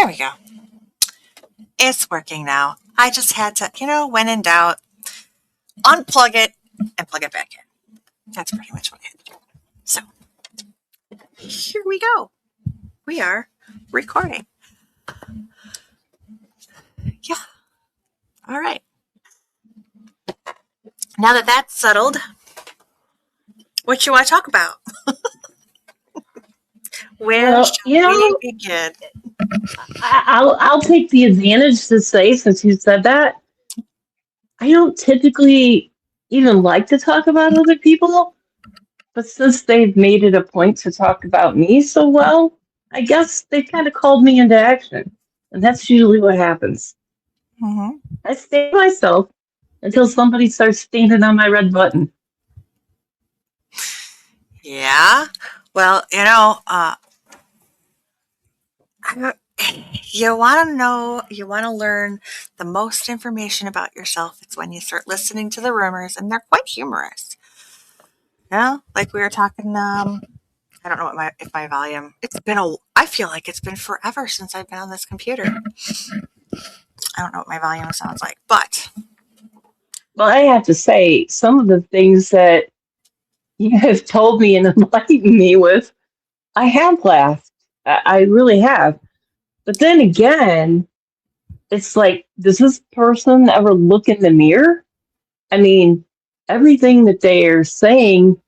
There we go. It's working now. I just had to, when in doubt, unplug it and plug it back in. That's pretty much what I had to do. So, here we go. We are recording. Yeah. All right. Now that that's settled, what you want to talk about? Where should we begin? I'll take the advantage to say, since you said that, I don't typically even like to talk about other people, but since they've made it a point to talk about me so well, I guess they kind of called me into action. And that's usually what happens. Mm-hmm. I stay to myself until somebody starts standing on my red button. Yeah. Well, you want to know, you want to learn the most information about yourself. It's when you start listening to the rumors, and they're quite humorous. Yeah, like we were talking. I don't know if my volume. I feel like it's been forever since I've been on this computer. I don't know what my volume sounds like, but Well, I have to say, some of the things that you have told me and enlightened me with, I have laughed. I really have. But then again, it's like, does this person ever look in the mirror? I mean, everything that they are saying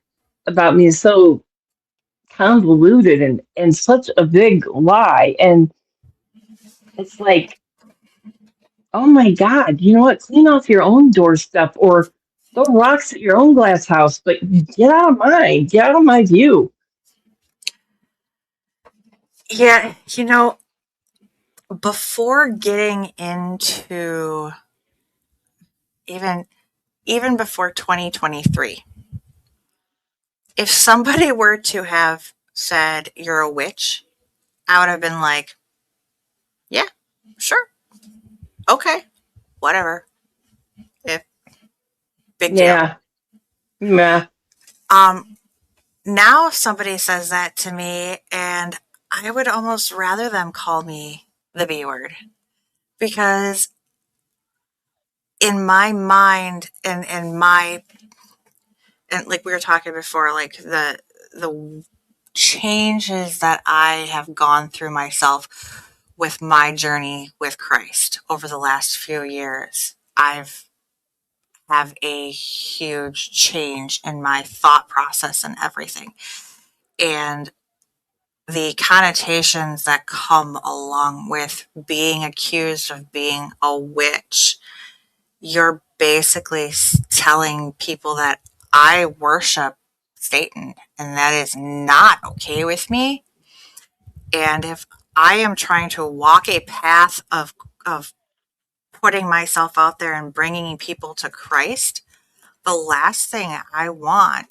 about me is so convoluted and such a big lie. And it's like, oh my God, you know what? Clean off your own doorstep or throw rocks at your own glass house, but get out of mine, get out of my view. yeah, before getting into even before 2023, if somebody were to have said you're a witch, I would have been like, yeah, sure, okay, whatever. If big deal. Yeah. Meh. Now if somebody says that to me, and I would almost rather them call me the B word, because in my mind and like we were talking before, like the changes that I have gone through myself with my journey with Christ over the last few years, I've have a huge change in my thought process and everything. And the connotations that come along with being accused of being a witch, you're basically telling people that I worship Satan, and that is not okay with me. And if I am trying to walk a path of putting myself out there and bringing people to Christ, the last thing I want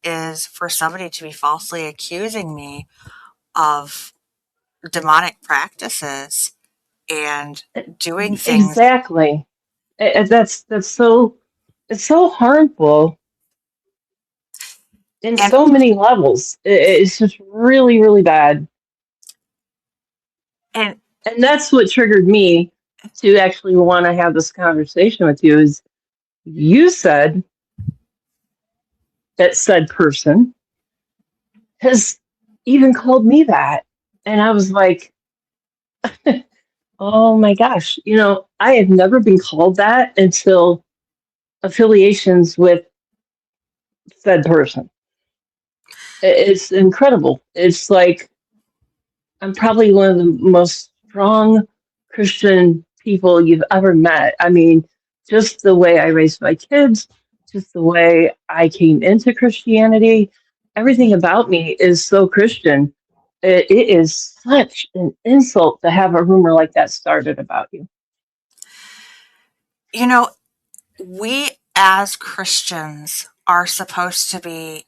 is for somebody to be falsely accusing me of demonic practices and doing things. Exactly. That's so, it's so harmful in And so many levels. It's just really, really bad. and And that's what triggered me to actually want to have this conversation with you is you said that said person has even called me that. And I was like, oh my gosh, I have never been called that until affiliations with said person. It's incredible. It's like I'm probably one of the most strong Christian people you've ever met. I mean, just the way I raised my kids, just the way I came into Christianity, everything about me is so Christian. It is such an insult to have a rumor like that started about you. you know, we as Christians are supposed to be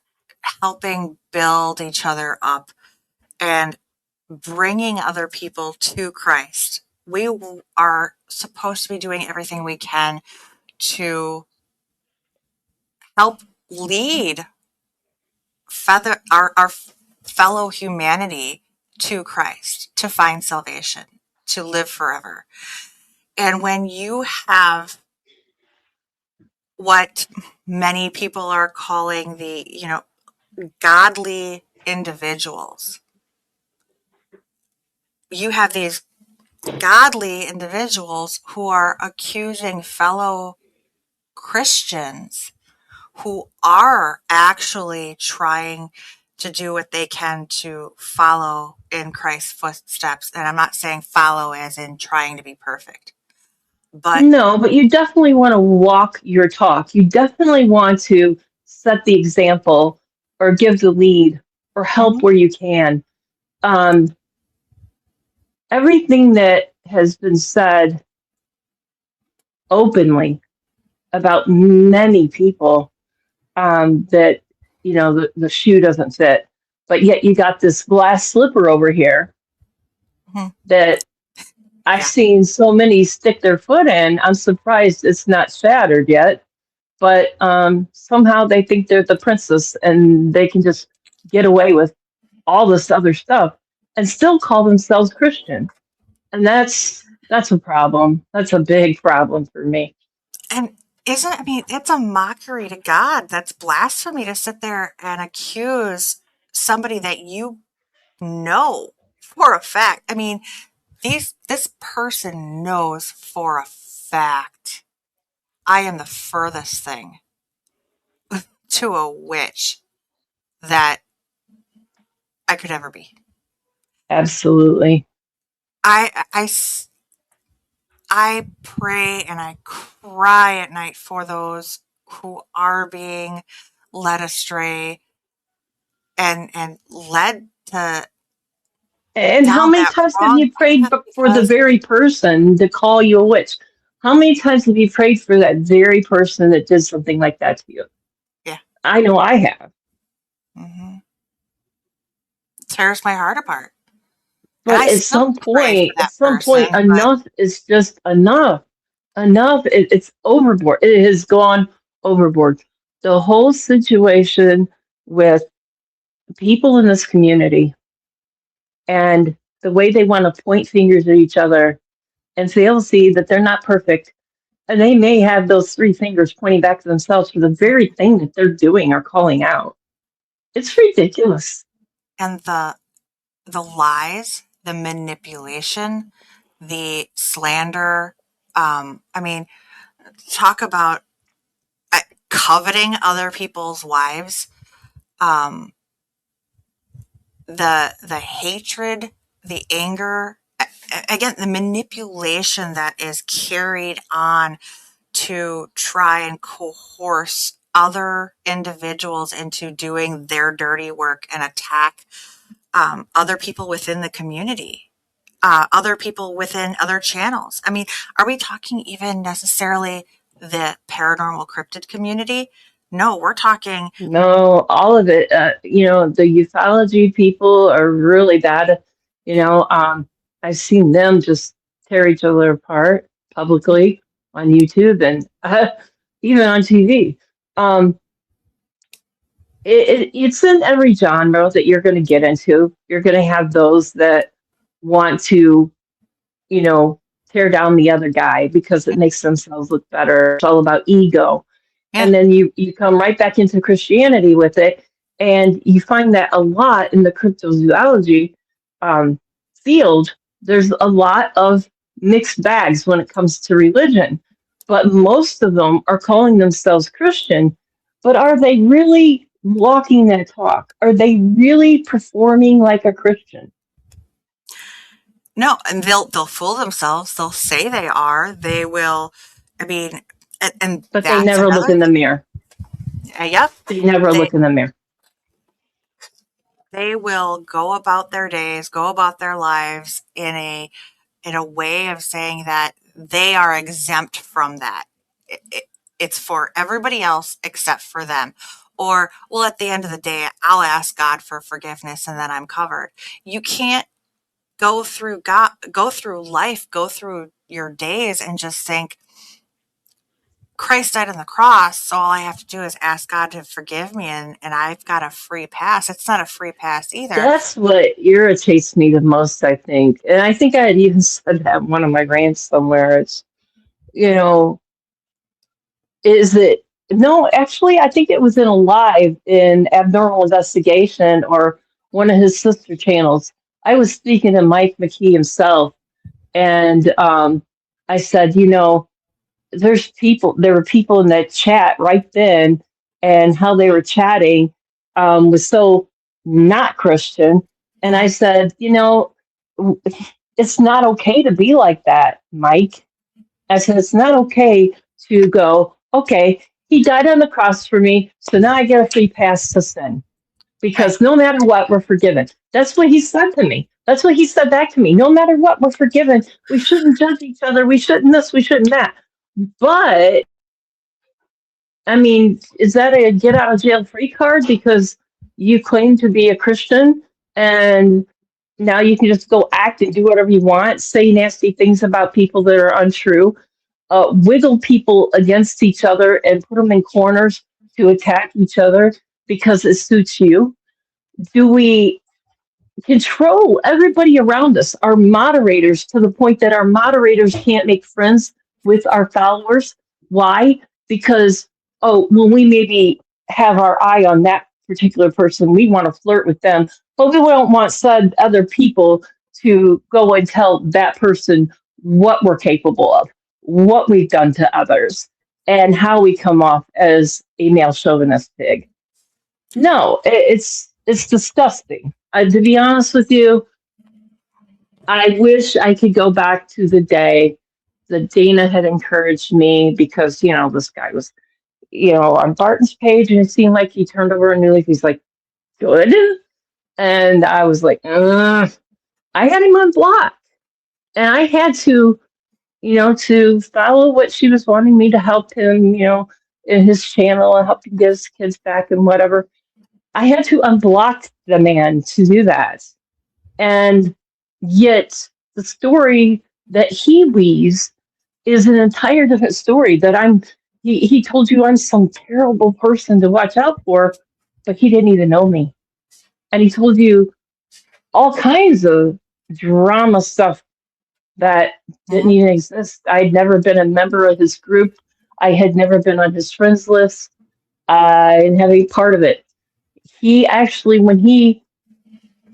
helping build each other up and bringing other people to Christ. We are supposed to be doing everything we can to help lead our fellow humanity to Christ to find salvation. to live forever. And when you have what many people are calling the, godly individuals, you have these godly individuals who are accusing fellow Christians who are actually trying to do what they can to follow in Christ's footsteps. And I'm not saying follow as in trying to be perfect, but No, but you definitely want to walk your talk. You definitely want to set the example or give the lead or help mhm, where you can. Um, Everything that has been said openly about many people, that, the shoe doesn't fit, but yet you got this glass slipper over here mhm, that I've yeah. seen so many stick their foot in. I'm surprised it's not shattered yet, but somehow they think they're the princess and they can just get away with all this other stuff and still call themselves Christian. And that's a problem. That's a big problem for me. And isn't, I mean, it's a mockery to God. That's blasphemy to sit there and accuse somebody that you know for a fact. I mean, this person knows for a fact I am the furthest thing to a witch that I could ever be. Absolutely. I pray and I cry at night for those who are being led astray and led to And how down many that times have wrong you prayed path for the because very person to call you a witch? How many times have you prayed for that very person that did something like that to you? yeah, I know I have. hmm tears my heart apart. And But I still pray for at that some point, person, but enough is just enough. Enough. It's overboard. It has gone overboard. The whole situation with people in this community and the way they want to point fingers at each other and fail to see that they're not perfect. And they may have those three fingers pointing back to themselves for the very thing that they're doing or calling out. It's ridiculous. and the lies, the manipulation, the slander. I mean, talk about uh, coveting other people's wives. Um, the hatred, the anger, again, the manipulation that is carried on to try and coerce other individuals into doing their dirty work and attack other people within the community, other people within other channels. I mean, are we talking even necessarily the paranormal cryptid community? No, we're talking, No, all of it. The ufology people are really bad. I've seen them just tear each other apart publicly on YouTube and even on TV. Um, it's in every genre that you're going to get into. You're going to have those that want to, you know, tear down the other guy because it makes themselves look better. It's all about ego. yeah, And then you come right back into Christianity with it. And you find that a lot in the cryptozoology um, field, there's a lot of mixed bags when it comes to religion. But most of them are calling themselves Christian. But are they really walking that talk? Are they really performing like a Christian? no, and they'll fool themselves. They'll say they are. They will. I mean, and But they that's never look another in the thing. mirror. Yep, They never they look in the mirror. they will go about their days, go about their lives in a way of saying that they are exempt from that. It's for everybody else except for them. Or, well, at the end of the day, I'll ask God for forgiveness and then I'm covered. You can't go through life, go through your days and just think, Christ died on the cross, so all I have to do is ask God to forgive me, and I've got a free pass. It's not a free pass either. That's what irritates me the most, I think. And I think I had even said that in one of my rants somewhere. It's, you know, is that no, actually, I think it was in a live in Abnormal Investigation or one of his sister channels. I was speaking to Mike McKee himself, and I said, there were people in that chat right then, and how they were chatting was so not Christian. And I Mm-hmm. said, it's not okay to be like that, Mike. I said, it's not okay to go, okay, he died on the cross for me, so now I get a free pass to sin. Right. Because no matter what, we're forgiven. That's what he said to me. That's what he said back to me. No matter what, we're forgiven. We shouldn't judge each other. We shouldn't this, we shouldn't that. But I mean, is that a get out of jail free card because you claim to be a Christian and now you can just go act and do whatever you want, say nasty things about people that are untrue, wiggle people against each other and put them in corners to attack each other because it suits you? Do we control everybody around us, our moderators, to the point that our moderators can't make friends with our followers? Why? Because, oh, well, we maybe have our eye on that particular person. We want to flirt with them, but we don't want said other people to go and tell that person what we're capable of, what we've done to others, and how we come off as a male chauvinist pig. No, it's disgusting. To be honest with you, I wish I could go back to the day that Dana had encouraged me because this guy was on Barton's page and it seemed like he turned over a new leaf. He's like, good, and I was like, I had him on block, and I had to follow what she was wanting me to help him, in his channel and help him get his kids back and whatever. I had to unblock the man to do that. And yet the story that he weaves is an entire different story that he told you I'm some terrible person to watch out for, but he didn't even know me. And he told you all kinds of drama stuff that didn't Mm-hmm. even exist. I'd never been a member of his group. I had never been on his friends list. I didn't have any part of it. He actually, when he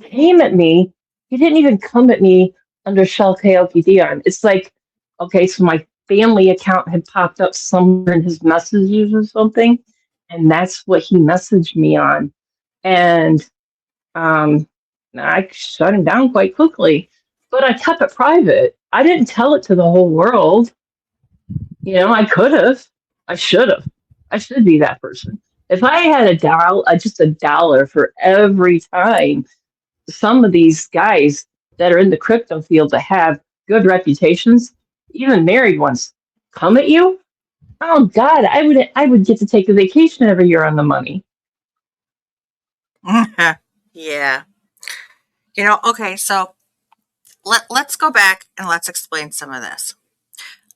came at me, he didn't even come at me under Shell Kaoki Dion. It's like, okay, so my family account had popped up somewhere in his messages or something, and that's what he messaged me on. And um, I shut him down quite quickly, but I kept it private. I didn't tell it to the whole world. I could have. I should have. I should be that person. If I had just $1 for every time some of these guys that are in the crypto field that have good reputations, even married ones, come at you. Oh God, I would get to take a vacation every year on the money. Yeah. Okay, so let's go back and let's explain some of this.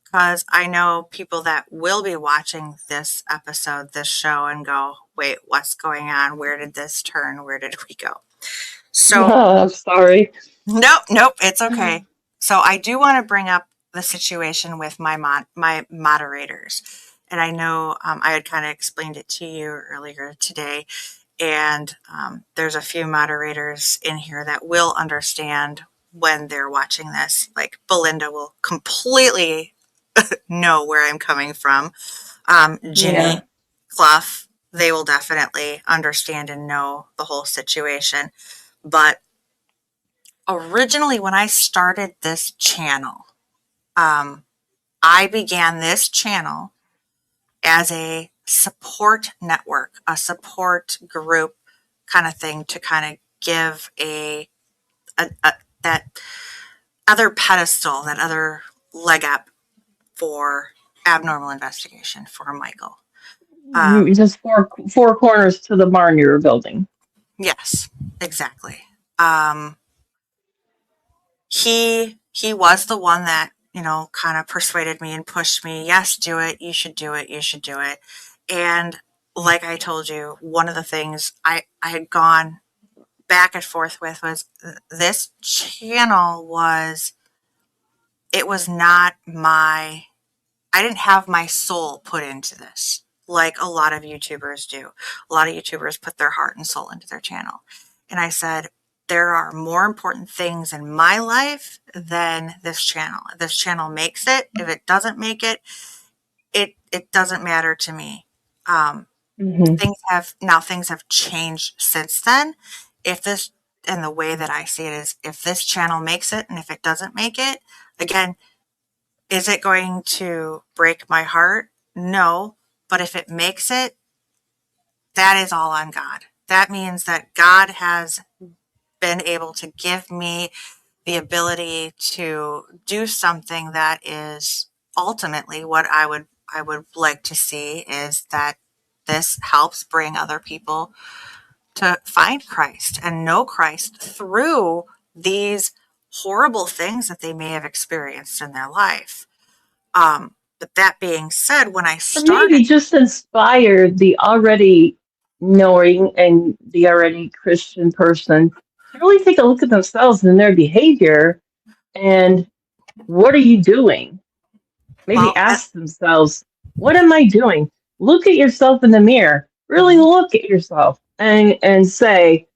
Because I know people that will be watching this episode, this show, and go, wait, what's going on? Where did this turn? Where did we go? So, Oh, I'm sorry. nope, it's okay. So, I do want to bring up the situation with my moderators. And I know I had kind of explained it to you earlier today. And there's a few moderators in here that will understand when they're watching this. Like Belinda will completely know where I'm coming from. Yeah. Ginny, Clough, they will definitely understand and know the whole situation. But originally, when I started this channel, um, I began this channel as a support network, a support group kind of thing to kind of give a that other pedestal, that other leg up for abnormal investigation for Michael. Just four corners to the barn you were building. Yes, exactly. Um, he was the one that kind of persuaded me and pushed me, yes, do it, you should do it, you should do it. And like I told you, one of the things I had gone back and forth with was this channel was, it was not my, I didn't have my soul put into this like a lot of YouTubers do. A lot of YouTubers put their heart and soul into their channel. And I said, there are more important things in my life than this channel. If this channel makes it, if it doesn't make it, it doesn't matter to me. Hmm. Things have changed since then. If this, and the way that I see it is, if this channel makes it and if it doesn't make it, again, is it going to break my heart? No. But if it makes it, that is all on God. That means that God has been able to give me the ability to do something that is ultimately what I would like to see, is that this helps bring other people to find Christ and know Christ through these horrible things that they may have experienced in their life. But that being said, when I Or started, maybe just inspire the already knowing and the already Christian person to really take a look at themselves and their behavior and what are you doing? Maybe well, ask themselves, what am I doing? Look at yourself in the mirror. Really mhm. look at yourself and say,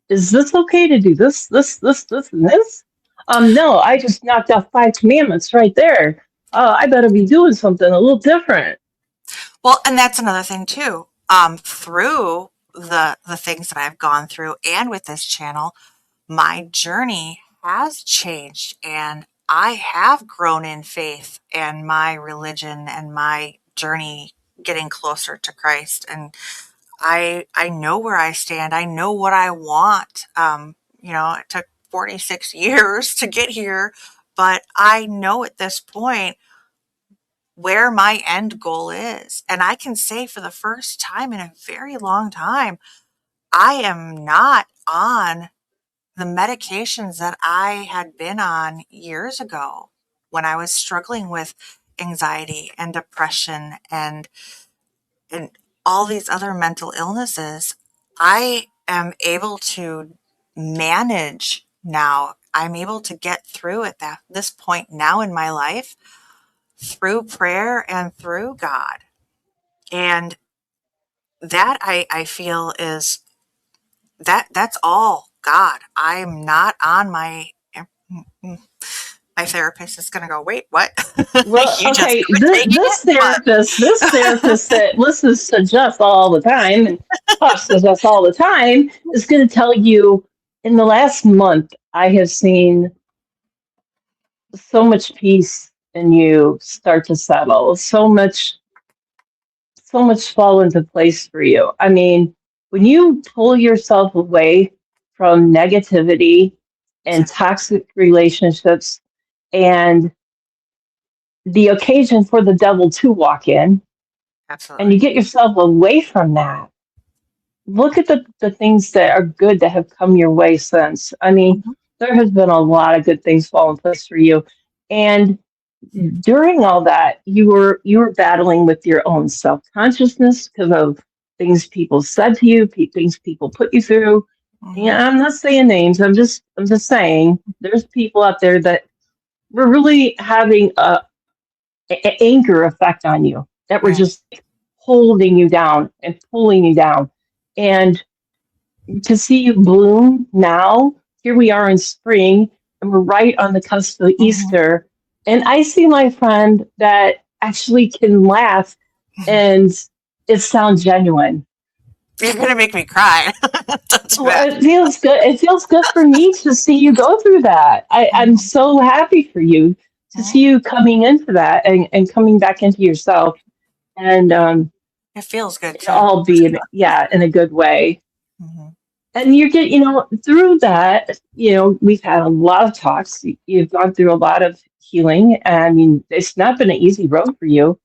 is this okay to do this, and this? No, I just knocked off 5 commandments right there. I better be doing something a little different. Well, and that's another thing too. Through the things that I've gone through and with this channel, my journey has changed, and I have grown in faith and my religion and my journey getting closer to Christ. And I know where I stand. I know what I want. It took 46 years to get here, but I know at this point where my end goal is. And I can say for the first time in a very long time, I am not on the medications that I had been on years ago when I was struggling with anxiety and depression and all these other mental illnesses. I am able to manage now. I'm able to get through at this point now in my life through prayer and through God. And that I feel is that's all God. I'm not on my therapist is going to go, wait, what? Well, You just okay, quit taking it? What? this therapist that listens to Jeff all the time and talks to Jeff all the time is going to tell you in the last month, I have seen so much peace in you start to settle, so much fall into place for you. I mean, when you pull yourself away from negativity and Exactly. toxic relationships and the occasion for the devil to walk in, and Absolutely. you get yourself away from that, look at the things that are good that have come your way since. I mean, Mhm. there has been a lot of good things fall in place for you. And during all that, you were battling with your own self-consciousness because of things people said to you, things people put you through. Mhm. Yeah, I'm not saying names. I'm just saying there's people out there that were really having a anchor effect on you that were Right. just holding you down and pulling you down. And to see you bloom now, here we are in spring, and we're right on the cusp of Mhm. Easter. And I see my friend that actually can laugh and it sounds genuine. You're going to make me cry. Don't do Well, that. it feels good. It feels good for me to see you go through that. I'm Mhm. so happy for you to see Mhm. you coming into that and coming back into yourself. And It feels good it too. all be in a good way. Mhm. And you get, through that, we've had a lot of talks. You've gone through a lot of healing. I mean, it's not been an easy road for you.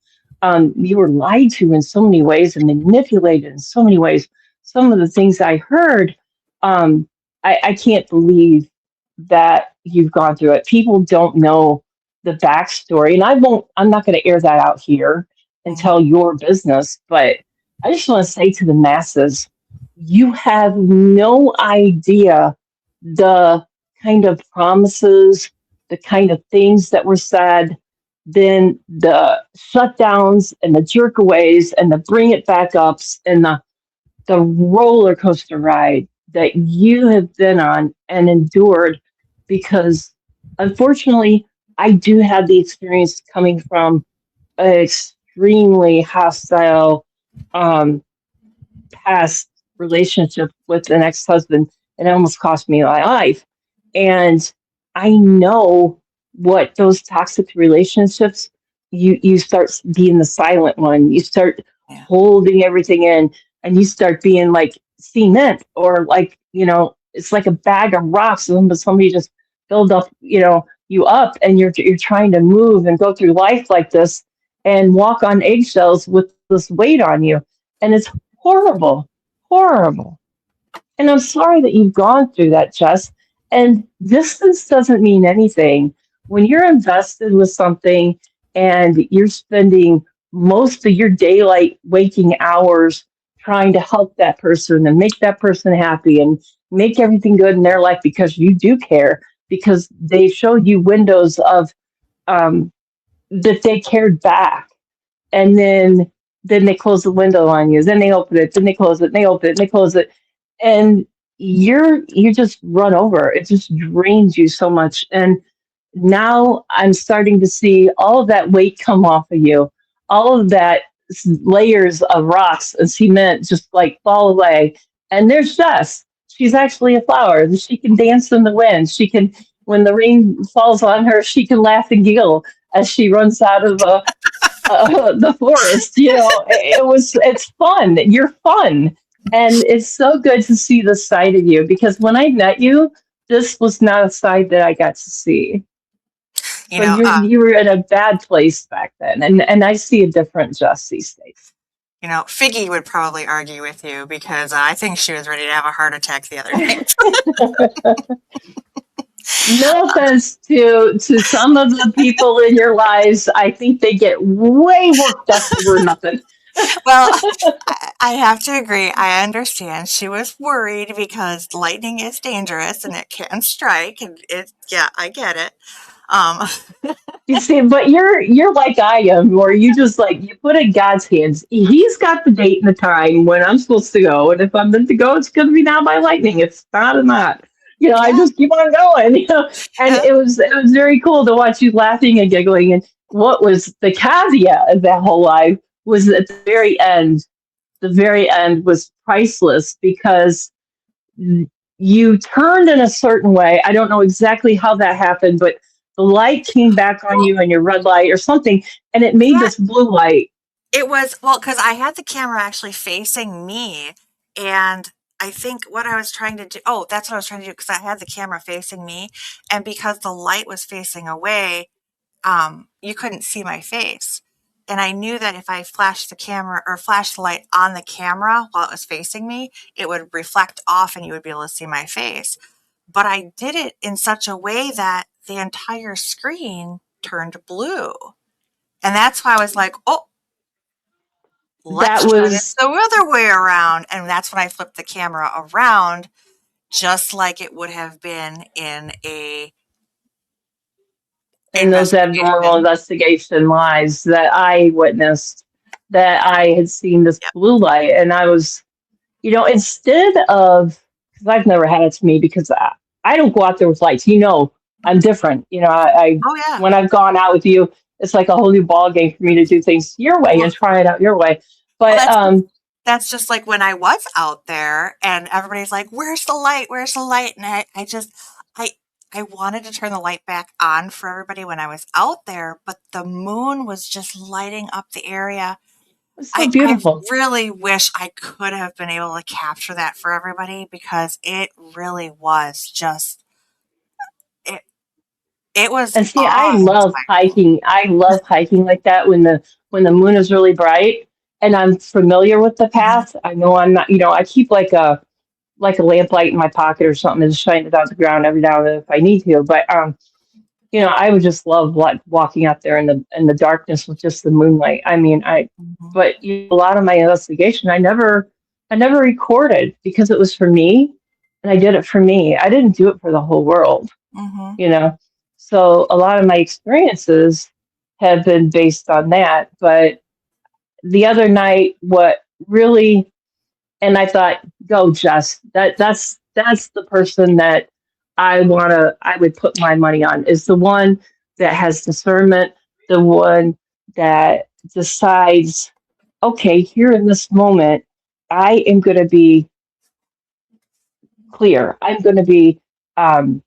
You were lied to in so many ways and manipulated in so many ways. Some of the things I heard, um, I can't believe that you've gone through it. People don't know. the backstory, and I'm not going to air that out here and Mhm. tell your business, but I just want to say to the masses, you have no idea the kind of promises, the kind of things that were said, then the shutdowns and the jerkaways and the bring it back ups and the roller coaster ride that you have been on and endured, because unfortunately I do have the experience coming from an extremely hostile um, past relationship with an ex-husband, and it almost cost me my life. And I know what those toxic relationships, you start being the silent one. You start Yeah. holding everything in, and you start being like cement, or like, it's like a bag of rocks, and somebody just filled up, you up, and you're trying to move and go through life like this and walk on eggshells with this weight on you. And it's horrible, horrible. And I'm sorry that you've gone through that, Jess. And distance doesn't mean anything. When you're invested with something and you're spending most of your daylight waking hours trying to help that person and make that person happy and make everything good in their life because you do care, because they showed you windows of um, that they cared back, and then they close the window on you. Then they open it. Then they close it. And they open it. And they close it. And you just run over. It just drains you so much. And now I'm starting to see all of that weight come off of you. All of that layers of rocks and cement just like fall away. And there's Jess. She's actually a flower. She can dance in the wind. She can, when the rain falls on her, she can laugh and giggle as she runs out of the forest. It's fun. You're fun. And it's so good to see the side of you, because when I met you, this was not a side that I got to see. You So know, you were in a bad place back then. And I see a different Jess these days. Figgy would probably argue with you because I think she was ready to have a heart attack the other night. No offense to some of the people in your lives. I think they get way worked up over nothing. Well, I have to agree. I understand. She was worried because lightning is dangerous and it can strike, and yeah, I get it. Um, You see, but you're like I am, where you just like you put in God's hands. He's got the date and the time when I'm supposed to go, and if I'm meant to go, it's going to be now by lightning. It's not or not. I yeah, just keep on going. And yeah, it was very cool to watch you laughing and giggling. And what was the caveat of that whole life was at the very end. The very end was priceless, because you turned in a certain way. I don't know exactly how that happened, but the light came back on well, you and your red light or something, and it made yeah. this blue light. It was, well, because I had the camera actually facing me, and I think what I was trying to do, oh, that's what I was trying to do, because I had the camera facing me, and because the light was facing away, you couldn't see my face. And I knew that if I flashed the camera or flashed the light on the camera while it was facing me, it would reflect off and you would be able to see my face. But I did it in such a way that the entire screen turned blue. And that's why I was like, oh, That let's try this was the other way around. And that's when I flipped the camera around, just like it would have been in a in those abnormal investigation. investigation lives that I witnessed, that I had seen this Yep. blue light, and I was, instead of, because I've never had it to me, because I don't go out there with lights. I'm different. Oh yeah. When I've gone out with you, it's like a whole new ball game for me to do things your way Well, and try it out your way. well, But that's just like when I was out there and everybody's like, "Where's the light? Where's the light?" And I I wanted to turn the light back on for everybody when I was out there, but the moon was just lighting up the area. it's so I beautiful. really wish I could have been able to capture that for everybody because it really was just it it was And see, awe-inspiring. I love hiking like that when the moon is really bright and I'm familiar with the Mhm. path. I know I'm not, I keep like a lamp light in my pocket or something and just shine it on the ground every now and then if I need to. But I would just love like walking out there in the darkness with just the moonlight. I mean, Mhm. but a lot of my investigation, I never recorded because it was for me, and I did it for me. I didn't do it for the whole world, Mhm. you know. So a lot of my experiences have been based on that. But the other night, what really, and I thought, go Jess. That's the person that I would put my money on, is the one that has discernment, the one that decides, okay, here in this moment, I am going to be clear. I'm going to be um,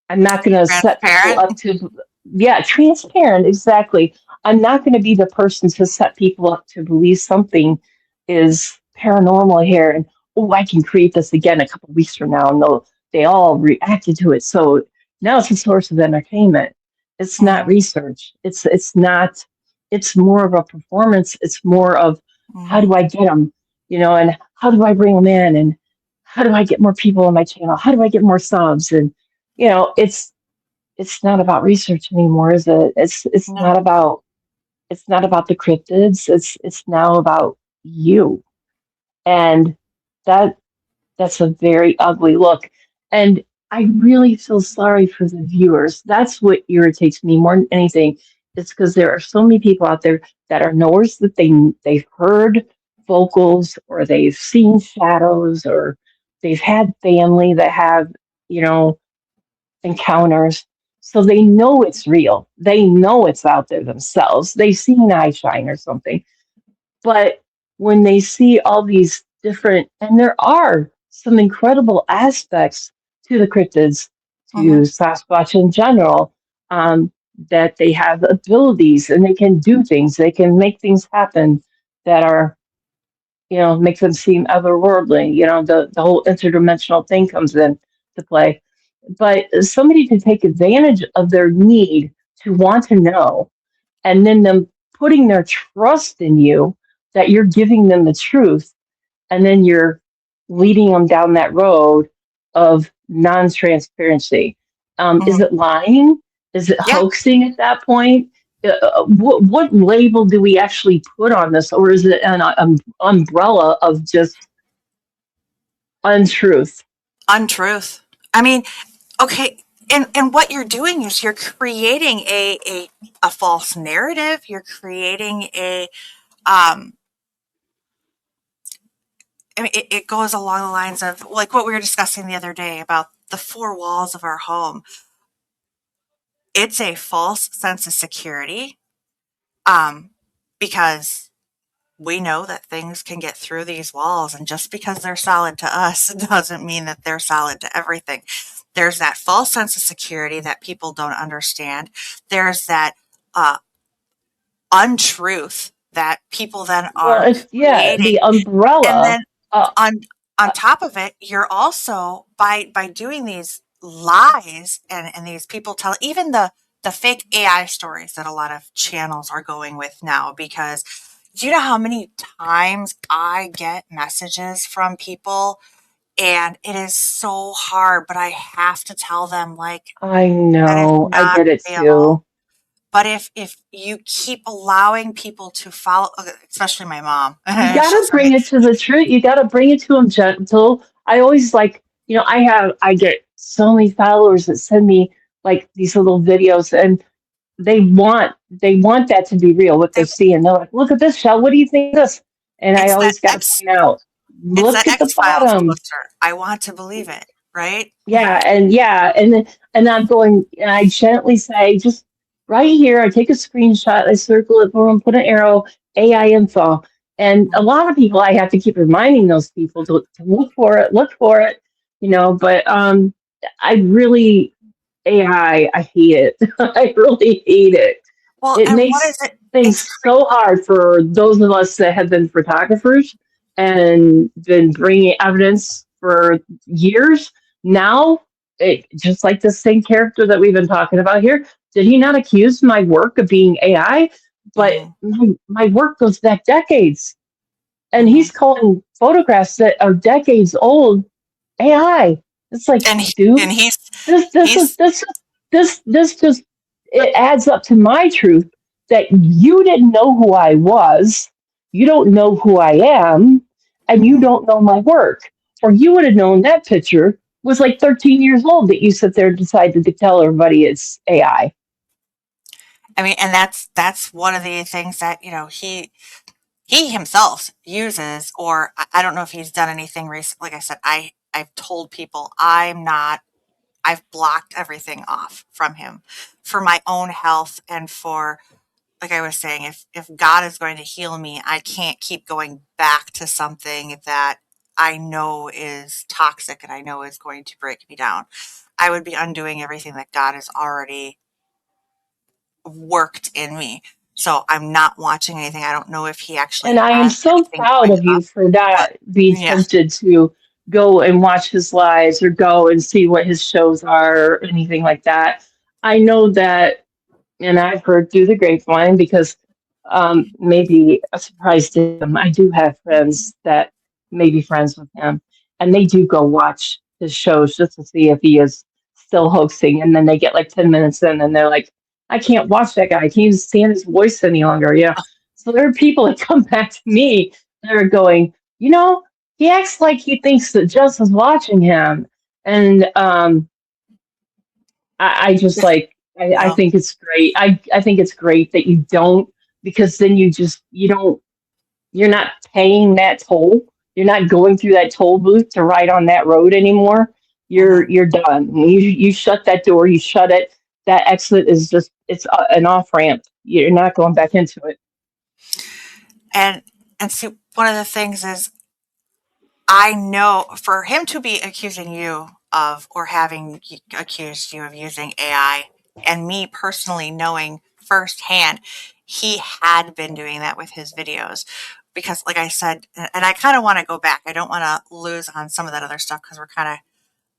I'm not going to set people Transparent. up to, yeah, transparent, exactly. I'm not going to be the person to set people up to believe something is paranormal here. And, oh, I can create this again a couple weeks from now. And they all reacted to it. So now it's a source of entertainment. It's not Mhm. research. It's not, it's more of a performance. It's more of how do Mhm. I get them, and how do I bring them in? And how do I get more people on my channel? How do I get more subs? And it's not about research anymore, is it? No. It's not about the cryptids. It's now about you. And that that's a very ugly look. And I really feel sorry for the viewers. That's what irritates me more than anything. It's because there are so many people out there that are knowers that they've heard vocals, or they've seen shadows, or they've had family that have, you know, encounters. So they know it's real. They know it's out there themselves. They've seen eye shine or something. But when they see all these different, and there are some incredible aspects to the cryptids, to Mhm. Sasquatch in general, um, that they have abilities and they can do things, they can make things happen that are, make them seem otherworldly. The whole interdimensional thing comes in to play. But somebody to take advantage of their need to want to know, and then them putting their trust in you, that you're giving them the truth, and then you're leading them down that road of non-transparency. Is Mhm. it lying? Is it Yeah. hoaxing at that point? What label do we actually put on this, or is it an umbrella of just untruth? Untruth. I mean, okay, and what you're doing is you're creating a false narrative. You're creating um it goes along the lines of like what we were discussing the other day about the four walls of our home. It's a false sense of security, um, because we know that things can get through these walls, and just because they're solid to us doesn't mean that they're solid to everything. There's that false sense of security that people don't understand. There's that uh, untruth that people then Well, are it's, yeah, creating, the and umbrella. then Uh, on uh, top of it, you're also by doing these lies, and these people tell even the fake AI stories that a lot of channels are going with now. Because do you know how many times I get messages from people, and it is so hard, but I have to tell them like I that is know, I not get it real. too. But if you keep allowing people to follow, especially my mom, You got to she's bring it to the truth. You got to bring it to them gentle. I always like, I get so many followers that send me like these little videos, and they want that to be real, what they're they, seeing. They're like, look at this, Shell. What do you think of this? And I it's that always got to X point out, it's that look at the X Files bottom. poster. I want to believe it, right? And I'm going, and I gently say, just right here, I take a screenshot, I circle it for them, put an arrow, AI info. And a lot of people, I have to keep reminding those people to look for it, but I really, I hate it. I really hate it. Well, It and what is makes it? things so hard for those of us that have been photographers and been bringing evidence for years. Now, just like the same character that we've been talking about here, did he not accuse my work of being AI? But Mm-hmm, my work goes back decades, and mm-hmm. he's calling photographs that are decades old AI. It's like, And dude, and this he's is this. this just, it adds up to my truth that you didn't know who I was, you don't know who I am, and you Mhm. don't know my work. Or you would have known that picture was like 13 years old that you sit there and decided to tell everybody it's AI. I mean, and that's one of the things that, he himself uses, or I don't know if he's done anything recent. Like I said, I've told people I've blocked everything off from him for my own health and for, like I was saying, if God is going to heal me, I can't keep going back to something that I know is toxic and I know is going to break me down. I would be undoing everything that God has already worked in me. So I'm not watching anything. I don't know if he actually And I am has so anything proud going of you up, for but not being yeah. tempted to go and watch his lives or go and see what his shows are or anything like that. I know that, and I've heard through the grapevine because maybe a surprise to him. I do have friends that may be friends with him, and they do go watch his shows just to see if he is still hoaxing. And then they get like 10 minutes in, and they're like, I can't watch that guy. I can't even stand his voice any longer. Yeah. So there are people that come back to me that are going, he acts like he thinks that Jess is watching him. And I just like I No. think it's great. I think it's great that you don't, because then you don't, you're not paying that toll. You're not going through that toll booth to ride on that road anymore. Hmm. You're done. You shut that door, you shut it. That exit is just, it's an off ramp. You're not going back into it. And and see, one of the things is, I know for him to be accusing you of, or having accused you of using AI, and me personally knowing firsthand he had been doing that with his videos. Because, like I said, and I kind of want to go back, I don't want to lose on some of that other stuff because we're kind of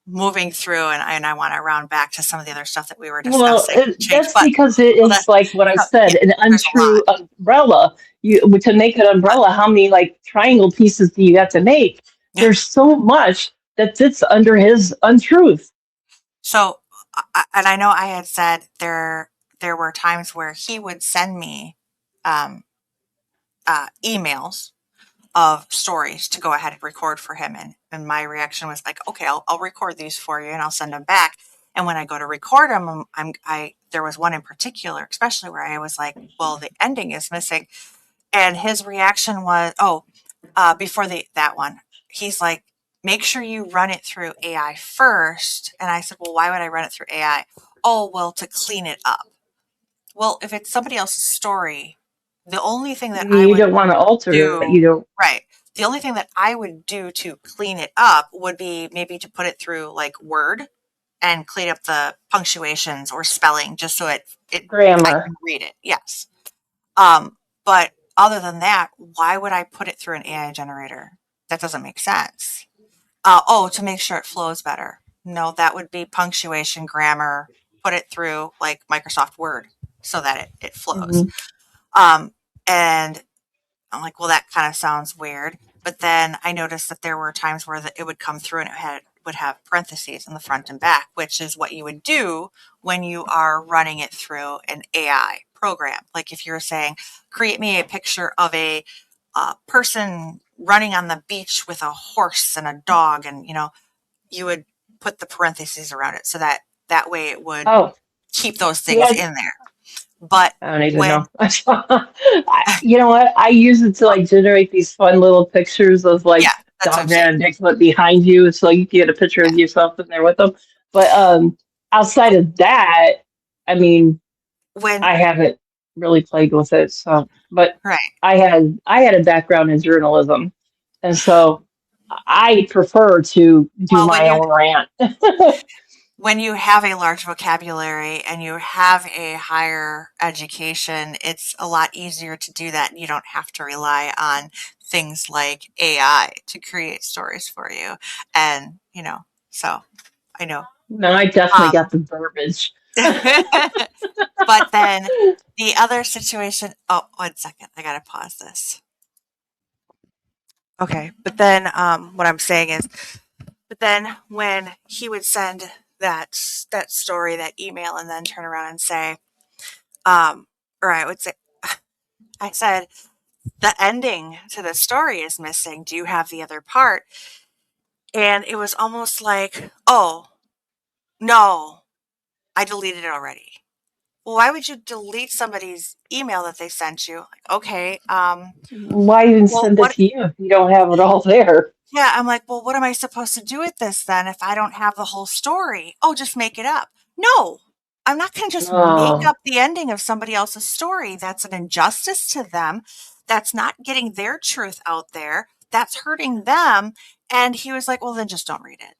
moving through, and I want to round back to some of the other stuff that we were Well, discussing to change. that's But because it well, that, is like what I yeah, said, an there's a lot. untrue umbrella. You to make an But umbrella, how many like triangle pieces do you have to make? yeah, There's so much that sits under his untruth. so, and I know I had said there were times where he would send me um, emails of stories to go ahead and record for him, and my reaction was like, okay, I'll record these for you and I'll send them back. And when I go to record them, I there was one in particular, especially where I was like, well, the ending is missing, and his reaction was, oh, before that one, he's like, make sure you run it through AI first. And I said, well, why would I run it through AI? Oh, well, to clean it up. Well, if it's somebody else's story, the only thing that I You would don't want to alter it. do, You don't. right, the only thing that I would do to clean it up would be maybe to put it through like Word and clean up the punctuations or spelling just so I Grammar. can read it. Yes. But other than that, why would I put it through an AI generator? That doesn't make sense. Oh, to make sure it flows better. No, that would be punctuation, grammar, put it through like Microsoft Word so that it flows. Hmm. Um, and I'm like, well, that kind of sounds weird. But then I noticed that there were times where it would come through and would have parentheses in the front and back, which is what you would do when you are running it through an AI program. Like if you're saying, create me a picture of a person running on the beach with a horse and a dog, and you would put the parentheses around it so that that way it would Oh, keep those see, things in there. But I don't even when know. You know what? I use it to like generate these fun little pictures of yeah, like that's what I'm saying. Dogman and Bigfoot behind you, so you can get a picture Yeah, of yourself in there with them. But outside of that, I mean, when I haven't really played with it. So, but right. I had a background in journalism, and so I prefer to do Well, my own rant. when you have a large vocabulary and you have a higher education, it's a lot easier to do that. You don't have to rely on things like AI to create stories for you. And, so I know. No, I definitely got Um, the verbiage. but then the other situation, oh, 1 second, I gotta pause this. Okay, but then what I'm saying is, but then when he would send that story, that email, and then turn around and say, um, or I would say, I said, the ending to the story is missing. Do you have the other part? And it was almost like, oh, no, I deleted it already. Well, why would you delete somebody's email that they sent you? Like, okay, Why even well, send it what? to you if you don't have it all there? Yeah, I'm like, well, what am I supposed to do with this then if I don't have the whole story? Oh, just make it up. No, I'm not going to just make Oh, up the ending of somebody else's story. That's an injustice to them. That's not getting their truth out there. That's hurting them. And he was like, well, then just don't read it.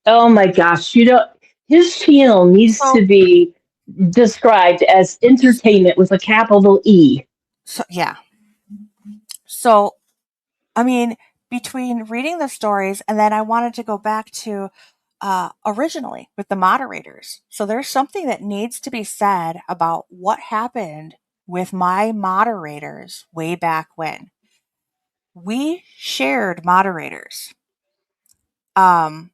oh my gosh! You know, his channel needs So, to be described as entertainment with a capital E. so yeah. So, I mean, between reading the stories and then I wanted to go back to originally with the moderators. So there's something that needs to be said about what happened with my moderators way back when. We shared moderators. Um,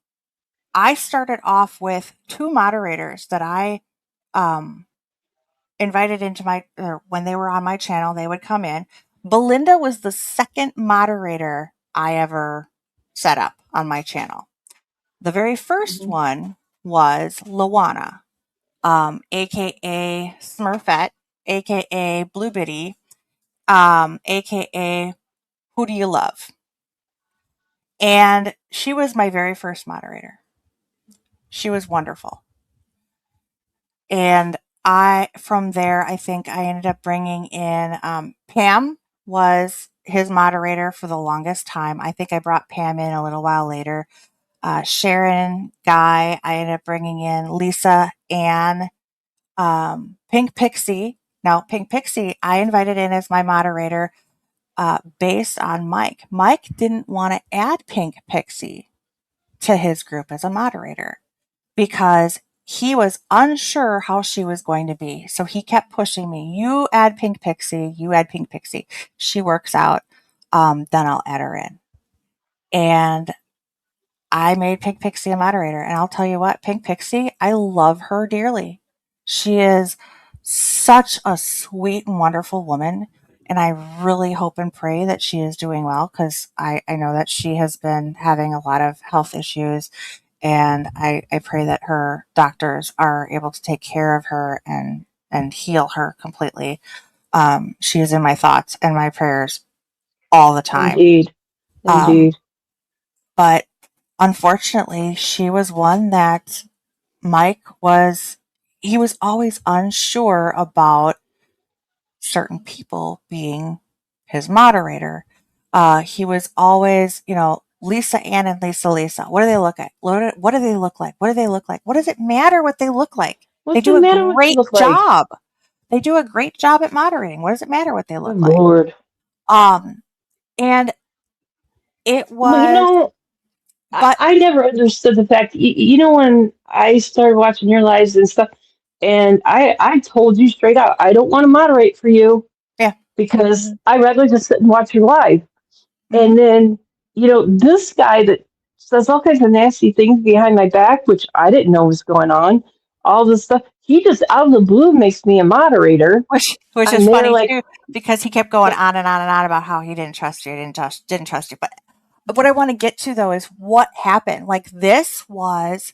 I started off with two moderators that I um, invited into my, or when they were on my channel, they would come in. Belinda was the second moderator I ever set up on my channel. The very first Mhm. one was Lawana, aka Smurfette, aka Blue Biddy, aka Who Do You Love? And she was my very first moderator. She was wonderful. And from there, I think I ended up bringing in Pam was his moderator for the longest time. I think I brought Pam in a little while later. Sharon, Guy, I ended up bringing in Lisa, Ann, Pink Pixie. Now, Pink Pixie, I invited in as my moderator based on Mike. Mike didn't want to add Pink Pixie to his group as a moderator because he was unsure how she was going to be. So he kept pushing me. You add Pink Pixie. You add Pink Pixie. She works out. Then I'll add her in. And I made Pink Pixie a moderator. And I'll tell you what, Pink Pixie, I love her dearly. She is such a sweet and wonderful woman. And I really hope and pray that she is doing well because I know that she has been having a lot of health issues. And I pray that her doctors are able to take care of her and heal her completely. She is in my thoughts and my prayers all the time. Indeed, Um, indeed. but unfortunately, she was one that Mike was, he was always unsure about certain people being his moderator. He was always, Lisa Ann and Lisa. What do they look like? What do they look like? What do they look like? What does it matter what they look like? They What's do the a matter what they great look like? job. They do a great job at moderating. What does it matter what they Good look like? Lord. Um, and it Well, you was, know, but I never understood the fact. You know, when I started watching your lives and stuff, and I told you straight out, I don't want to moderate for you yeah, because I rather just sit and watch your live. hmm And then, you know, this guy that says all kinds of nasty things behind my back, which I didn't know was going on, all this stuff, he just out of the blue makes me a moderator. which is I'm there funny like, too because he kept going on and on and on about how he didn't trust you, didn't trust you. But what I want to get to though is what happened. Like this was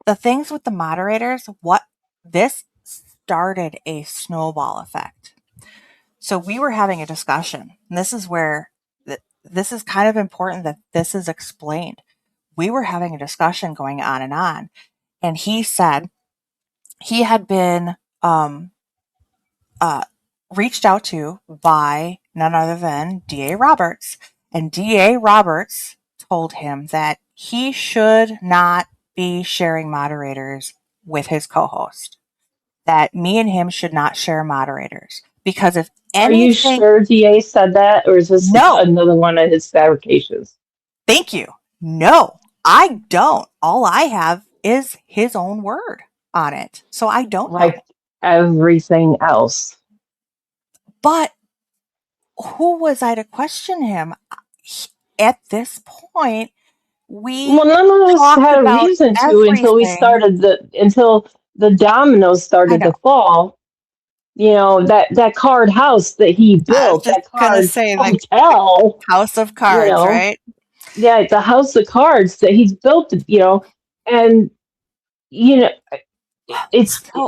the things with the moderators, what this started a snowball effect. So we were having a discussion, and this is where this is kind of important that this is explained. We were having a discussion going on, and he said he had been uh, reached out to by none other than D.A. Roberts, and D.A. Roberts told him that he should not be sharing moderators with his co-host, that me and him should not share moderators. Because if are you anything, sure DA said that, or is this no, another one of his fabrications? thank you. No, I don't. All I have is his own word on it. So I don't Like know. everything else. But who was I to question him? At this point, We Well, none of us talked had a about reason to everything. until the dominoes I started know. to fall. You know, that card house that he I was built, just that gonna card say the hotel. house of You cards, know, right? yeah, the house of cards that he's built. You know, and you know, So,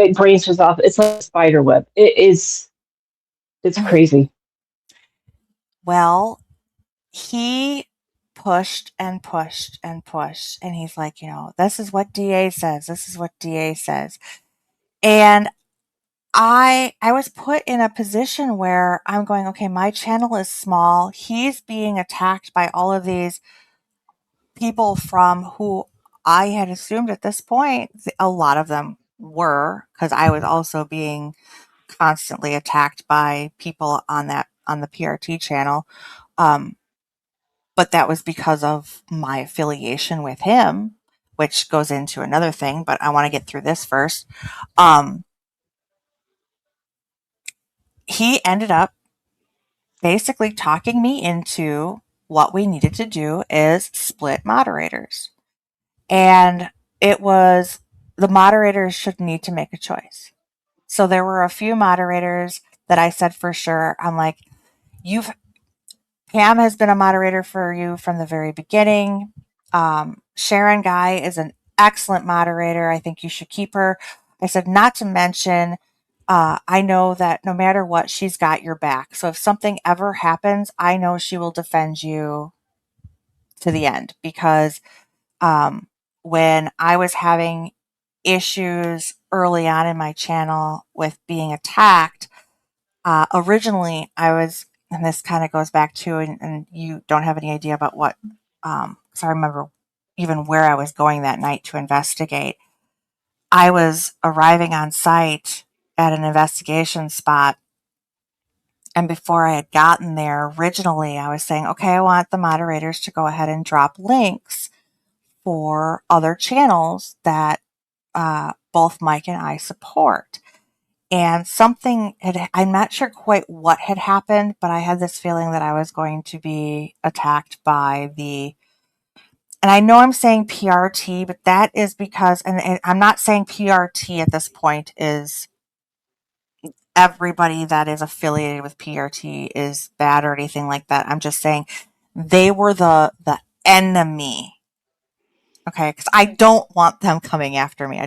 it brains just off. It's like a spider web. It's crazy. well, he pushed and pushed and pushed, and he's like, this is what DA says. This is what DA says. And I was put in a position where I'm going, okay, my channel is small. He's being attacked by all of these people from who I had assumed at this point, a lot of them were, because I was also being constantly attacked by people on the PRT channel. Um, but that was because of my affiliation with him, which goes into another thing, but I want to get through this first. Um, he ended up basically talking me into what we needed to do is split moderators. And it was the moderators should need to make a choice. So there were a few moderators that I said for sure, I'm like, you've Pam has been a moderator for you from the very beginning. Sharon Guy is an excellent moderator. I think you should keep her. I said, not to mention, I know that no matter what, she's got your back. So if something ever happens, I know she will defend you to the end because um, when I was having issues early on in my channel with being attacked, originally I was, and this kind of goes back to, and you don't have any idea about what, because I remember even where I was going that night to investigate. I was arriving on site at an investigation spot. And before I had gotten there, originally I was saying, okay, I want the moderators to go ahead and drop links for other channels that both Mike and I support. And I'm not sure quite what had happened, but I had this feeling that I was going to be attacked by and I know I'm saying PRT, but that is because, and I'm not saying PRT at this point is everybody that is affiliated with PRT is bad or anything like that. I'm just saying they were the enemy. Okay, because I don't want them coming after me. I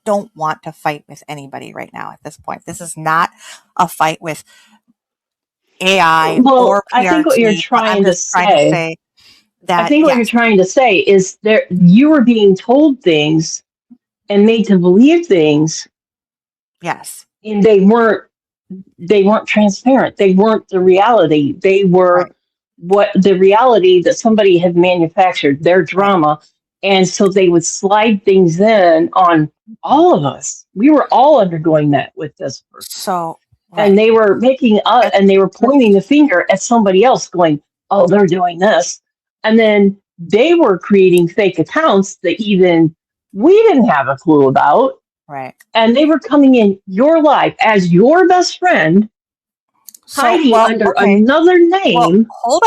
don't want to fight with anybody right now at this point. This is not a fight with AI Well, or PRT, but I'm just trying to say I that think what you're yes, trying to say is there you were being told things and made to believe things, yes, and they weren't transparent. They weren't the reality. They were right, what the reality that somebody had manufactured, their right. drama. And so they would slide things in on all of us. We were all undergoing that with this person. So, And right. they were That's, and they were pointing that's the finger at somebody else going, oh, they're doing this. And then they were creating fake accounts that even we didn't have a clue about, right. and they were coming in your life as your best friend, So, hiding well, under okay. another Well, name. hold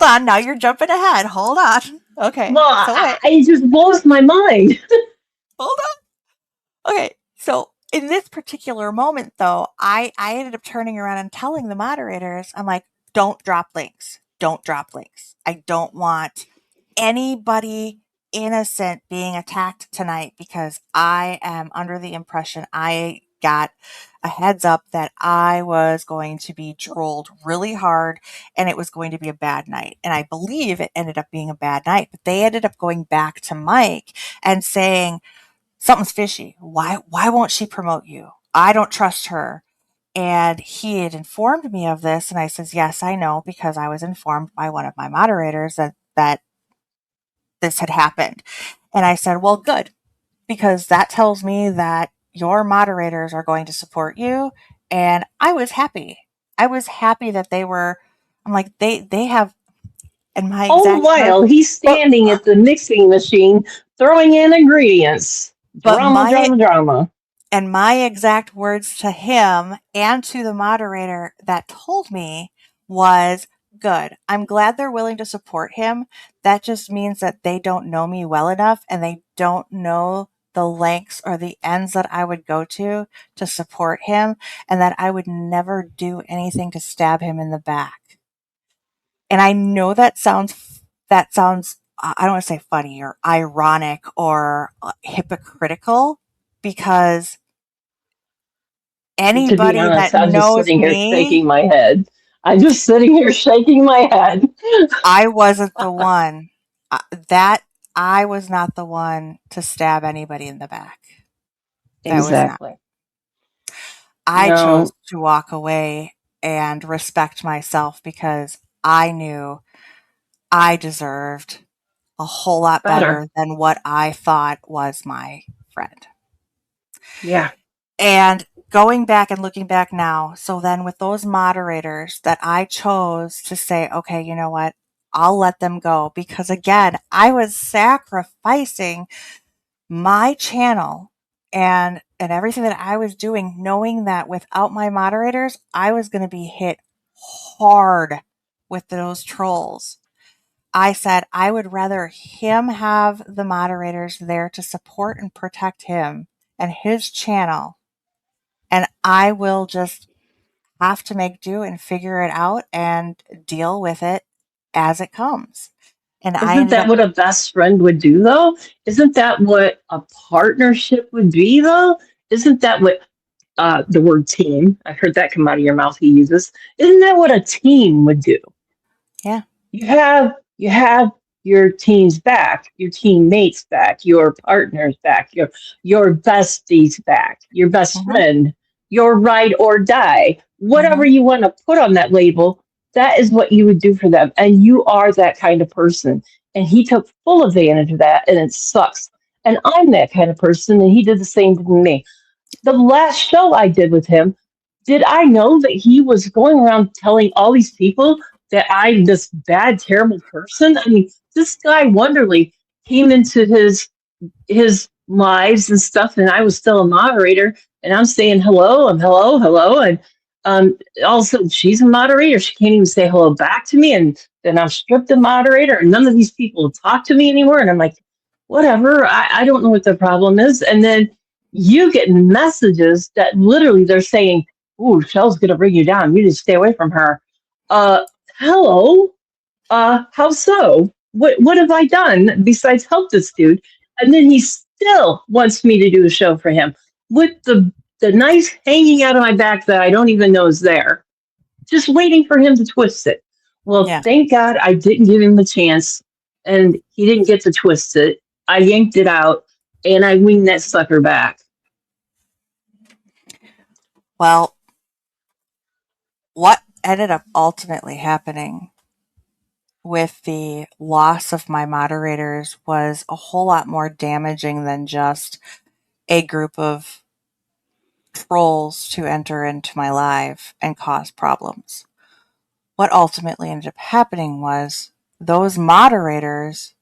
on. Now you're jumping ahead. Hold on. Okay. Well, So wait, it just blows my mind. hold on. Okay. So in this particular moment, though, I ended up turning around and telling the moderators, I'm like, don't drop links. Don't drop links. I don't want anybody innocent being attacked tonight because I am under the impression I got a heads up that I was going to be trolled really hard and it was going to be a bad night. And I believe it ended up being a bad night, but they ended up going back to Mike and saying, something's fishy. Why won't she promote you? I don't trust her. And he had informed me of this and I says, yes, I know because I was informed by one of my moderators that this had happened. And I said, well, good, because that tells me that your moderators are going to support you. And I was happy. I was happy that I'm like, they have, in my All the exact words, while, he's but, standing at the mixing machine, throwing in ingredients. but Drama, drama, drama. my exact words to him and to the moderator that told me was, good. I'm glad they're willing to support him. That just means that they don't know me well enough and they don't know the lengths or the ends that I would go to support him, and that I would never do anything to stab him in the back. And I know that sounds I don't want to say funny or ironic or hypocritical, because To be anybody that honest, I'm just knows sitting here shaking me, my head. I'm just sitting here shaking my head. I wasn't the one. That I was not the one to stab anybody in the back. That was not. Exactly. I chose No, to walk away and respect myself because I knew I deserved a whole lot better. better than what I thought was my friend. Yeah. And going back and looking back now, so then with those moderators that I chose to say, okay, you know what? I'll let them go, because again, I was sacrificing my channel and everything that I was doing, knowing that without my moderators, I was going to be hit hard with those trolls. I said I would rather him have the moderators there to support and protect him and his channel, and I will just have to make do and figure it out and deal with it as it comes. And I Isn't ended that up, what a best friend would do, though? Isn't that what a partnership would be, though? Isn't that what the word team? I heard that come out of your mouth. He uses. Isn't that what a team would do? yeah, You have your team's back, your teammates back, your partners back, your besties back, your best hmm friend, your ride or die. hmm Whatever you want to put on that label, that is what you would do for them. And you are that kind of person. And he took full advantage of that, and it sucks. And I'm that kind of person, and he did the same to me. The last show I did with him, did I know that he was going around telling all these people that I'm this bad, terrible person? I mean, this guy Wonderly came into his lives and stuff, and I was still a moderator, and I'm saying hello, and hello, and all of a sudden she's a moderator. She can't even say hello back to me, and then I'm stripped of moderator, and none of these people talk to me anymore. And I'm like, whatever, I don't know what the problem is. And then you get messages that literally they're saying, "Ooh, Shell's gonna bring you down. You need to stay away from her." Uh, hello, how so? What have I done besides help this dude? And then he still wants me to do a show for him with the knife hanging out of my back that I don't even know is there, just waiting for him to twist it. Well, yeah. thank God I didn't give him the chance, and he didn't get to twist it. I yanked it out, and I winged that sucker back. Well, what ended up ultimately happening with the loss of my moderators was a whole lot more damaging than just a group of trolls to enter into my life and cause problems. What ultimately ended up happening was those moderators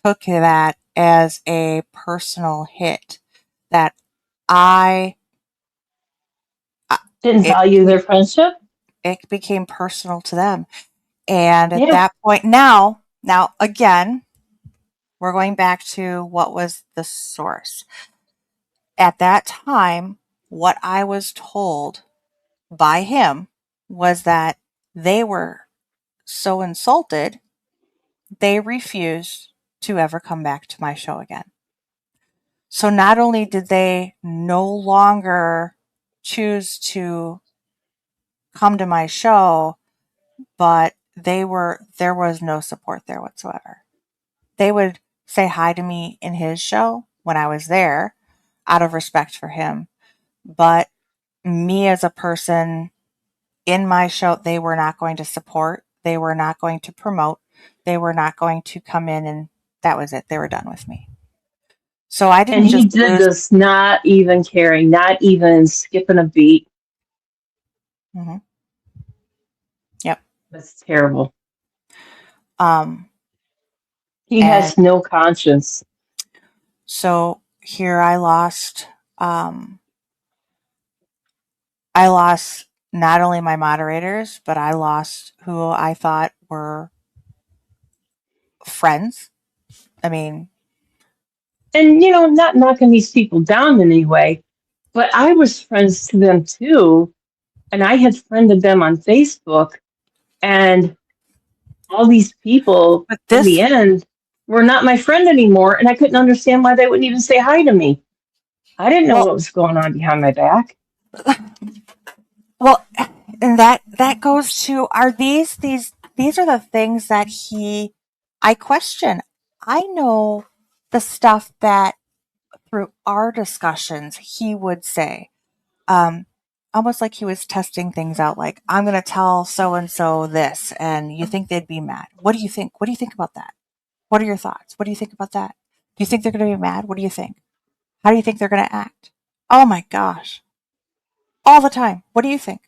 took that as a personal hit, that I Didn't it value their friendship. it became personal to them. And at Yeah, that point, now again, we're going back to what was the source. At that time, what I was told by him was that they were so insulted, they refused to ever come back to my show again. So not only did they no longer choose to come to my show, but there was no support there whatsoever. They would say hi to me in his show when I was there out of respect for him, but me as a person in my show, they were not going to support, they were not going to promote, they were not going to come in, and that was it. They were done with me. So I and didn't he just did lose. this not even caring, not even skipping a beat. Mhm. Yep. That's terrible. Um, He and has no conscience. so here um, I lost not only my moderators, but I lost who I thought were friends. I mean, And, not knocking these people down in any way, but I was friends to them too. And I had friended them on Facebook. And all these people but in the this, end were not my friend anymore. And I couldn't understand why they wouldn't even say hi to me. I didn't know well, what was going on behind my back. well, and that goes to, are these are the things that I question. I know the stuff that through our discussions he would say, um, almost like he was testing things out. Like, I'm going to tell so and so this, and you think they'd be mad. What do you think? What do you think about that? What are your thoughts? What do you think about that? Do you think they're going to be mad? What do you think? How do you think they're going to act? Oh my gosh. All the time. What do you think?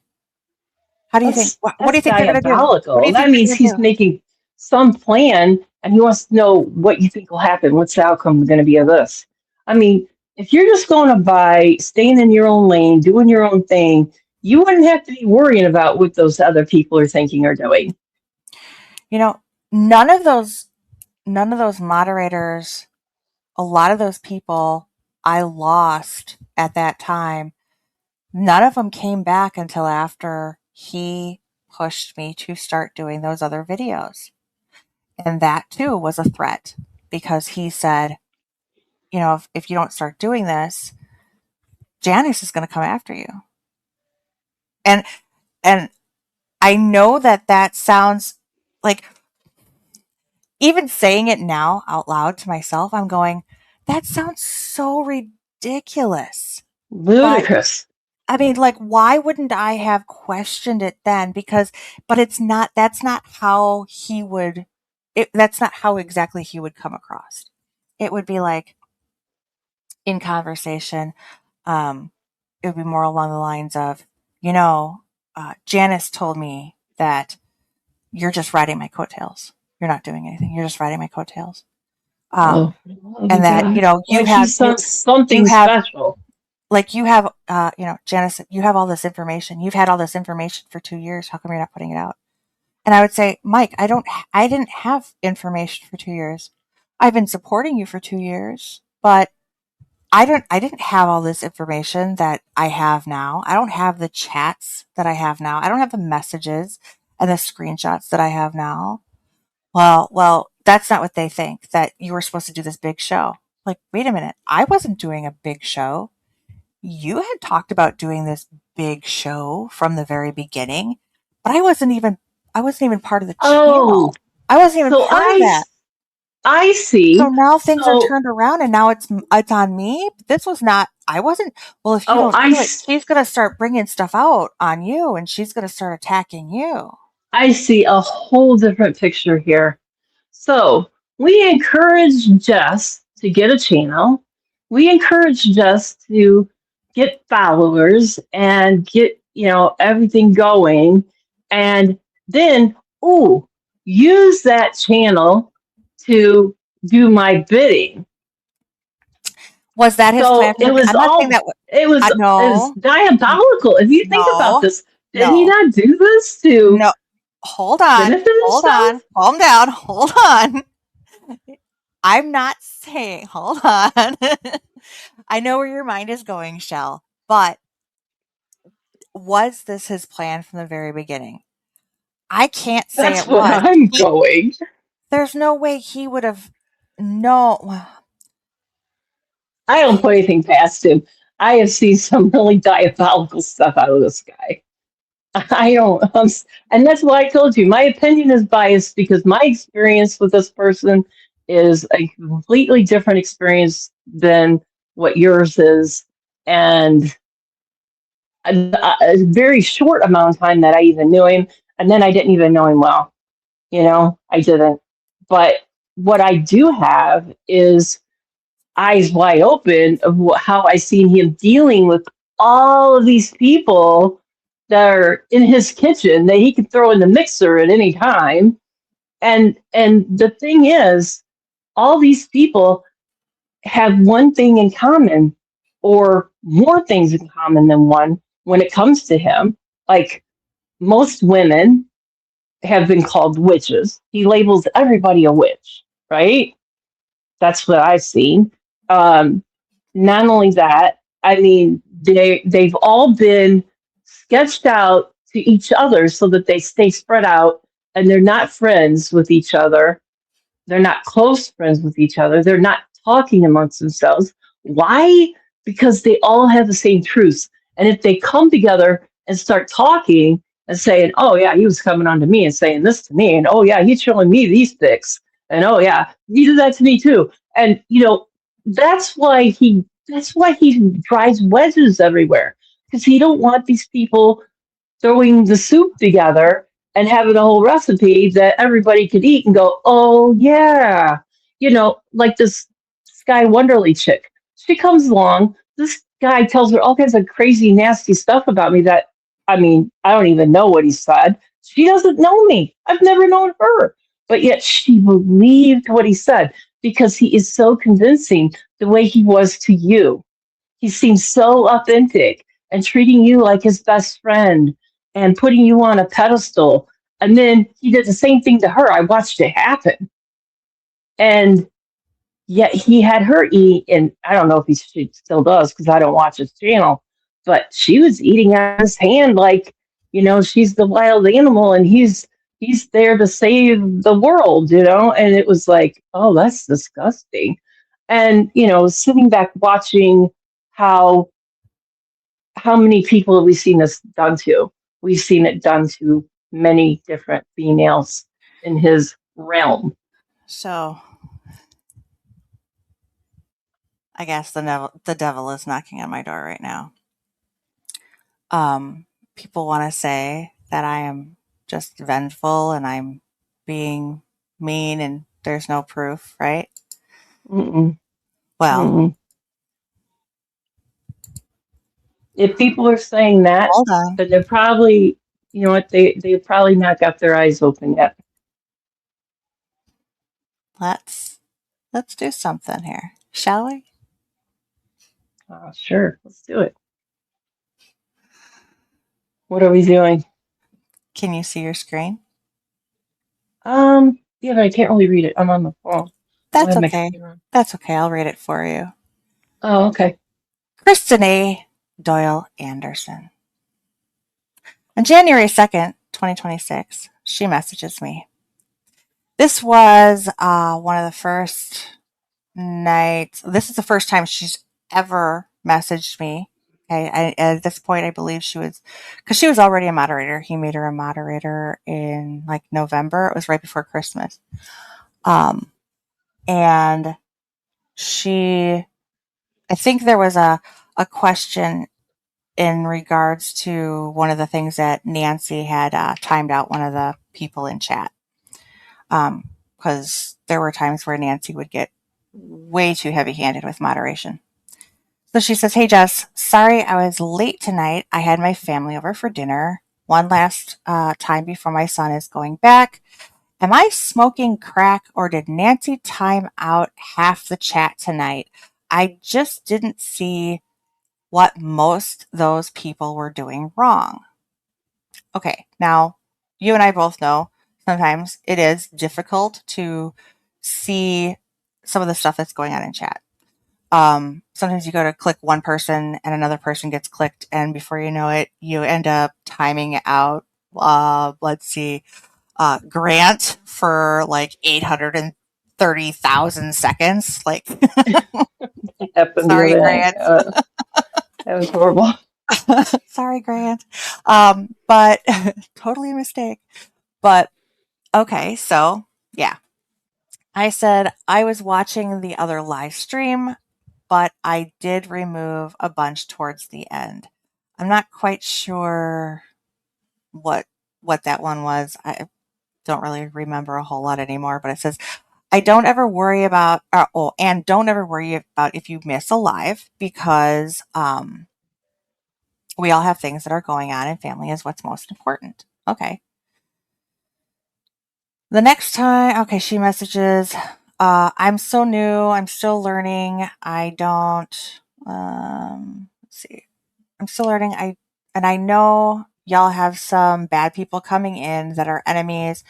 How do you think? What do That's you think they're going to do? What do diabolical. you That think they're means going to he's do? making some plan and he wants to know what you think will happen. What's the outcome going to be of this? I mean, if you're just going by staying in your own lane, doing your own thing, you wouldn't have to be worrying about what those other people are thinking or doing. You know, none of those, none of those moderators, a lot of those people I lost at that time, none of them came back until after he pushed me to start doing those other videos. And that too was a threat because he said, if you don't start doing this, Janice is going to come after you. And and I know that that sounds like, even saying it now out loud to myself, I'm going, that sounds so ridiculous. But Ludicrous. I mean, like, why wouldn't I have questioned it then? But that's not how that's not how exactly he would come across. It would be like, in conversation, um, it would be more along the lines of, Janice told me that you're just riding my coattails. You're not doing anything. You're just riding my coattails. Oh, Um, oh my and that, God. you Like he's you something have, special. like, you have, Janice, you have all this information. You've had all this information for 2 years. How come you're not putting it out? And I would say, Mike, I didn't have information for 2 years. I've been supporting you for 2 years, but I didn't have all this information that I have now. I don't have the chats that I have now. I don't have the messages and the screenshots that I have now. Well, that's not what they think, that you were supposed to do this big show. Like, wait a minute. I wasn't doing a big show. You had talked about doing this big show from the very beginning, but I wasn't even part of the Oh, channel. I wasn't even so part of that. I So see. now things are So, turned around and now it's on me. This was not, I wasn't, well, if you oh, don't do it, she's going to start bringing stuff out on you and she's going to start attacking you. I see a whole different picture here. So we encourage Jess to get a channel. We encourage Jess to get followers and get, everything going. And then, ooh, use that channel to do my bidding. Was that his plan So from the it was I'm not saying all that it was no. diabolical. If you think about No. this, did he No. not do this to No. Hold on. benefit Hold on. himself? Calm down. Hold on. I'm not saying, hold on. I know where your mind is going, Shell, but was this his plan from the very beginning? I can't say That's it what was. I'm going. There's no way he would have. No, well, I don't put anything past him. I have seen some really diabolical stuff out of this guy. I don't, and that's why I told you my opinion is biased because my experience with this person is a completely different experience than what yours is, and a very short amount of time that I even knew him, and then I didn't even know him well. I didn't. But what I do have is eyes wide open of how I seen him dealing with all of these people that are in his kitchen that he can throw in the mixer at any time. And the thing is, all these people have one thing in common, or more things in common than one when it comes to him. Like most women have been called witches. He labels everybody a witch, right? That's what I've seen. Um, Not only that, I mean, they've all been sketched out to each other so that they stay spread out and they're not friends with each other. They're not close friends with each other. They're not talking amongst themselves. Why? Because they all have the same truths. And if they come together and start talking and saying, oh, yeah, he was coming on to me and saying this to me. And oh, yeah, he's showing me these pics. And oh, yeah, he did that to me too. And, that's why he drives wedges everywhere because he don't want these people throwing the soup together and having a whole recipe that everybody could eat and go, oh yeah, like this Sky Wonderly chick. She comes along. This guy tells her all kinds of crazy, nasty stuff about me that, I mean, I don't even know what he said. She doesn't know me. I've never known her. But yet she believed what he said because he is so convincing the way he was to you. He seems so authentic and treating you like his best friend and putting you on a pedestal. And then he did the same thing to her. I watched it happen. And yet he had her eat, and I don't know if she still does because I don't watch his channel, but she was eating out of his hand like, she's the wild animal and he's there to save the world. And it was like, oh, that's disgusting. And, sitting back watching how how many people have we seen this done to? We've seen it done to many different females in his realm. So I guess the devil is knocking on my door right now. People want to say that I am just vengeful and I'm being mean and there's no proof, right? Mm-mm, Well, mm-mm. If people are saying that, hold on. then they're probably, you know what, they've probably not got their eyes open yet. Let's do something here, shall we? Sure, let's do it. What are we doing? Can you see your screen? Yeah, but I can't really read it. I'm on the phone. I don't That's have my okay. computer on. That's okay. I'll read it for you. Oh, okay. Kristen A. Doyle Anderson. On January 2nd, 2026, she messages me. This was one of the first nights. This is the first time she's ever messaged me. Okay, at this point, I believe because she was already a moderator. He made her a moderator in like November. It was right before Christmas. Um, and she, I think there was a question in regards to one of the things that Nancy had timed out one of the people in chat. Because there were times where Nancy would get way too heavy handed with moderation. So she says, "Hey Jess, sorry I was late tonight. I had my family over for dinner. One last time before my son is going back. Am I smoking crack or did Nancy time out half the chat tonight? I just didn't see what most those people were doing wrong." Okay, now you and I both know sometimes it is difficult to see some of the stuff that's going on in chat. Sometimes you go to click one person and another person gets clicked, and before you know it, you end up timing out, let's see, Grant for like 830,000 seconds. Like, It happened the sorry, other night. Grant. That was horrible. Sorry, Grant. But totally a mistake. But okay, so yeah. I said I was watching the other live stream, but I did remove a bunch towards the end. I'm not quite sure what that one was. I don't really remember a whole lot anymore, but it says I don't ever worry about and don't ever worry about if you miss a live because we all have things that are going on and family is what's most important. Okay. The next time, okay, she messages, I'm so new, I'm still learning. I don't, let's see, I'm still learning. I know y'all have some bad people coming in that are enemies,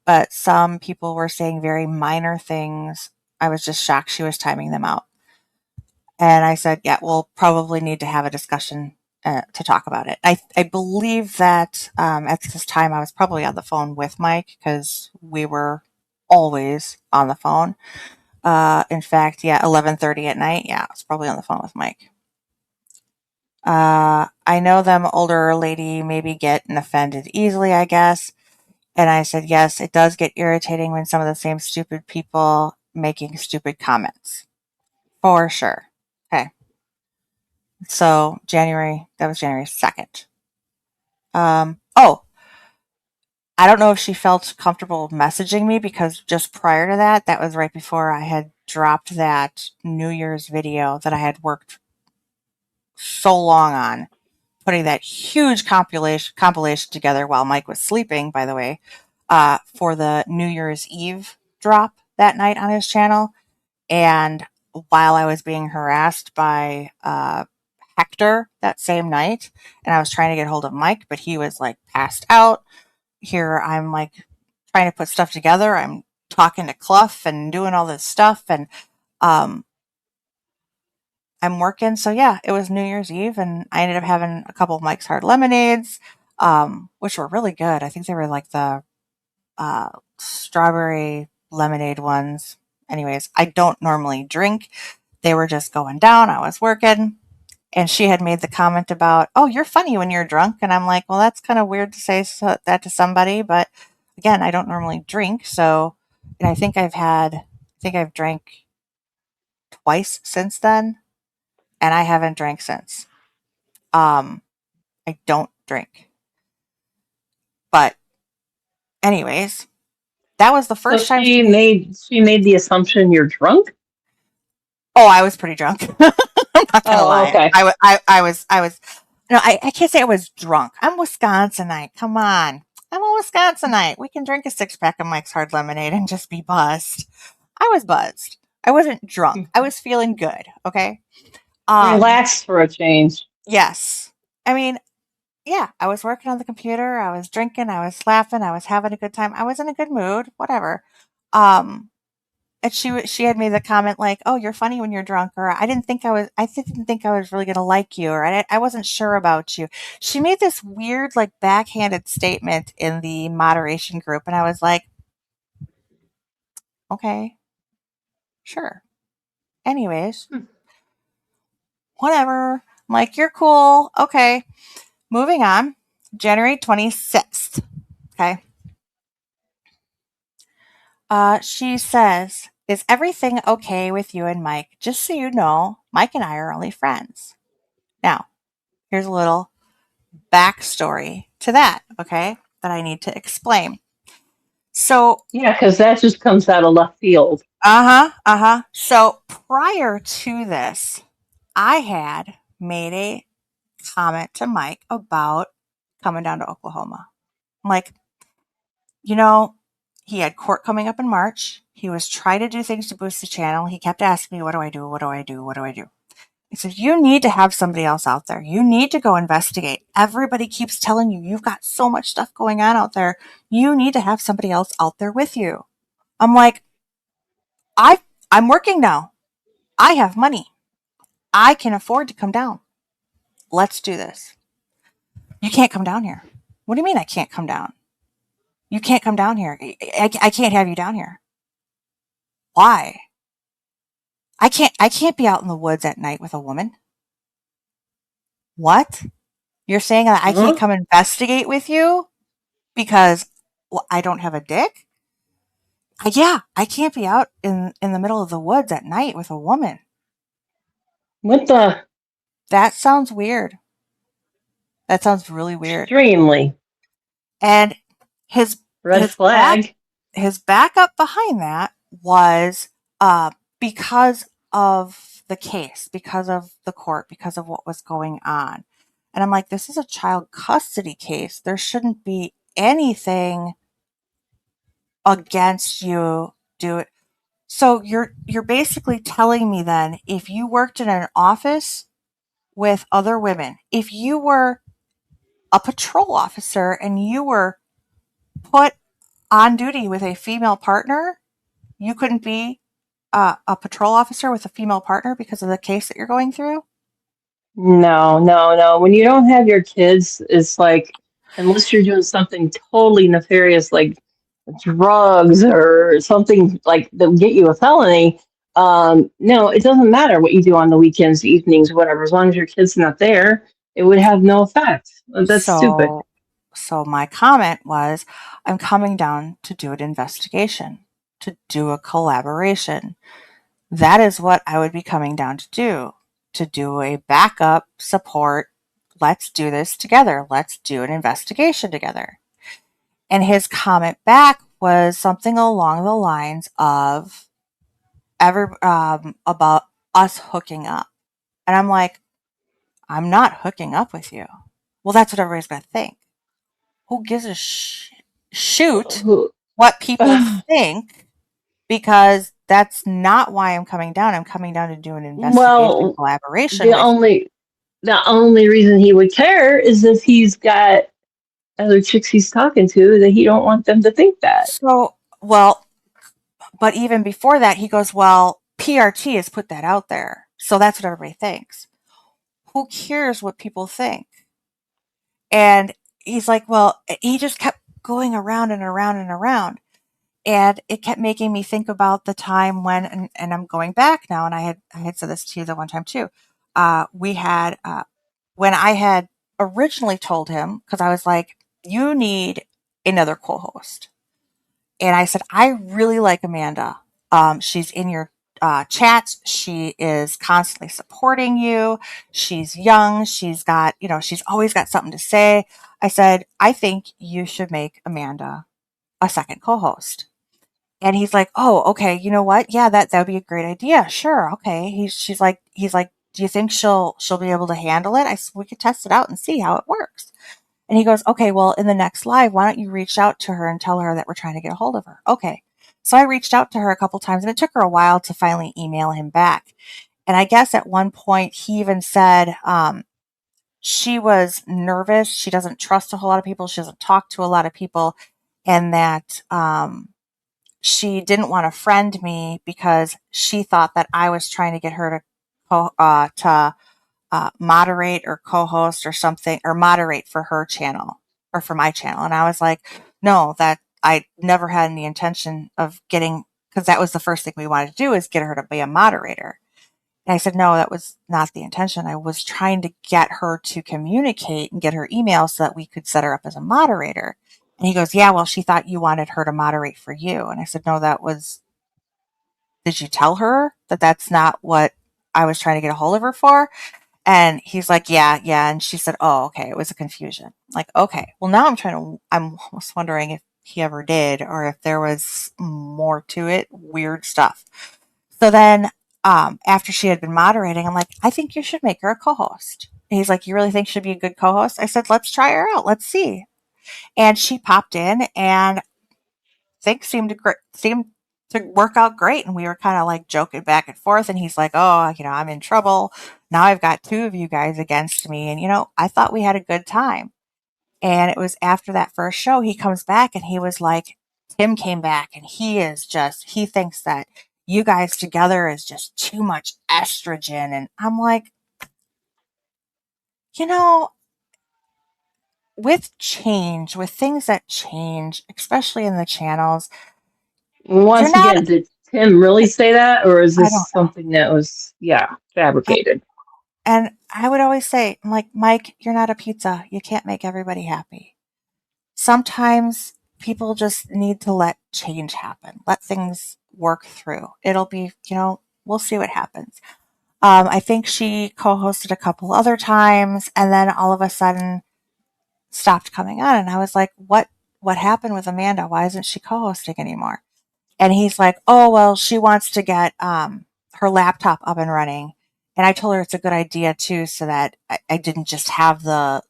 but some people were saying very minor things. I was just shocked she was timing them out. And I said, yeah, we'll probably need to have a discussion to talk about it. I believe that at this time I was probably on the phone with Mike because we were always on the phone. In fact, yeah, 11:30 at night. Yeah, I was probably on the phone with Mike. I know them older lady maybe getting offended easily, I guess. And I said, yes, it does get irritating when some of the same stupid people making stupid comments. For sure. Okay. So that was January 2nd. Oh, I don't know if she felt comfortable messaging me because just prior to that, that was right before I had dropped that New Year's video that I had worked so long on, putting that huge compilation together while Mike was sleeping, by the way, for the New Year's Eve drop that night on his channel. And while I was being harassed by Hector that same night, and I was trying to get hold of Mike, but he was like passed out. Here I'm like trying to put stuff together. I'm talking to Clough and doing all this stuff, and um, I'm working. So yeah, it was New Year's Eve, and I ended up having a couple of Mike's Hard Lemonades, which were really good. I think they were like the strawberry lemonade ones. Anyways, I don't normally drink. They were just going down. I was working. And she had made the comment about, oh, you're funny when you're drunk. And I'm like, well, that's kind of weird to say that to somebody. But again, I don't normally drink. So, and I think I've drank twice since then. And I haven't drank since. Um, I don't drink. But, anyways, that was the So first time she. she made the assumption you're drunk. Oh, I was pretty drunk. I'm not gonna Oh, lie. okay. I was. No, I can't say I was drunk. I'm Wisconsinite. Come on, I'm a Wisconsinite. We can drink a 6 pack of Mike's Hard Lemonade and just be buzzed. I was buzzed. I wasn't drunk. I was feeling good. Okay. Um. Relax for a change. Yes. I mean, yeah. I was working on the computer. I was drinking. I was laughing. I was having a good time. I was in a good mood. Whatever. Um. And she had made the comment like, "Oh, you're funny when you're drunk," or I didn't think I was really gonna like you," or I wasn't sure about you. She made this weird, like, backhanded statement in the moderation group, and I was like, "Okay, sure." Anyways, Hmm. whatever. I'm like, "You're cool." Okay, moving on. January 26th. Okay. She says, "Is everything okay with you and Mike? Just so you know, Mike and I are only friends." Now, here's a little backstory to that, okay, that I need to explain. So, Yeah, because that just comes out of left field. So prior to this, I had made a comment to Mike about coming down to Oklahoma. I'm like, you know, he had court coming up in March. He was trying to do things to boost the channel. He kept asking me, what do I do? What do I do? What do I do? I said, you need to have somebody else out there. You need to go investigate. Everybody keeps telling you you've got so much stuff going on out there. You need to have somebody else out there with you. I'm like, I I'm working now. I have money. I can afford to come down. Let's do this. You can't come down here. What do you mean I can't come down? You can't come down here. I can't have you down here. Why? I can't be out in the woods at night with a woman. What? You're saying that I can't Huh? come investigate with you? Because, well, I don't have a dick? Yeah, I can't be out in the middle of the woods at night with a woman. What the That sounds weird. That sounds really weird. extremely And his red his back flag? his backup behind that was because of the case, because of the court, because of what was going on. And I'm like, this is a child custody case. There shouldn't be anything against you. Do it. So you're basically telling me then if you worked in an office with other women, if you were a patrol officer and you were put on duty with a female partner, you couldn't be a patrol officer with a female partner because of the case that you're going through? No, no, no. When you don't have your kids, it's like, unless you're doing something totally nefarious like drugs or something like that would get you a felony, no, it doesn't matter what you do on the weekends, evenings, whatever. As long as your kid's not there, it would have no effect. That's stupid. So, so my comment was, I'm coming down to do an investigation, to do a collaboration. That is what I would be coming down to do a backup support. Let's do this together. Let's do an investigation together. And his comment back was something along the lines of about us hooking up. And I'm like, I'm not hooking up with you. Well, that's what everybody's going to think. Who gives a shoot Who- what people think? Because that's not why I'm coming down. I'm coming down to do an investigation Well, collaboration the with you. only the only reason he would care is if he's got other chicks he's talking to that he don't want them to think that. So, well, but even before that, he goes, well, PRT has put that out there. So that's what everybody thinks. Who cares what people think? And he's like, well, he just kept going around and around and around. And it kept making me think about the time when, and I'm going back now, and I had said this to you the one time too. We had, when I had originally told him, because I was like, you need another co host. And I said, I really like Amanda. She's in your chats. She is constantly supporting you. She's young. She's got, she's always got something to say. I said, I think you should make Amanda a second co host. And he's like, oh, okay. You know what? Yeah, that would be a great idea. Sure. Okay. He's like, do you think she'll be able to handle it? I said, we could test it out and see how it works. And he goes, okay, well, in the next live, why don't you reach out to her and tell her that we're trying to get a hold of her? Okay. So I reached out to her a couple times and it took her a while to finally email him back. And I guess at one point he even said, she was nervous. She doesn't trust a whole lot of people. She doesn't talk to a lot of people. And that, she didn't want to friend me because she thought that I was trying to get her to moderate or co-host or something, or moderate for her channel or for my channel. And I was like, no, that I never had any intention of getting, because that was the first thing we wanted to do, is get her to be a moderator. And I said, no, that was not the intention. I was trying to get her to communicate and get her email so that we could set her up as a moderator. And he goes, yeah, well, she thought you wanted her to moderate for you. And I said, no, did you tell her that that's not what I was trying to get a hold of her for? And he's like, yeah, yeah. And she said, oh, okay. It was a confusion. Like, okay. Well, now I'm almost wondering if he ever did or if there was more to it, weird stuff. So then, after she had been moderating, I'm like, I think you should make her a co-host. And he's like, you really think she'd be a good co-host? I said, let's try her out. Let's see. And she popped in and things seemed to work out great. And we were kind of like joking back and forth. And he's like, oh, I'm in trouble. Now I've got two of you guys against me. And, I thought we had a good time. And it was after that first show, he comes back and he was like, Tim came back and he thinks that you guys together is just too much estrogen. And I'm like, you know, with things that change, especially in the channels, you're Once not, again, did Tim really say that, or is I this don't something that was, yeah, know. fabricated? And I would always say, I'm like, Mike, you're not a pizza. You can't make everybody happy. Sometimes people just need to let change happen, let things work through. It'll be, we'll see what happens. I think she co hosted a couple other times and then all of a sudden stopped coming on. And I was like, what happened with Amanda? Why isn't she co hosting anymore? And he's like, oh, well, she wants to get her laptop up and running. And I told her it's a good idea too, so that I didn't just have the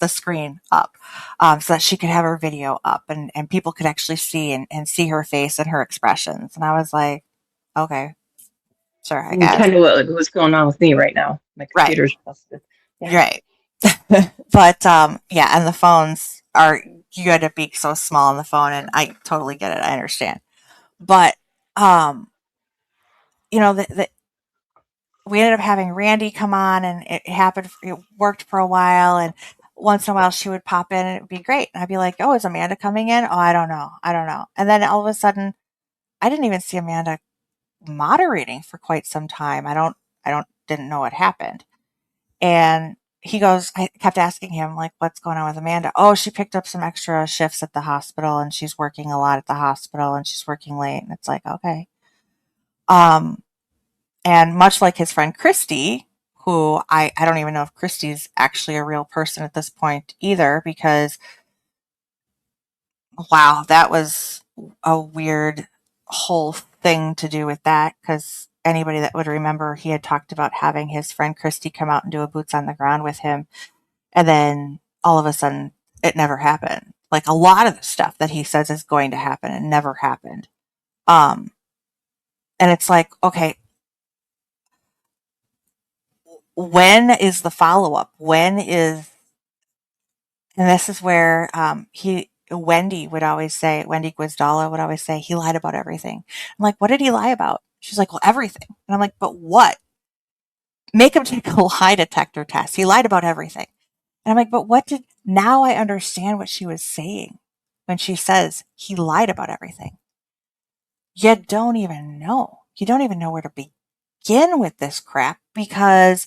screen up, so that she could have her video up and people could actually see and see her face and her expressions. And I was like, okay, sure, I guess. Kind of what's going on with me right now. My Right, computer's busted. Yeah. right. But yeah, and the phones are, you had to be so small on the phone, and I totally get it. I understand. But um, we ended up having Randy come on, and it happened. It worked for a while, and once in a while she would pop in, and it would be great. And I'd be like, "Oh, is Amanda coming in? Oh, I don't know. I don't know." And then all of a sudden, I didn't even see Amanda moderating for quite some time. Didn't know what happened. And I kept asking him, like, what's going on with Amanda? Oh, she picked up some extra shifts at the hospital, and she's working a lot at the hospital, and she's working late. And it's like, okay. Um, and much like his friend Christy, who I don't even know if Christy's actually a real person at this point either, because wow, that was a weird whole thing to do with that. Because anybody that would remember, he had talked about having his friend Christy come out and do a boots on the ground with him. And then all of a sudden, it never happened. Like a lot of the stuff that he says is going to happen, it never happened. Um, and it's like, okay, when is the follow up? And this is where Wendy Guizdala would always say, he lied about everything. I'm like, what did he lie about? She's like, well, everything. And I'm like, but what? Make him take a lie detector test. He lied about everything. And I'm like, but now I understand what she was saying when she says he lied about everything. You don't even know. You don't even know where to begin with this crap, because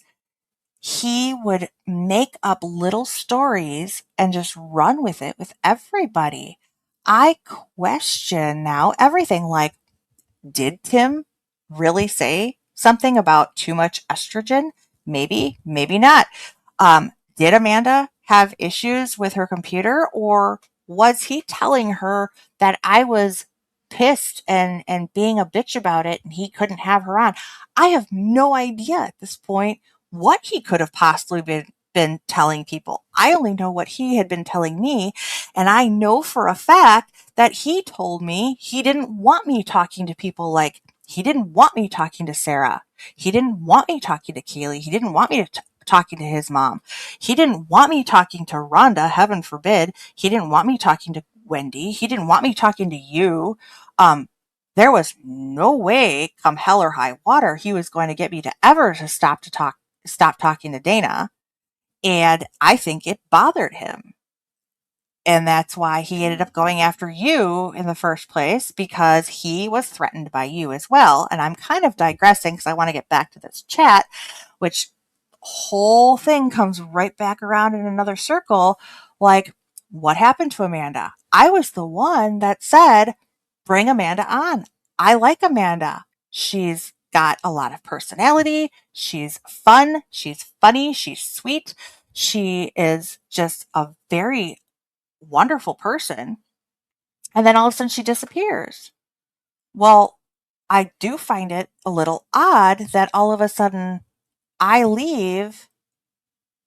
he would make up little stories and just run with it with everybody. I question now everything, like, did Tim really say something about too much estrogen? Maybe, maybe not. Did Amanda have issues with her computer, or was he telling her that I was pissed and being a bitch about it and he couldn't have her on? I have no idea at this point what he could have possibly been telling people. I only know what he had been telling me, and I know for a fact that he told me he didn't want me talking to people, like he didn't want me talking to Sarah. He didn't want me talking to Kaylee. He didn't want me talking to his mom. He didn't want me talking to Rhonda, heaven forbid. He didn't want me talking to Wendy. He didn't want me talking to you. Um, there was no way, come hell or high water, he was going to get me to ever to stop talking to Dana. And I think it bothered him. And that's why he ended up going after you in the first place, because he was threatened by you as well. And I'm kind of digressing because I want to get back to this chat, which whole thing comes right back around in another circle. Like, what happened to Amanda? I was the one that said, bring Amanda on. I like Amanda. She's got a lot of personality. She's fun. She's funny. She's sweet. She is just a very wonderful person. And then all of a sudden she disappears. Well, I do find it a little odd that all of a sudden I leave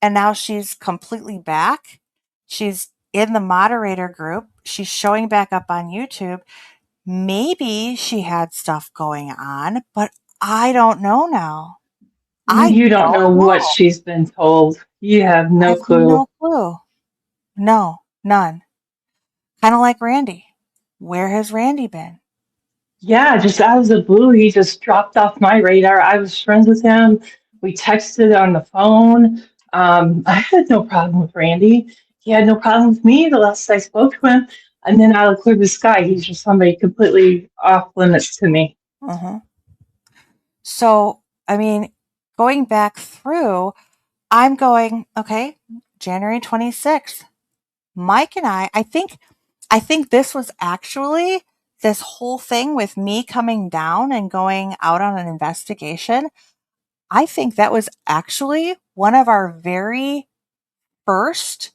and now she's completely back. She's in the moderator group. She's showing back up on YouTube. Maybe she had stuff going on, but I don't know now. I You don't don't know what know. she's been told. You have I no have clue. no clue. No, none. Kind of like Randy. Where has Randy been? Yeah, just out of the blue, he just dropped off my radar. I was friends with him. We texted on the phone. I had no problem with Randy. He had no problem with me the last I spoke to him. And then out of clear the sky, he's just somebody completely off limits to me. Uh-huh. So, I mean, going back through, I'm going, okay, January 26th. Mike and I think this was actually this whole thing with me coming down and going out on an investigation. I think that was actually one of our very first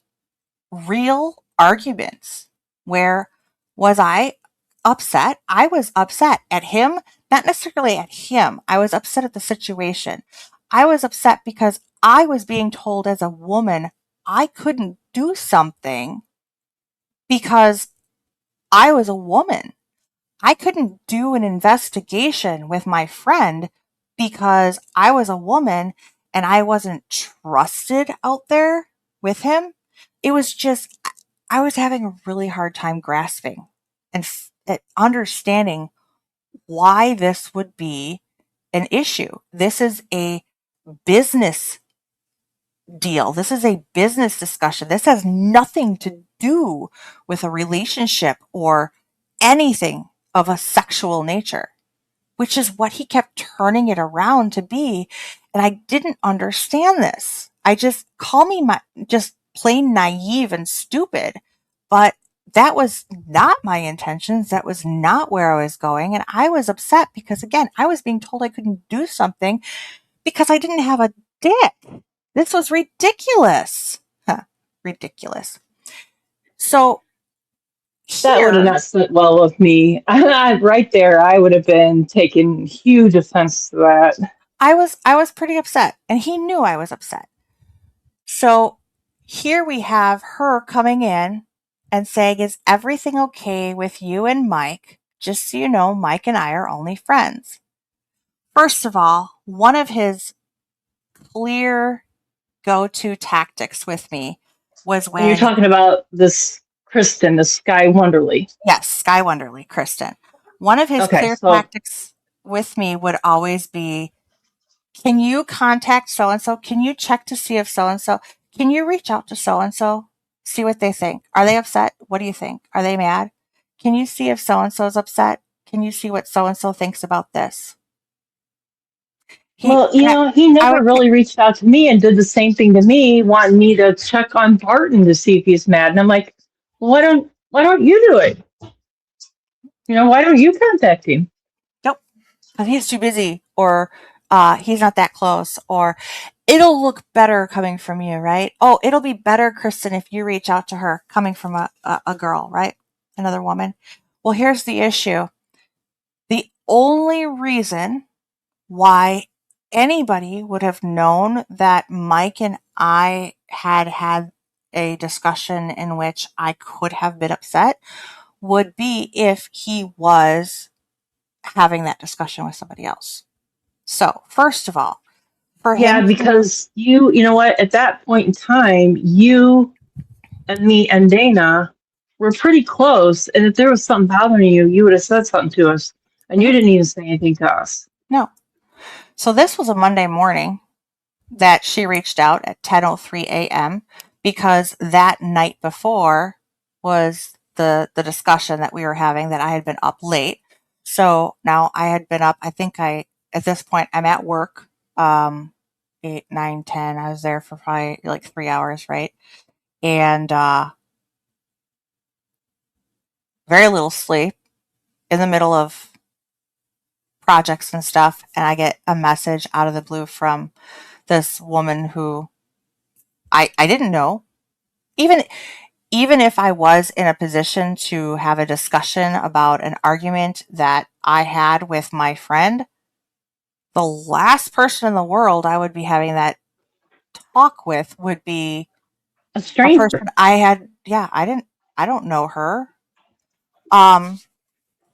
real arguments. Where was I upset? I was upset at him, not necessarily at him. I was upset at the situation. I was upset because I was being told as a woman I couldn't do something because I was a woman. I couldn't do an investigation with my friend because I was a woman and I wasn't trusted out there. with him, it was just, I was having a really hard time grasping and understanding why this would be an issue. This is a business deal. This is a business discussion. This has nothing to do with a relationship or anything of a sexual nature, which is what he kept turning it around to be. And I didn't understand this. I just call me just plain naive and stupid, but that was not my intentions. That was not where I was going. And I was upset because, again, I was being told I couldn't do something because I didn't have a dick. This was ridiculous. Huh, ridiculous. So That would have here, not sit well with me. Right there, I would have been taking huge offense to that. I was pretty upset, and he knew I was upset. So here we have her coming in and saying, "Is everything okay with you and Mike? Just so you know, Mike and I are only friends." First of all, one of his clear go-to tactics with me was And you're when, talking about this Kristen, this Sky Wonderly. yes, Sky Wonderly, Kristen. One of his Okay, clear so tactics with me would always be, "Can you contact so and so? Can you check to see if so and so? Can you reach out to so and so? See what they think. Are they upset? What do you think? Are they mad? Can you see if so and so is upset? Can you see what so and so thinks about this?" He well, and he I never would really reached out to me and did the same thing to me, wanting me to check on Barton to see if he's mad. And I'm like, well, why don't you do it? Why don't you contact him? nope, because he's too busy, or he's not that close, or it'll look better coming from you, right? Oh, it'll be better, Kristen, if you reach out to her, coming from a girl, right? Another woman. Well, here's the issue. The only reason why anybody would have known that Mike and I had had a discussion in which I could have been upset would be if he was having that discussion with somebody else. So, first of all, for Yeah, him to, because you know what? At that point in time, you and me and Dana were pretty close. And if there was something bothering you, you would have said something to us. And you mhm, didn't even say anything to us. no. So, this was a Monday morning that she reached out at 10:03 a.m. because that night before was the discussion that we were having, that I had been up late. So now I had been up, I think at this point I'm at work, 8, 9, 10. I was there for probably like 3 hours, right? And very little sleep, in the middle of projects and stuff, and I get a message out of the blue from this woman who I didn't know. Even even if I was in a position to have a discussion about an argument that I had with my friend, the last person in the world I would be having that talk with would be A a person stranger. I had, yeah, I don't know her. Um,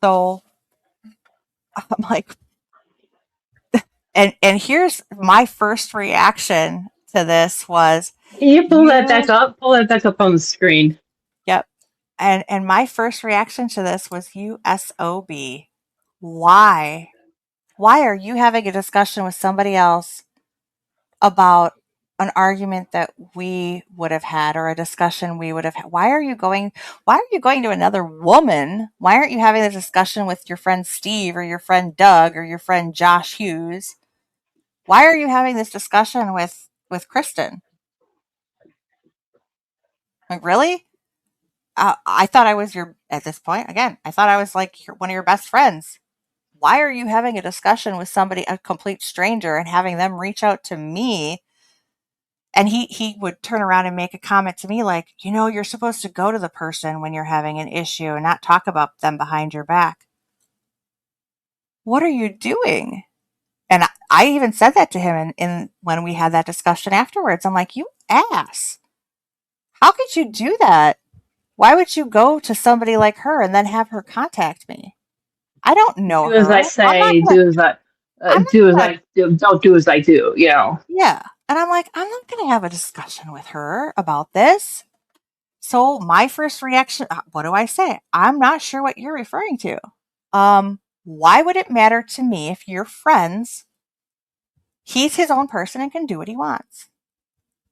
so I'm like, and here's my first reaction to this was, Can you pull that back you, up? Pull that back up on the screen. yep. And my first reaction to this was, you SOB. Why? Why are you having a discussion with somebody else about an argument that we would have had, or a discussion we would have had? Why are you going to another woman? Why aren't you having a discussion with your friend Steve, or your friend Doug, or your friend Josh Hughes? Why are you having this discussion with Kristen? Like, really? I thought I was your, at this point, again, I thought I was like one of your best friends. Why are you having a discussion with somebody, a complete stranger, and having them reach out to me? And he would turn around and make a comment to me like, "You're supposed to go to the person when you're having an issue and not talk about them behind your back. What are you doing?" And I even said that to him in when we had that discussion afterwards. I'm like, "You ass. How could you do that? Why would you go to somebody like her and then have her contact me? I don't know Do as I her. I'm not say. gonna Do as I I'm do as not gonna I do. Don't do as I do. Yeah. And I'm like, I'm not going to have a discussion with her about this. So my first reaction, what do I say? I'm not sure what you're referring to. Why would it matter to me if you're friends? He's his own person and can do what he wants.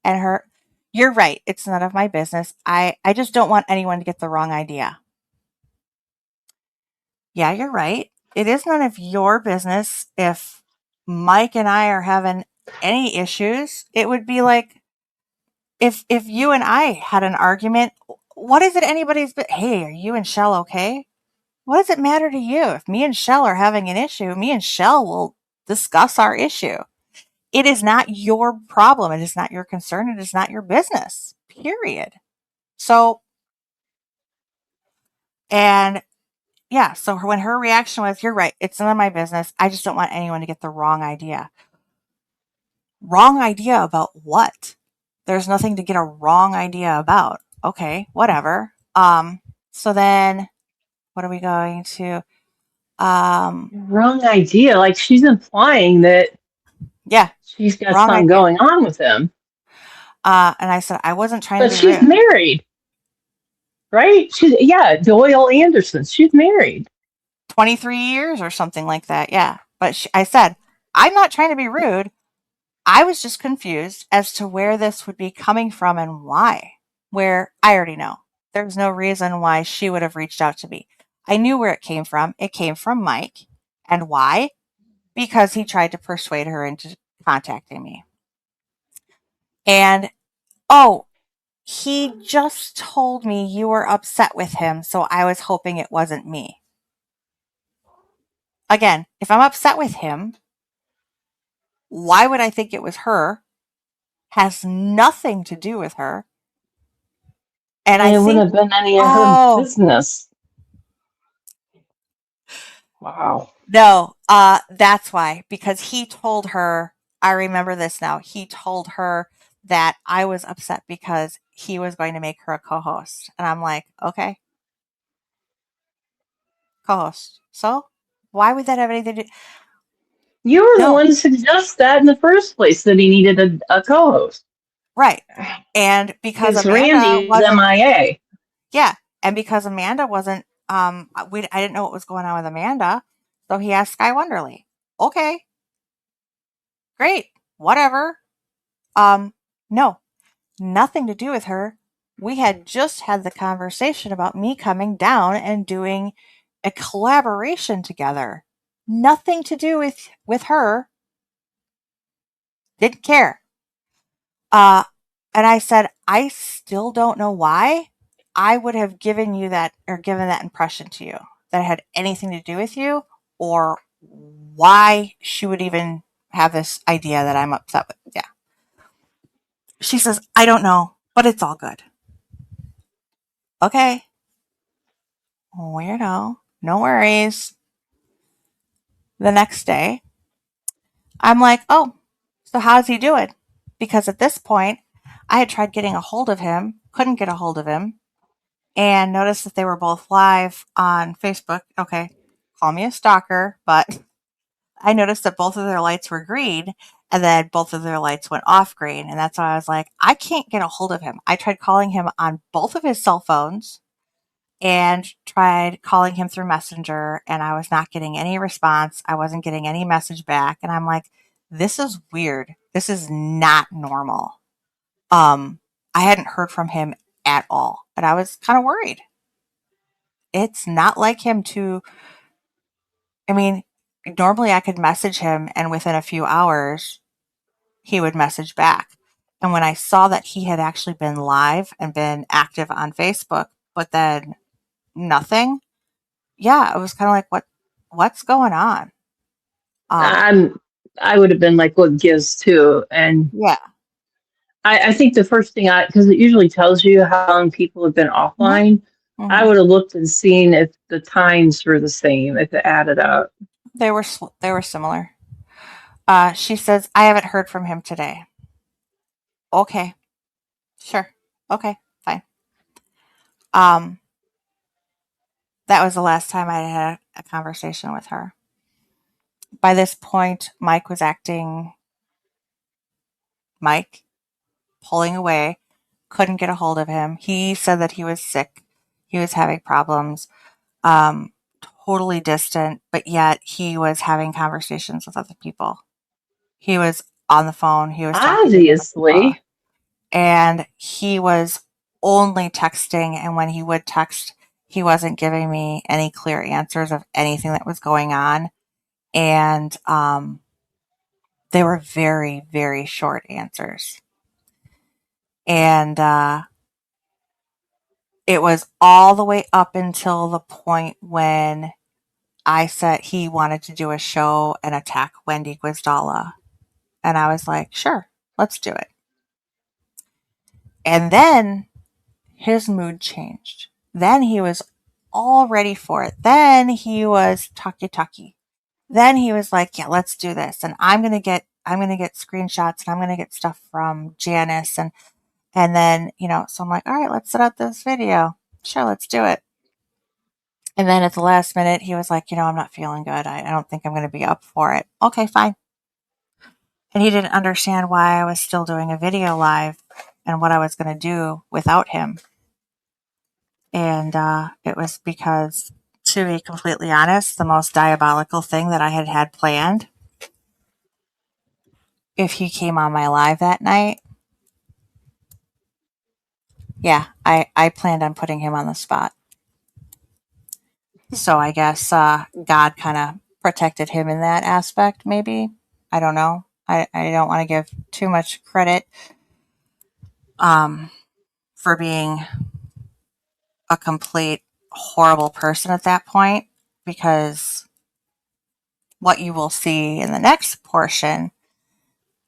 And her, you're right. It's none of my business. I just don't want anyone to get the wrong idea. Yeah, you're right. It is none of your business if Mike and I are having any issues. It would be like if you and I had an argument, what is it anybody's hey, are you and Shell okay? What does it matter to you? If me and Shell are having an issue, me and Shell will discuss our issue. It is not your problem. It is not your concern. It is not your business. Period. So, and yeah, so when her reaction was, you're right, it's none of my business. I just don't want anyone to get the wrong idea. Wrong idea about what? There's nothing to get a wrong idea about. Okay, whatever. So then what are we going to Wrong idea. Like she's implying that yeah, she's got wrong something idea. going on with him. And I said I wasn't trying to But be she's rude. married, right? She's yeah, Doyle Anderson. She's married. 23 years or something like that. Yeah. But I said, I'm not trying to be rude. I was just confused as to where this would be coming from and why. Where I already know. There's no reason why she would have reached out to me. I knew where it came from. It came from Mike. And why? Because he tried to persuade her into contacting me. And, oh, he just told me you were upset with him, so I was hoping it wasn't me. Again, if I'm upset with him, why would I think it was her? Has nothing to do with her. And And I it wouldn't think, have been any of her oh, business. Wow. no, that's why. Because he told her, I remember this now, he told her that I was upset because he was going to make her a co host. And I'm like, okay, co host. So why would that have anything to do? You were the No, one to suggest that in the first place that he needed a co-host. right. And because Because Amanda Randy's wasn't, MIA. yeah. And because Amanda wasn't, I didn't know what was going on with Amanda. So he asked Sky Wonderly. Okay, great, whatever. No, nothing to do with her. We had just had the conversation about me coming down and doing a collaboration together. Nothing to do with her. Didn't care. Uh, and I said, I still don't know why I would have given you that or given that impression to you that it had anything to do with you or why she would even have this idea that I'm upset with. Yeah. She says, I don't know, but it's all good. Okay. Weirdo. No worries. The next day, I'm like, oh, so how's he doing? Because at this point, I had tried getting a hold of him, couldn't get a hold of him, and noticed that they were both live on Facebook. Okay, call me a stalker, but I noticed that both of their lights were green and then both of their lights went off green. And that's why I was like, I can't get a hold of him. I tried calling him on both of his cell phones and tried calling him through Messenger, and I was not getting any response. I wasn't getting any message back. And I'm like, this is weird. This is not normal. I hadn't heard from him at all. And I was kind of worried. It's not like him to, I mean, normally I could message him and within a few hours he would message back. And when I saw that he had actually been live and been active on Facebook, but then nothing, yeah, it was kind of like, what's going on? Um, I'm I would have been like, what gives too? And yeah. I think the first thing because it usually tells you how long people have been Hmm. offline. I Hmm. would have looked and seen if the times were the same, if it added up. They were similar. She says, I haven't heard from him today. Okay, sure. Okay, fine. Um, that was the last time I had a conversation with her. By this point, Mike was acting Mike pulling away, couldn't get a hold of him. He said that he was sick, he was having problems, um, totally distant, but yet he was having conversations with other people. He was on the phone, he was talking to other people, Obviously. and he was only texting. And when he would text, he wasn't giving me any clear answers of anything that was going on. And they were very, very short answers. And it was all the way up until the point when I said he wanted to do a show and attack Wendy Guizdala. And I was like, sure, let's do it. And then his mood changed. Then he was all ready for it. Then he was talky. Then he was like, yeah, let's do this. And I'm gonna get screenshots and I'm gonna get stuff from Janice and then, so I'm like, all right, let's set up this video. Sure, let's do it. And then at the last minute, he was like, I'm not feeling good. I don't think I'm going to be up for it. Okay, fine. And he didn't understand why I was still doing a video live and what I was going to do without him. And it was because, to be completely honest, the most diabolical thing that I had planned, if he came on my live that night, yeah, I planned on putting him on the spot. So I guess God kind of protected him in that aspect, maybe. I don't know. I don't want to give too much credit um, for being a complete horrible person at that point, because what you will see in the next portion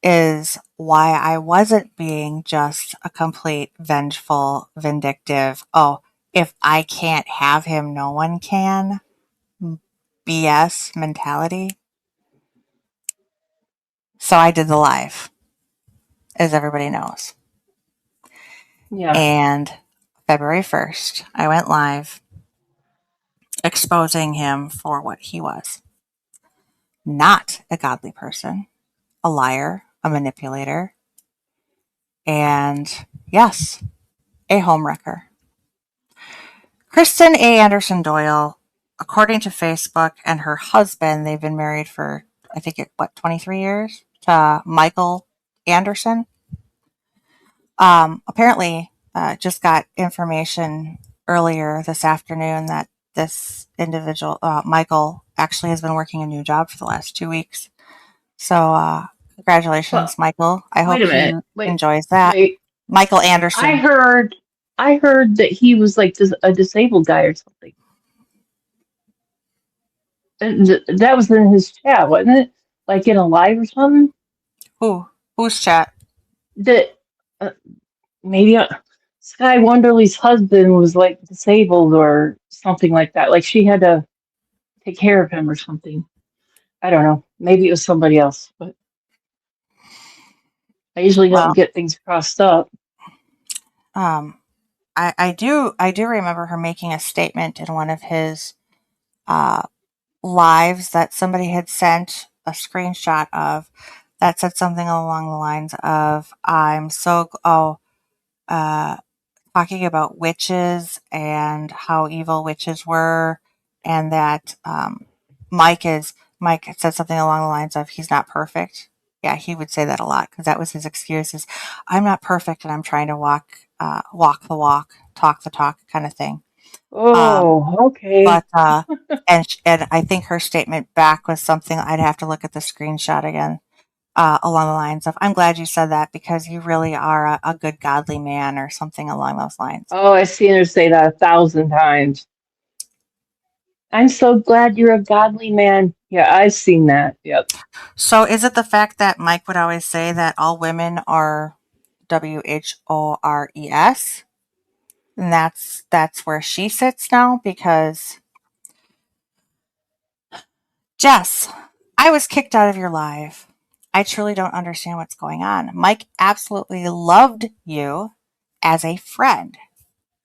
is why I wasn't being just a complete vengeful, vindictive, oh, if I can't have him, no one can, BS mentality. So I did the live, as everybody knows. Yeah. And February 1st, I went live exposing him for what he was: not a godly person, a liar, a manipulator, and yes, a homewrecker. Kristen A. Anderson Doyle, according to Facebook, and her husband, they've been married for, I think, 23 years, to Michael Anderson. Apparently, just got information earlier this afternoon that this individual, Michael, actually has been working a new job for the last 2 weeks. So, Well, congratulations, Michael. I wait hope a minute. he enjoys that. Wait. Michael I Anderson. heard I heard that he was like a disabled guy or something. And that was in his chat, wasn't it? Like in a live or something? Who? Who's chat? That uh, maybe Sky Wonderly's husband was like disabled or something like that. Like she had to take care of him or something. I don't know. Maybe it was somebody else, but I usually don't Well, get things crossed up. um, I do remember her making a statement in one of his uh, lives that somebody had sent a screenshot of, that said something along the lines of, I'm so, uh, talking about witches and how evil witches were, and that Mike said something along the lines of, he's not perfect. Yeah, he would say that a lot because that was his excuse: is I'm not perfect and I'm trying to walk the walk, talk the talk, kind of thing. Um, Oh, but okay. and I think her statement back was something, I'd have to look at the screenshot again, along the lines of, I'm glad you said that because you really are a good godly man, or something along those lines. Oh, I've seen her say that 1,000 times. I'm so glad you're a godly man. Yeah, I've seen that. Yep. So is it the fact that Mike would always say that all women are WHORES? And that's where she sits now? Because Jess, I was kicked out of your live. I truly don't understand what's going on. Mike absolutely loved you as a friend,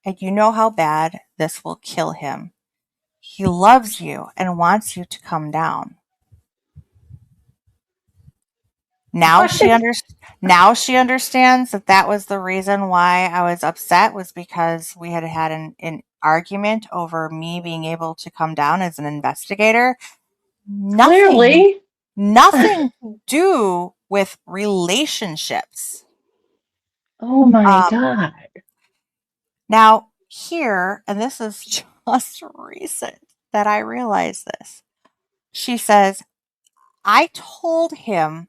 and you know how bad this will kill him. He loves you and wants you to come down. Now she What? under now she understands that that was the reason why I was upset, was because we had had an argument over me being able to come down as an investigator. Nothing, Clearly. nothing to do with relationships. Oh my Um, God. Now here, and this is just recent that I realized this. She says, I told him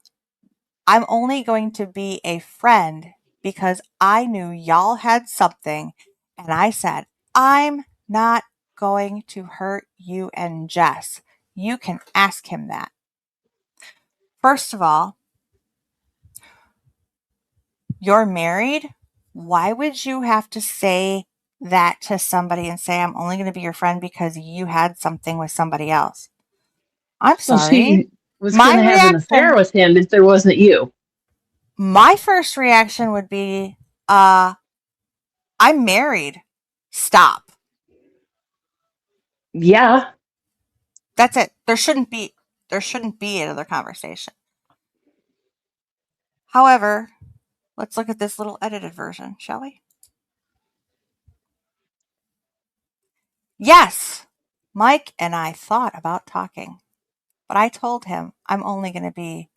I'm only going to be a friend because I knew y'all had something. And I said, I'm not going to hurt you and Jess. You can ask him that. First of all, you're married. Why would you have to say that to somebody and say, I'm only going to be your friend because you had something with somebody else? I'm So sorry. she was going My to have an affair reaction, with him if there wasn't you. my first reaction would be, uh, I'm married. Stop. Yeah. That's it. There shouldn't be another conversation. However, let's look at this little edited version, shall we? Yes, Mike and I thought about talking, but I told him I'm only going to be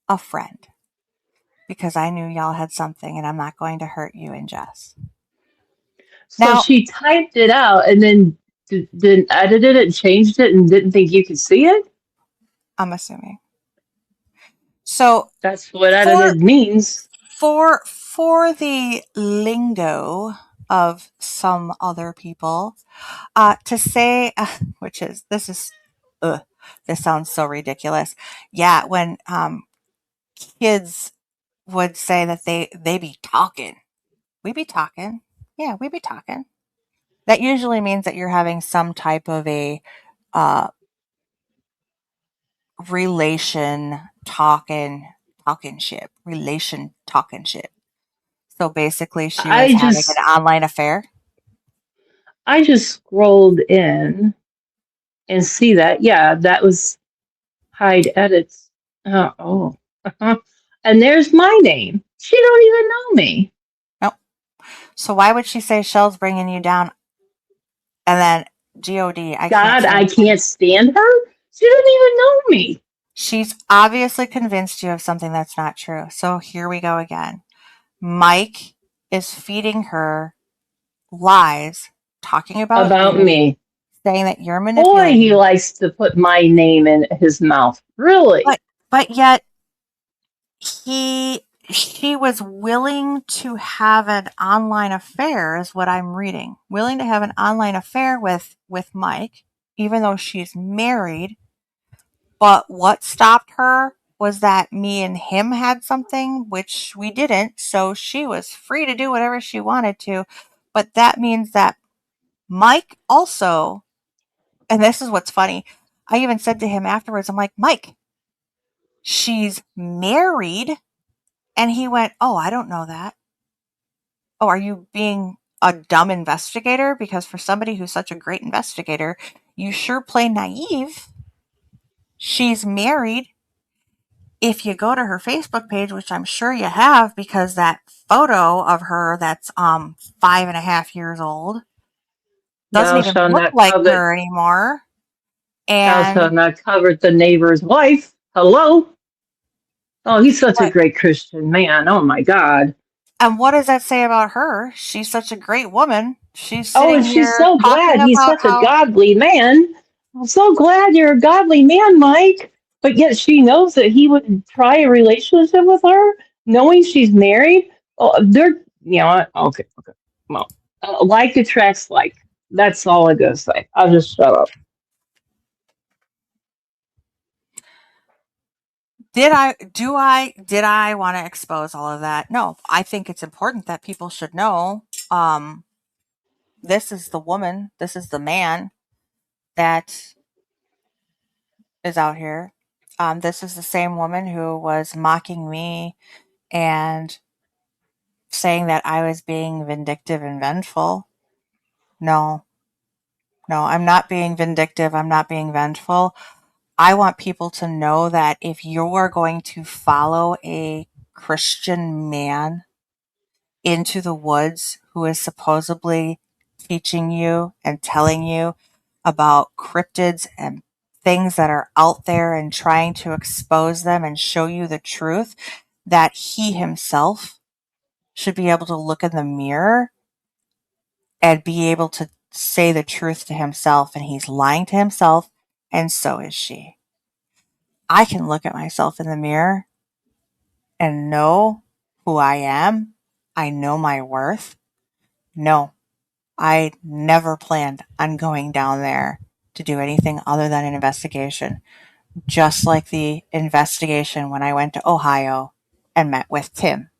a friend because I knew y'all had something and I'm not going to hurt you and Jess. So Now, she typed it out and then then edited it and changed it and didn't think you could see it. I'm assuming. So That's what for edited means. for the lingo of some other people, to say, which is ugh, this sounds so ridiculous. Yeah, when kids would say that they be talking, we be talking, yeah, we be talking. That usually means that you're having some type of a uh, relation talking ship, relation talking ship. So basically, she was I having an just online affair. I just scrolled in and see that. Yeah, that was hide edits. Oh. And there's my name. She don't even know me. Nope. So why would she say Shell's bringing you down and then God, I can't God, I stand her? can't stand her. She don't even know me. She's obviously convinced you of something that's not true. So here we go again. Mike is feeding her lies, talking about About you, me. saying that you're Boy, he manipulative. likes to put my name in his mouth. Really? But but yet she was willing to have an online affair, is what I'm reading. Willing to have an online affair with Mike, even though she's married. But what stopped her was that me and him had something, which we didn't. So she was free to do whatever she wanted to. But that means that Mike also, and this is what's funny, I even said to him afterwards, I'm like, Mike, she's married. And he went, Oh, I don't know that. Oh, are you being a dumb investigator? Because for somebody who's such a great investigator, you sure play naive. She's married. If you go to her Facebook page, which I'm sure you have, because that photo of her that's 5.5 years old doesn't Thou even shalt look not like covet. her anymore. Thou shalt And not covet the neighbor's wife. Hello? Oh, he's such a what great Christian man. Oh my God. and what does that say about her? She's such a great woman. She's Oh, and sitting she's here so talking glad he's about such a how, godly man. I'm so glad you're a godly man, Mike. But yet she knows that he would try a relationship with her, knowing she's married. Oh, they're, okay, okay. Well, like attracts like. That's all I'm going to say. I'll just shut up. did I want to expose all of that? No, I think it's important that people should know. This is the woman, this is the man that is out here. This is the same woman who was mocking me and saying that I was being vindictive and vengeful. No, no, I'm not being vindictive. I'm not being vengeful. I want people to know that if you are going to follow a Christian man into the woods who is supposedly teaching you and telling you about cryptids and things that are out there and trying to expose them and show you the truth, that he himself should be able to look in the mirror and be able to say the truth to himself, and he's lying to himself, and so is she. I can look at myself in the mirror and know who I am. I know my worth. No, I never planned on going down there to do anything other than an investigation, just like the investigation when I went to Ohio and met with Tim.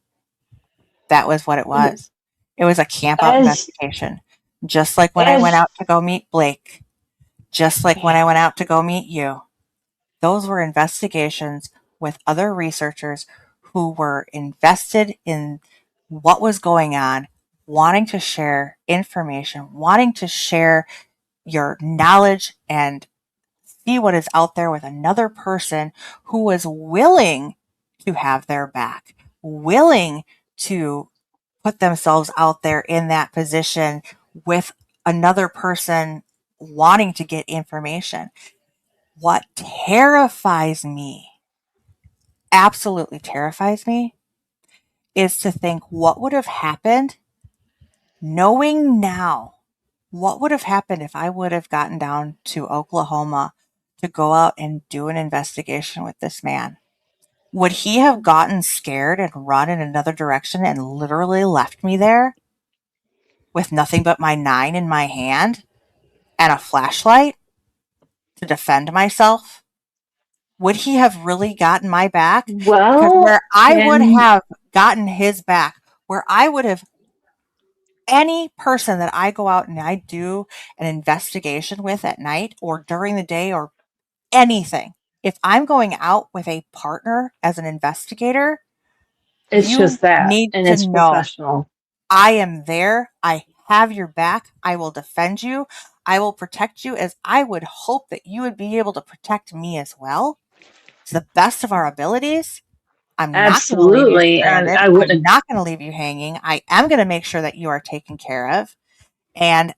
That was what it was. It was a camp out As investigation. Just like when I went as out to go meet Blake, just like when I went out to go meet you. Those were investigations with other researchers who were invested in what was going on, wanting to share information, wanting to share your knowledge and see what is out there with another person who was willing to have their back, willing to put themselves out there in that position with another person wanting to get information. What terrifies me, absolutely terrifies me, is to think what would have happened knowing now. What would have happened if I would have gotten down to Oklahoma to go out and do an investigation with this man? Would he have gotten scared and run in another direction and literally left me there with nothing but my 9 in my hand and a flashlight to defend myself? Would he have really gotten my back? Because well, where I would can have gotten his back, where I would have any person that I go out and I do an investigation with at night or during the day or anything, if I'm going out with a partner as an investigator, it's you just that, need and to it's know professional. I am there. I have your back. I will defend you. I will protect you as I would hope that you would be able to protect me as well to the best of our abilities. I'm not going to leave you Absolutely, stranded. I I'm wouldn't. not going to leave you hanging. I am going to make sure that you are taken care of. And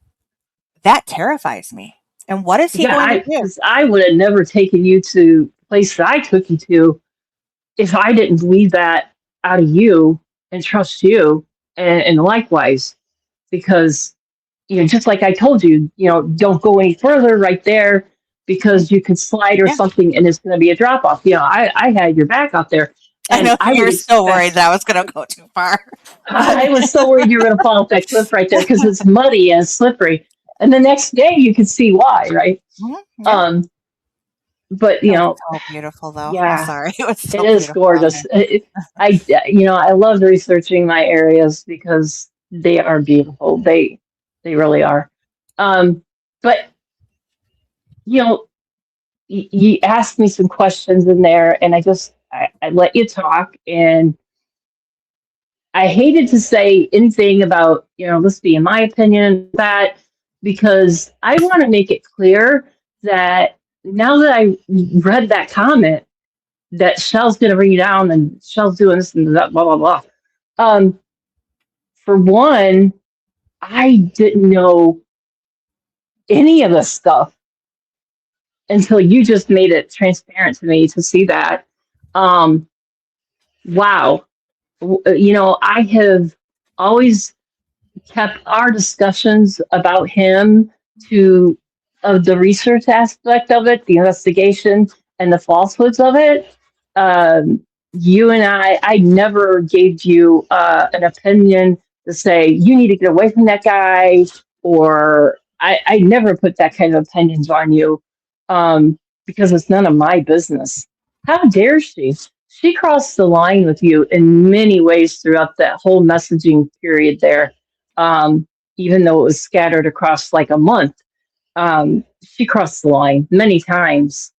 that terrifies me. And what is he Yeah, going to I do? because I would have never taken you to the place that I took you to if I didn't believe that out of you and trust you, and likewise, because just like I told you, don't go any further right there Mhm. because you could slide or Yeah. something and it's going to be a drop off. I had your back out there, I and know I you would were so worried expect. that I was going to go too far. I was so worried you were going to fall off that cliff right there because it's muddy and slippery. And the next day you could see why, right? Mhm. Yeah. Um, but It was so beautiful, though. I'm yeah, sorry. It was it so is beautiful out there. gorgeous. I love researching my areas because they are beautiful. They really are. But you know, you asked me some questions in there, and I let you talk, and I hated to say anything about this being my opinion that because I want to make it clear that now that I read that comment that Shell's going to bring you down and Shell's doing this and that, blah, blah, blah. Um, for one, I didn't know any of this stuff until you just made it transparent to me to see that. Um, wow. I have always kept our discussions about him to of the research aspect of it, the investigation, and the falsehoods of it. Um, you and I never gave you an opinion to say you need to get away from that guy, or I never put that kind of opinions on you because it's none of my business. How dare she? She crossed the line with you in many ways throughout that whole messaging period there, even though it was scattered across like a month. She crossed the line many times.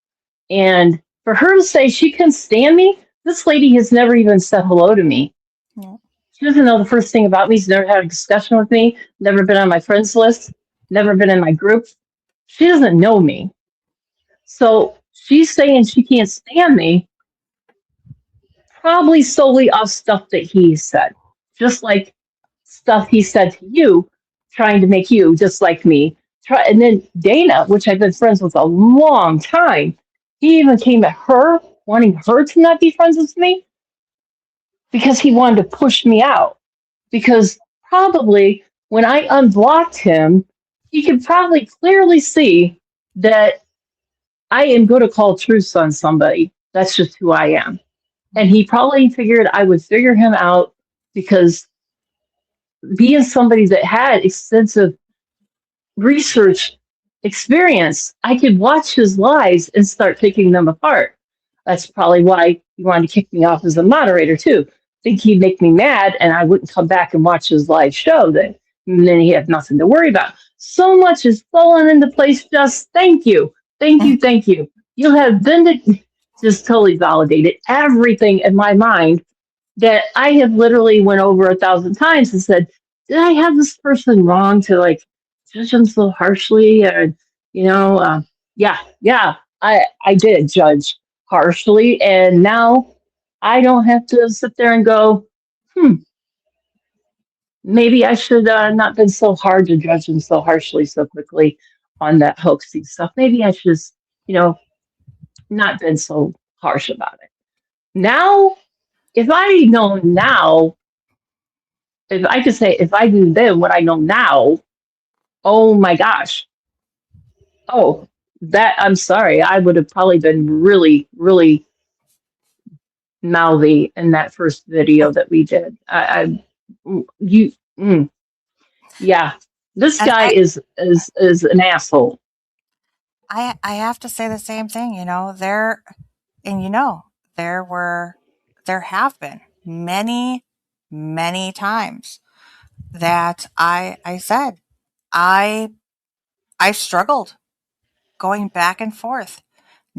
And for her to say she couldn't stand me, this lady has never even said hello to me. Yeah. She doesn't know the first thing about me. She's never had a discussion with me, never been on my friends list, never been in my group. She doesn't know me. So she's saying she can't stand me, probably solely off stuff that he said. Just like stuff he said to you, trying to make you just like me. And then Dana, which I've been friends with a long time, he even came at her, wanting her to not be friends with me because he wanted to push me out. Because probably when I unblocked him, he could probably clearly see that I am going to call truce on somebody. That's just who I am. And he probably figured I would figure him out because being somebody that had extensive research experience, I could watch his lies and start picking them apart. That's probably why he wanted to kick me off as a moderator too. Think he'd make me mad and I wouldn't come back and watch his live show. Then he had nothing to worry about. So much has fallen into place. Just thank you, thank you, thank you. You have just totally validated everything in my mind that I have literally went over 1,000 times and said, did I have this person wrong to like judge them so harshly? And you know, yeah, I did judge harshly, and now I don't have to sit there and go, maybe I should not been so hard to judge them so harshly so quickly on that hoaxing stuff. Maybe I should, you know, not been so harsh about it. Now, if I know now, if I could say, if I knew then what I know now, oh my gosh. Oh, that I'm sorry. I would have probably been really, really mouthy in that first video that we did. You, yeah. This And guy is an asshole. I have to say the same thing, there and there were there have been many, many times that I said I I struggled going back and forth.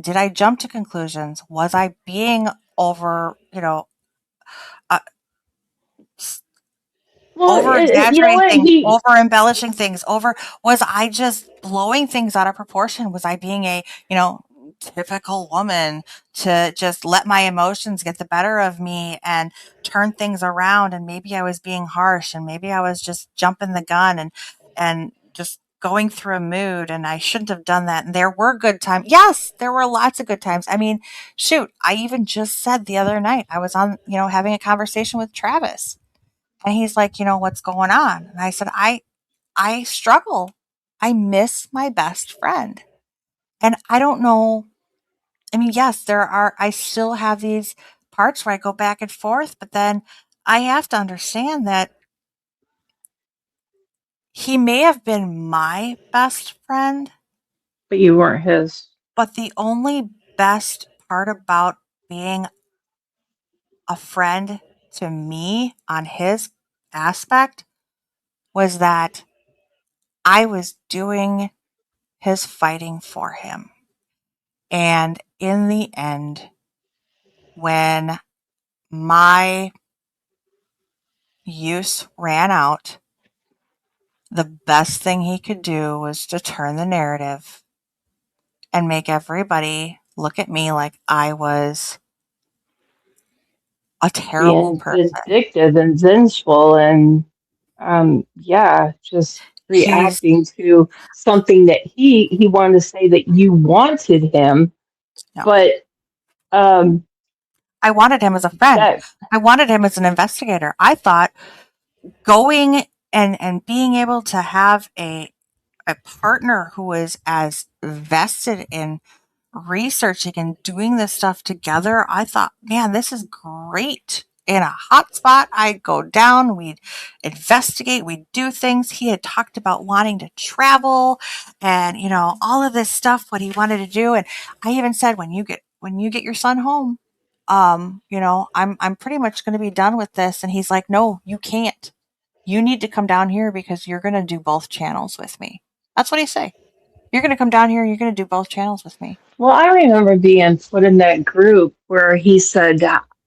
Did I jump to conclusions? Was I being over, uh, Well, over you know exaggerating what? things, over embellishing things, over was I just blowing things out of proportion? Was I being a, typical woman to just let my emotions get the better of me and turn things around, and maybe I was being harsh, and maybe I was just jumping the gun and just going through a mood, and I shouldn't have done that. And there were good times. Yes, there were lots of good times. I mean, shoot, I even just said the other night I was on, having a conversation with Travis, and he's like, "What's going on?" And I said, I struggle. I miss my best friend. And I don't know. I mean, yes, I still have these parts where I go back and forth, but then I have to understand that he may have been my best friend, But you weren't his. but the only best part about being a friend to me on his aspect was that I was doing his fighting for him. And in the end, when my use ran out, the best thing he could do was to turn the narrative and make everybody look at me like I was a terrible Being person. vindictive and vengeful and yeah, just He's, reacting to something that he wanted to say that you wanted him, no, but um I wanted him as a friend. that I wanted him as an investigator. I thought going and being able to have a partner who was as vested in researching and doing this stuff together, I thought, man, this is great. In a hot spot, I'd go down, we'd investigate, we'd do things. He had talked about wanting to travel and, all of this stuff, what he wanted to do. And I even said, when you get your son home, I'm pretty much going to be done with this. And he's like, no, you can't. You need to come down here because you're going to do both channels with me. That's what he say. You're going to come down here and you're going to do both channels with me. well, I remember being put in that group where he said,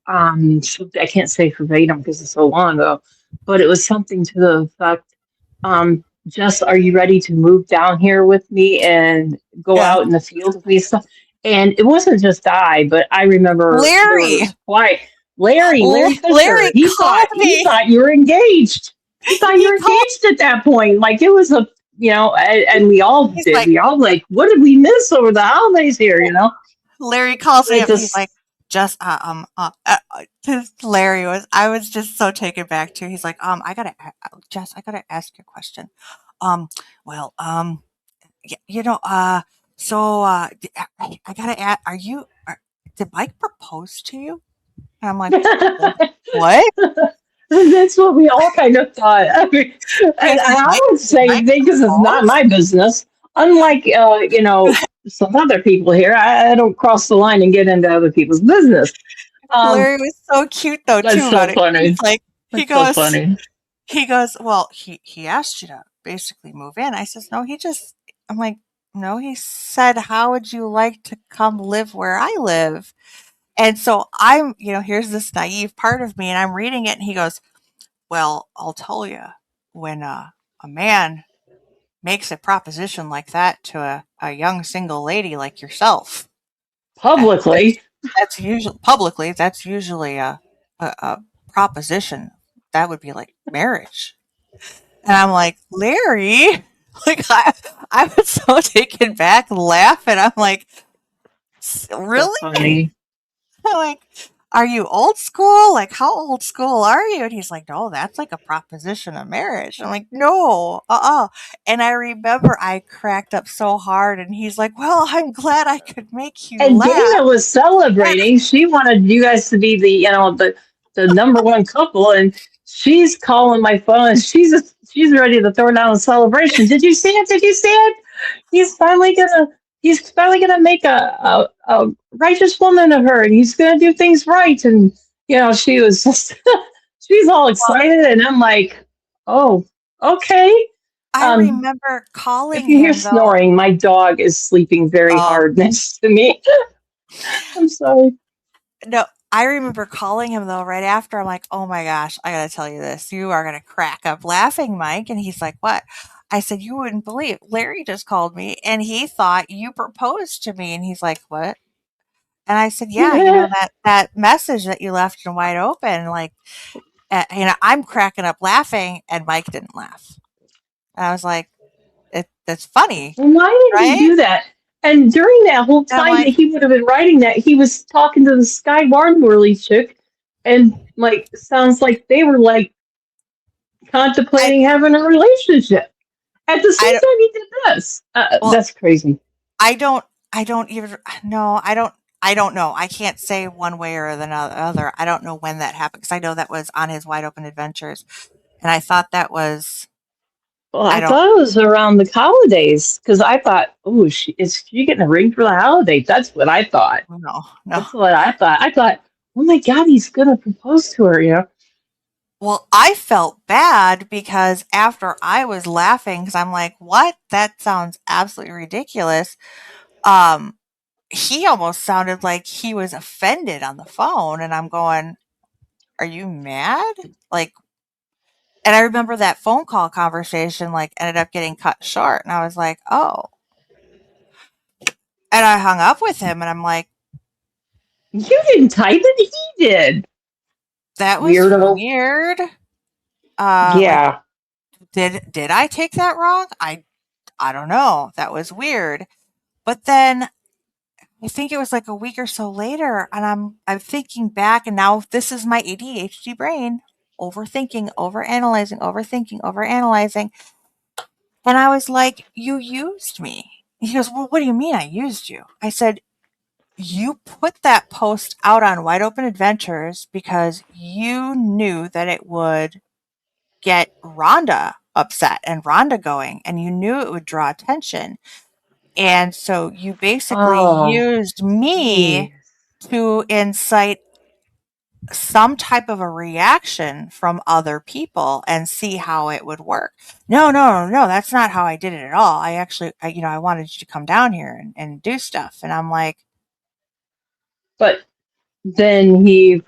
I can't say verbatim because it's so long ago, but it was something to the effect, Jess, are you ready to move down here with me and go Yeah. out in the field with me and stuff? And it wasn't just I, but I remember there Larry, was quite Larry Fisher. Larry called He me. thought you were engaged. He thought you He were called. engaged at that point. Like it was a, and we all He's did. like, We all like, what did we miss over the holidays here? Larry calls But me it up. He's just like, just Larry was. I was just so taken back too. He's like, Jess, I gotta ask you a question. Um, well, you know, I gotta ask, did Mike propose to you? And I'm like, what? that's what we all kind of thought. I mean, Yeah, and I would Did say Mike because it's not propose? my business. Unlike some other people here, I don't cross the line and get into other people's business. Um, Larry was so cute though that's too so about it. He's funny. like, he That's so goes, funny. well, he asked you to basically move in. I says, no, I'm like, no, he said, how would you like to come live where I live? And so here's this naive part of me, and I'm reading it, and he goes, well, I'll tell you, when a man makes a proposition like that to a young single lady like yourself, that, Publicly, that's usually publicly, that's usually a proposition that would be like marriage. And I'm like, Larry, like I was so taken back, laughing. I'm like, so really? funny. I'm like, are you old school? Like, how old school are you? And he's like, no, that's like a proposition of marriage. I'm like, no, And I remember I cracked up so hard, and he's like, well, I'm glad I could make you And laugh. Dana was celebrating. She wanted you guys to be the number one couple, and she's calling my phone. And she's ready to throw down a celebration. Did you see it? Did you see it? He's finally gonna he's finally gonna make a righteous woman of her, and he's gonna do things right. And she was just she's all Well, excited, and I'm like, oh, okay. I Um, remember if calling you hear him though. snoring, my dog is sleeping very Oh, hard next to me. I'm sorry. no, I remember calling him though right after. I'm like, "Oh my gosh, I gotta tell you this. You are gonna crack up laughing, Mike." And he's like, "What?" I said, "You wouldn't believe. Larry just called me, and he thought you proposed to me." And he's like, "What?" And I said, "Yeah, that message that you left in wide open, like, I'm cracking up laughing, and Mike didn't laugh." And I was like, that's funny, Why did he right?" do that? And during that whole And I'm time that like, he would have been writing that, he was talking to the Sky Barnworley chick, and like sounds like they were like I, contemplating having a relationship at the I same don't. time he did this. Well, That's crazy. I don't I don't even no, I don't know. I can't say one way or the other. I don't know when that happened because I know that was on his Wide Open Adventures, and I thought that was Well, I I don't thought it was around the holidays because I thought, oh, is she getting a ring for the holidays? That's what I thought. no. That's what I thought. I thought, oh my God, he's gonna propose to her. Well, I felt bad because after I was laughing because I'm like, "What? That sounds absolutely ridiculous." Um, he almost sounded like he was offended on the phone, and I'm going, "Are you mad?" Like, and I remember that phone call conversation, like, ended up getting cut short, and I was like, "Oh." And I hung up with him, and I'm like, You didn't type it. He did. "That was Weirdo. weird." Like, Yeah. did I take that wrong? I don't know. That was weird. But then I think it was like a week or so later, and I'm thinking back, and now this is my ADHD brain, overthinking, overanalyzing, overthinking, overanalyzing. And I was like, "You used me." He goes, "Well, what do you mean I used you?" I said, "You put that post out on Wide Open Adventures because you knew that it would get Rhonda upset and Rhonda going, and you knew it would draw attention. And so you basically Oh, used me geez. to incite some type of a reaction from other people and see how it would work. No, no, no, that's not how I did it at all. I actually, I wanted you to come down here and do stuff." And I'm like, But then he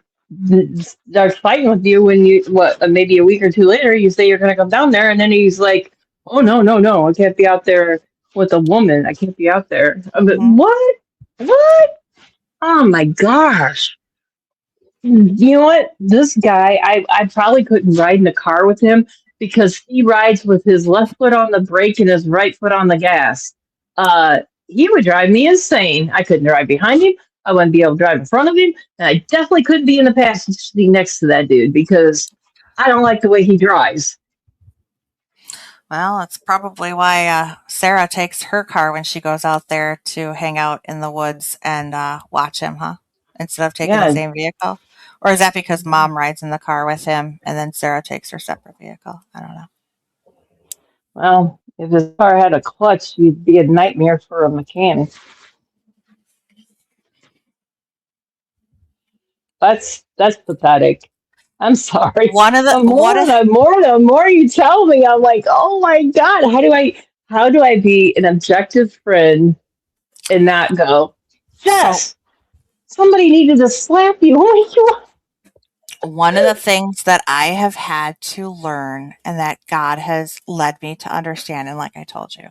starts fighting with you when maybe a week or two later, you say you're going to come down there, and then he's like, oh, no, no, no, I can't be out there with a woman. I can't be out there. But "Mhm." what? What? Oh my gosh. You know what? This guy, I probably couldn't ride in a car with him because he rides with his left foot on the brake and his right foot on the gas. Uh, he would drive me insane. I couldn't drive behind him. I wouldn't be able to drive in front of him. And I definitely couldn't be in the passenger seat next to that dude because I don't like the way he drives. Well, that's probably why Sarah takes her car when she goes out there to hang out in the woods and watch him, huh? Instead of taking the Yeah. same vehicle? Or is that because mom rides in the car with him and then Sarah takes her separate vehicle? I don't know. Well, if his car had a clutch, he'd be a nightmare for a mechanic. That's pathetic. I'm sorry. One of the one of The more you tell me, I'm like, oh my god, how do I be an objective friend and not go, so Jess, somebody needed to slap you. Oh one of the things that I have had to learn and that God has led me to understand, and like I told you.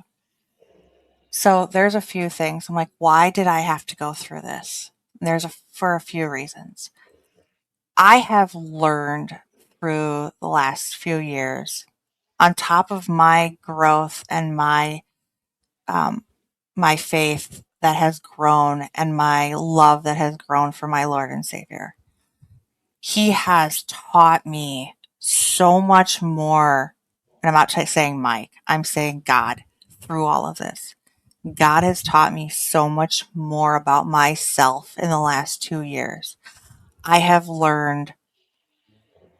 So there's a few things. I'm like, why did I have to go through this? And for a few reasons. I have learned through the last few years, on top of my growth and um, my faith that has grown and my love that has grown for my Lord and Savior. He has taught me so much more. And I'm not saying Mike, I'm saying God through all of this. God has taught me so much more about myself in the last 2 years. I have learned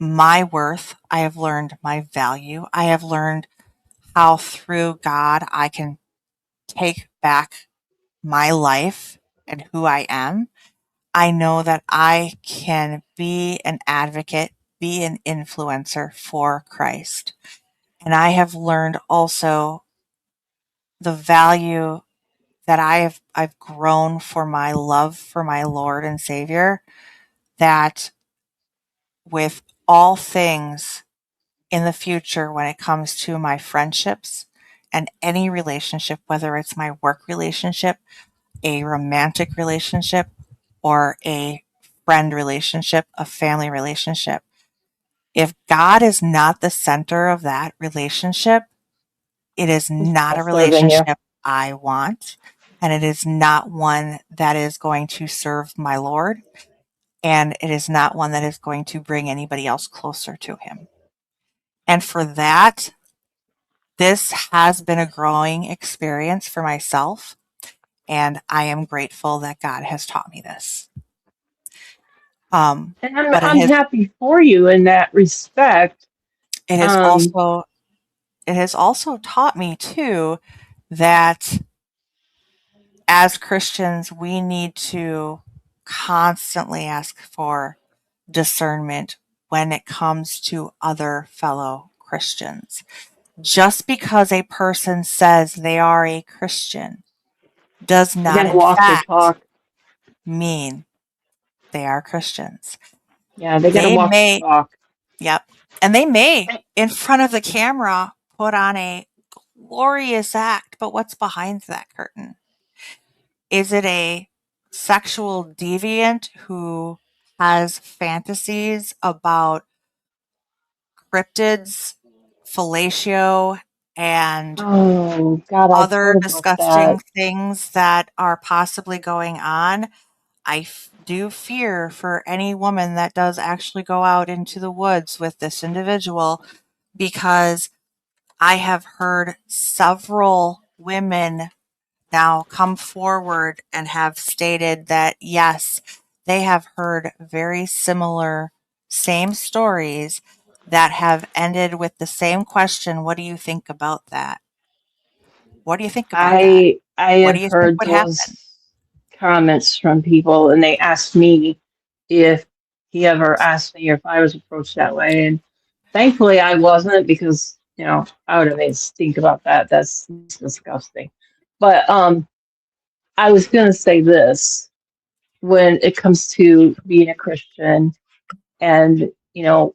my worth. I have learned my value. I have learned how through God I can take back my life and who I am. I know that I can be an advocate, be an influencer for Christ. And I have learned also the value that I've grown for my love for my Lord and Savior, that with all things in the future when it comes to my friendships and any relationship, whether it's my work relationship, a romantic relationship, or a friend relationship, a family relationship. If God is not the center of that relationship, it is he's not a not serving you. relationship I want. And it is not one that is going to serve my Lord. And it is not one that is going to bring anybody else closer to Him. And for that, this has been a growing experience for myself. And I am grateful that God has taught me this. Um, And but I'm happy for you in that respect. it has Um, also it has also taught me too that as Christians we need to constantly ask for discernment when it comes to other fellow Christians. Just because a person says they are a Christian does they not gotta in walk their fact talk. mean they are Christians. Yeah, they gotta They walk the may, talk. yep, and they may in front of the camera put on a glorious act, but what's behind that curtain? Is it a sexual deviant who has fantasies about cryptids, fellatio, and Oh God, I've other heard about disgusting that. things that are possibly going on? Do fear for any woman that does actually go out into the woods with this individual, because I have heard several women now come forward and have stated that yes, they have heard very similar, same stories that have ended with the same question. What do you think about that? What do you think about that? I What do have you think heard would happen? those comments from people, and they asked me if he ever asked me if I was approached that way, and thankfully I wasn't because I would have made a stink about that. That's disgusting. But I was going to say this when it comes to being a Christian and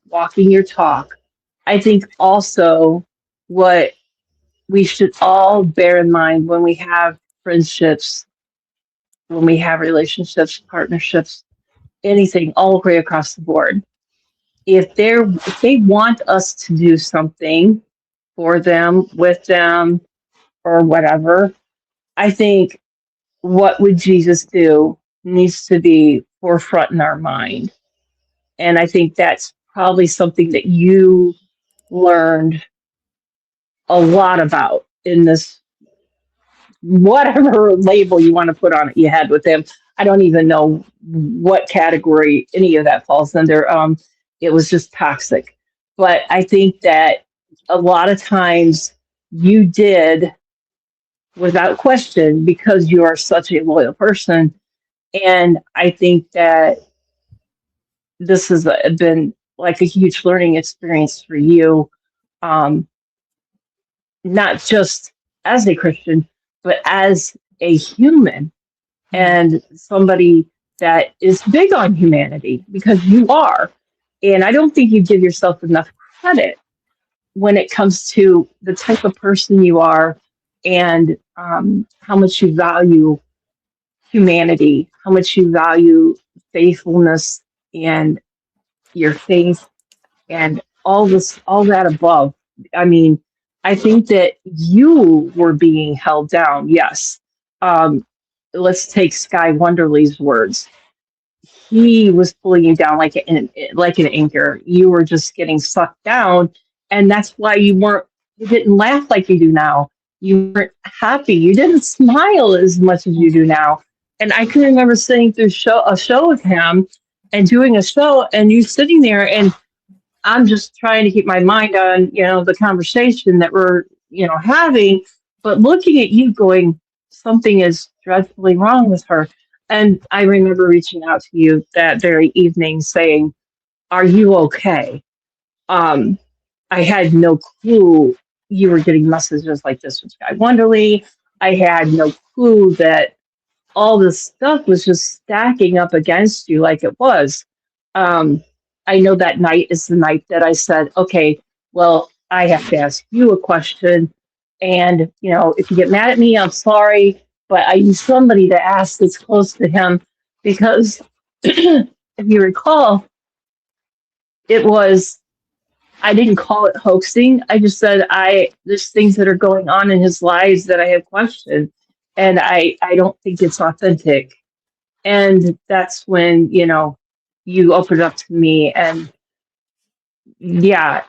walking your talk. I think also what we should all bear in mind when we have friendships when we have relationships, partnerships, anything, all the way across the board. If they want us to do something for them, with them, or whatever, I think what would Jesus do needs to be forefront in our mind. And I think that's probably something that you learned a lot about in this, whatever label you want to put on it you had with him. I don't even know what category any of that falls under. It was just toxic. But I think that a lot of times you did without question because you are such a loyal person. And I think that this has been like a huge learning experience for you, um, not just as a Christian, but as a human Mm. and somebody that is big on humanity because you are. And I don't think you give yourself enough credit when it comes to the type of person you are and how much you value humanity, how much you value faithfulness and your faith and all this, all that above. I mean, I think that you were being held down. Yes. Um, let's take Sky Wonderly's words. He was pulling you down like an anchor. You were just getting sucked down, and that's why you didn't laugh like you do now. You weren't happy. You didn't smile as much as you do now. And I can remember sitting through a show with him and doing a show, and you sitting there, and I'm just trying to keep my mind on, the conversation that we're, having, but looking at you going, something is dreadfully wrong with her. And I remember reaching out to you that very evening saying, are you okay? Um, I had no clue you were getting messages like this from Sky Wonderly. I had no clue that all this stuff was just stacking up against you like it was. Um, I know that night is the night that I said, okay, well, I have to ask you a question. And, if you get mad at me, I'm sorry, but I need somebody to ask that's close to him because if you recall, it was, I didn't call it hoaxing. I just said there's things that are going on in his lives that I have questioned. And I don't think it's authentic. And that's when, you opened up to me and yeah,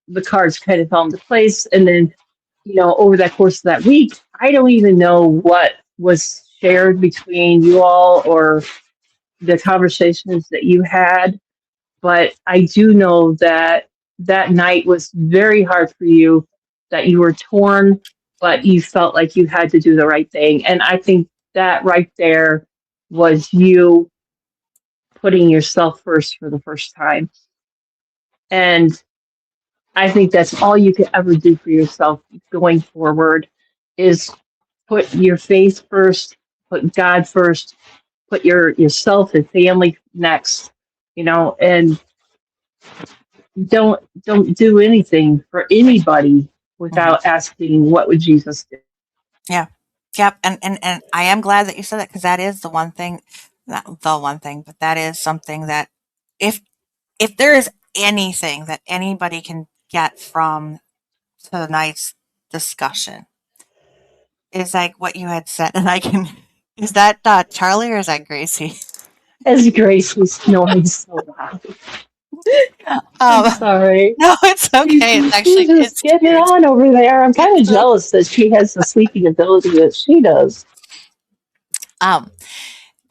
the cards kind of fell into place. And then, over that course of that week, I don't even know what was shared between you all or the conversations that you had. But I do know that that night was very hard for you, that you were torn, but you felt like you had to do the right thing. And I think that right there was you putting yourself first for the first time. And I think that's all you could ever do for yourself going forward is put your faith first, put God first, put yourself and family next, and don't do anything for anybody Mhm. without asking what would Jesus do. Yeah. Yep. And I am glad that you said that because that is the one thing, not the one thing, but that is something that if if there is anything that anybody can get from tonight's discussion is like what you had said, and I can. Is that Charlie or is that Gracie? As Grace was snoring so loud. I'm Um, sorry. no, it's okay. It's She's actually just it's getting it cute. on over there. I'm kind It's of so jealous that she has the sleeping ability that she does. um.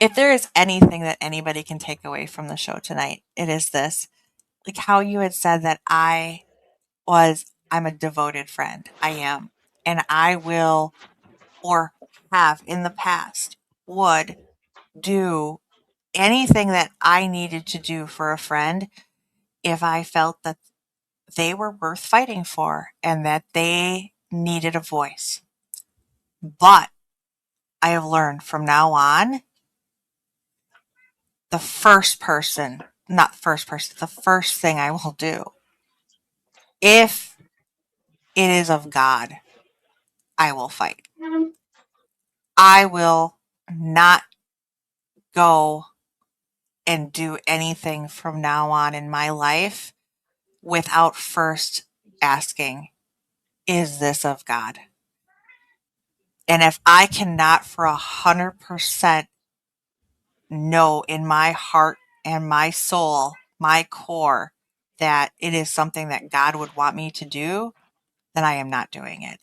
If there is anything that anybody can take away from the show tonight, it is this. Like how you had said that I'm a devoted friend. I am. And I will, or have in the past, would do anything that I needed to do for a friend if I felt that they were worth fighting for and that they needed a voice. But I have learned from now on, the first thing I will do, if it is of God, I will fight. I will not go and do anything from now on in my life without first asking, is this of God? And if I cannot for 100% know in my heart and my soul, my core, that it is something that God would want me to do, then I am not doing it.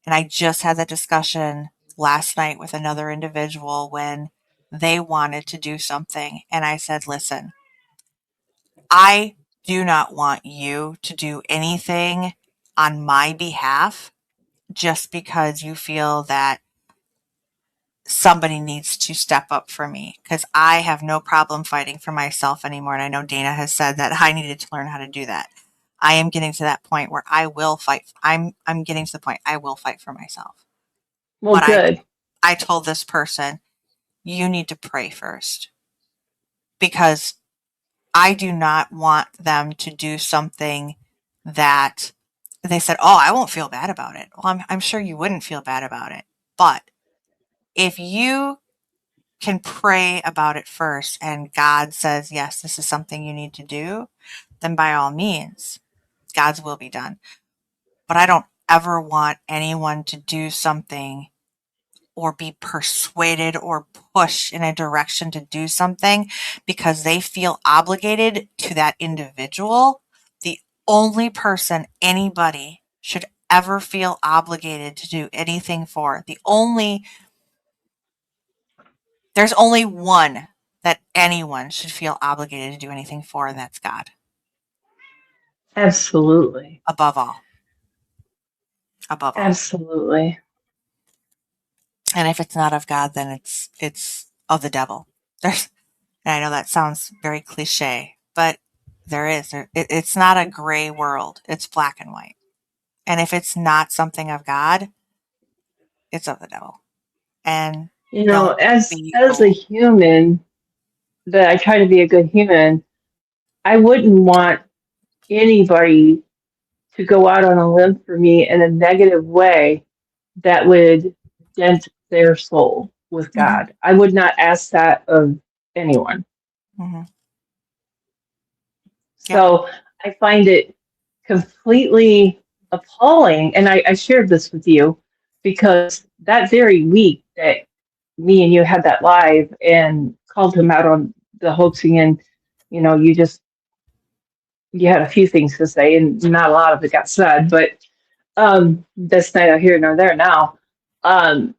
And I just had that discussion last night with another individual when they wanted to do something. And I said, listen, I do not want you to do anything on my behalf just because you feel that somebody needs to step up for me, because I have no problem fighting for myself anymore. And I know Dana has said that I needed to learn how to do that. I am getting to that point where I will fight. I'm getting to the point I will fight for myself. Well, But good. I told this person, you need to pray first, because I do not want them to do something that they said, oh, I won't feel bad about it. Well, I'm sure you wouldn't feel bad about it. But if you can pray about it first and God says, yes, this is something you need to do, then by all means, God's will be done. But I don't ever want anyone to do something or be persuaded or pushed in a direction to do something because they feel obligated to that individual. The only person anybody should ever feel obligated to do anything for, there's only one that anyone should feel obligated to do anything for, and that's God, Absolutely. above all. Above all. Absolutely. And if it's not of God, then it's of the devil. There's, and I know that sounds very cliche, but there is. It's not a gray world. It's black and white. And if it's not something of God, it's of the devil. And You know, don't as be as a fooled. human, that I try to be a good human, I wouldn't want anybody to go out on a limb for me in a negative way that would dent their soul with Mm-hmm. God. I would not ask that of anyone. Mm-hmm. Yep. So I find it completely appalling. And I shared this with you because that very week that me and you had that live and called him out on the hoaxing, and you just you had a few things to say and not a lot of it got said, but that's neither here nor there now. um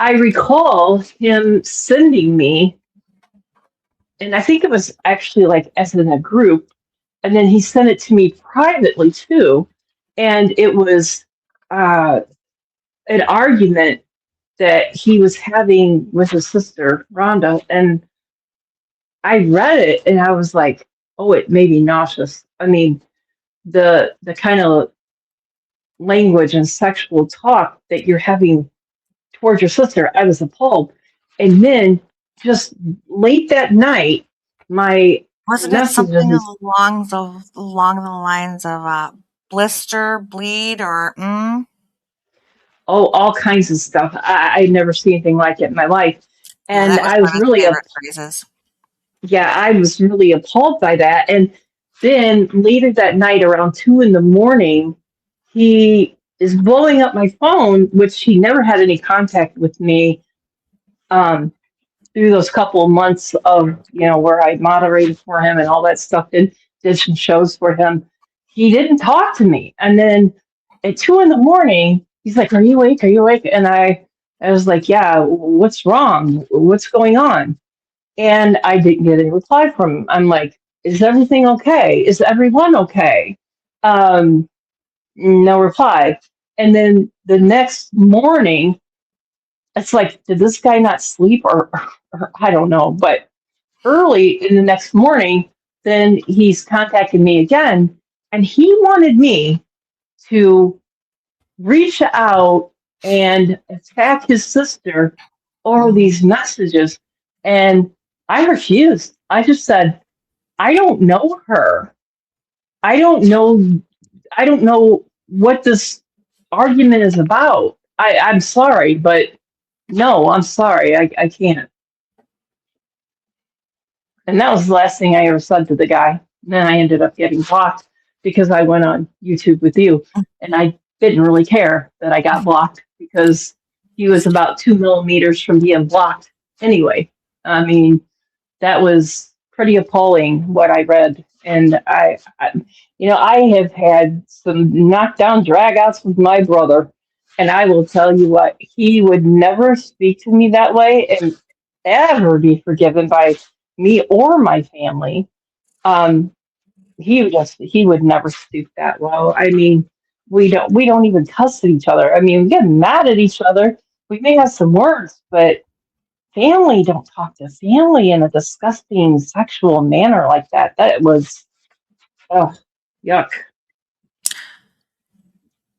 I recall him sending me, and I think it was actually like as in a group, and then he sent it to me privately too, and it was uh an argument that he was having with his sister Rhonda, and I read it and I was like, oh, it made me nauseous. I mean, the kind of language and sexual talk that you're having towards your sister, I was appalled. And then just late that night, my Wasn't it something messages, along the lines of blister, bleed, or oh, all kinds of stuff. I'd never seen anything like it in my life. Yeah, And that was I one was of his really, favorite phrases. yeah, I was really appalled by that. And then later that night, around 2 in the morning, he is blowing up my phone, which he never had any contact with me um, through those couple of months of, where I moderated for him and all that stuff and did some shows for him. He didn't talk to me. And then at 2 in the morning, he's like, are you awake? Are you awake? And I was like, yeah, what's wrong? What's going on? And I didn't get any reply from him. I'm like, is everything okay? Is everyone okay? Um, no reply. And then the next morning, it's like, did this guy not sleep or I don't know. But early in the next morning, then he's contacted me again, and he wanted me to reach out and attack his sister over Mm-hmm. these messages. And I refused. I just said, I don't know her. I don't know. I don't know what this argument is about. I'm sorry, but no, I'm sorry. I can't. And that was the last thing I ever said to the guy. And then I ended up getting blocked because I went on YouTube with you. And I didn't really care that I got blocked because he was about 2 millimeters from being blocked anyway. I mean, that was pretty appalling what I read. And I have had some knockdown dragouts with my brother. And I will tell you what, he would never speak to me that way and ever be forgiven by me or my family. Um, he would never stoop that low. I mean, we don't even cuss at each other. I mean, we get mad at each other. We may have some words, but family don't talk to family in a disgusting sexual manner like that. That was, oh, yuck.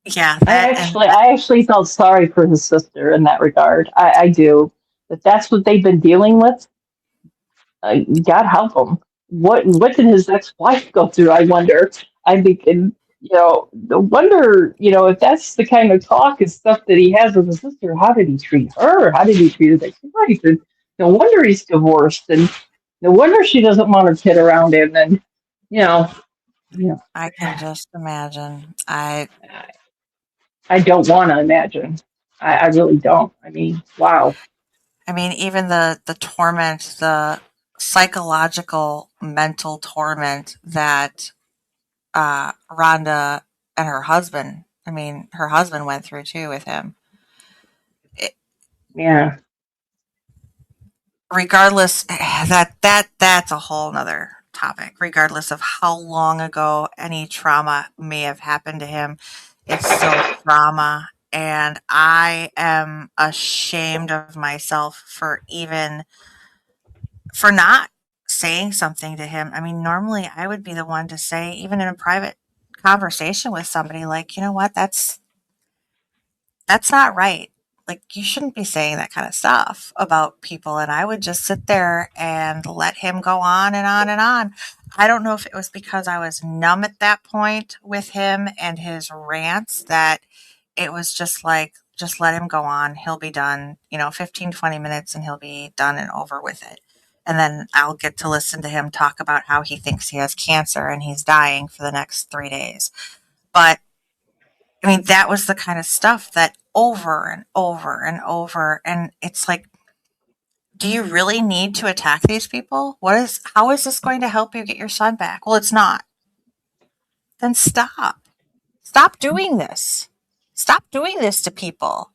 Yeah, I that and actually, I actually felt sorry for his sister in that regard. I do. But that's what they've been dealing with. God help him. What did his ex-wife go through? I wonder. I think, and, no wonder, if that's the kind of talk and stuff that he has with his sister. How did he treat her? How did he treat his ex-wife? And no wonder he's divorced, and no wonder she doesn't want her kid around him. And you know, you know, I can just imagine. I I don't want to imagine. I really don't. I mean, wow. I mean, even the torment, the psychological mental torment that Rhonda and her husband, I mean, her husband went through too with him. It, Yeah. regardless, that's a whole nother topic. Regardless of how long ago any trauma may have happened to him, it's still trauma, and I am ashamed of myself for not saying something to him. I mean, normally I would be the one to say, even in a private conversation with somebody, like, you know what, that's not right. Like, you shouldn't be saying that kind of stuff about people. And I would just sit there and let him go on and on and on. I don't know if it was because I was numb at that point with him and his rants that it was just like, just let him go on. He'll be done, 15, 20 minutes and he'll be done and over with it. And then I'll get to listen to him talk about how he thinks he has cancer and he's dying for the next 3 days. But I mean, that was the kind of stuff that over and over and over. And it's like, do you really need to attack these people? How is this going to help you get your son back? Well, it's not. Then stop. Stop doing this. Stop doing this to people.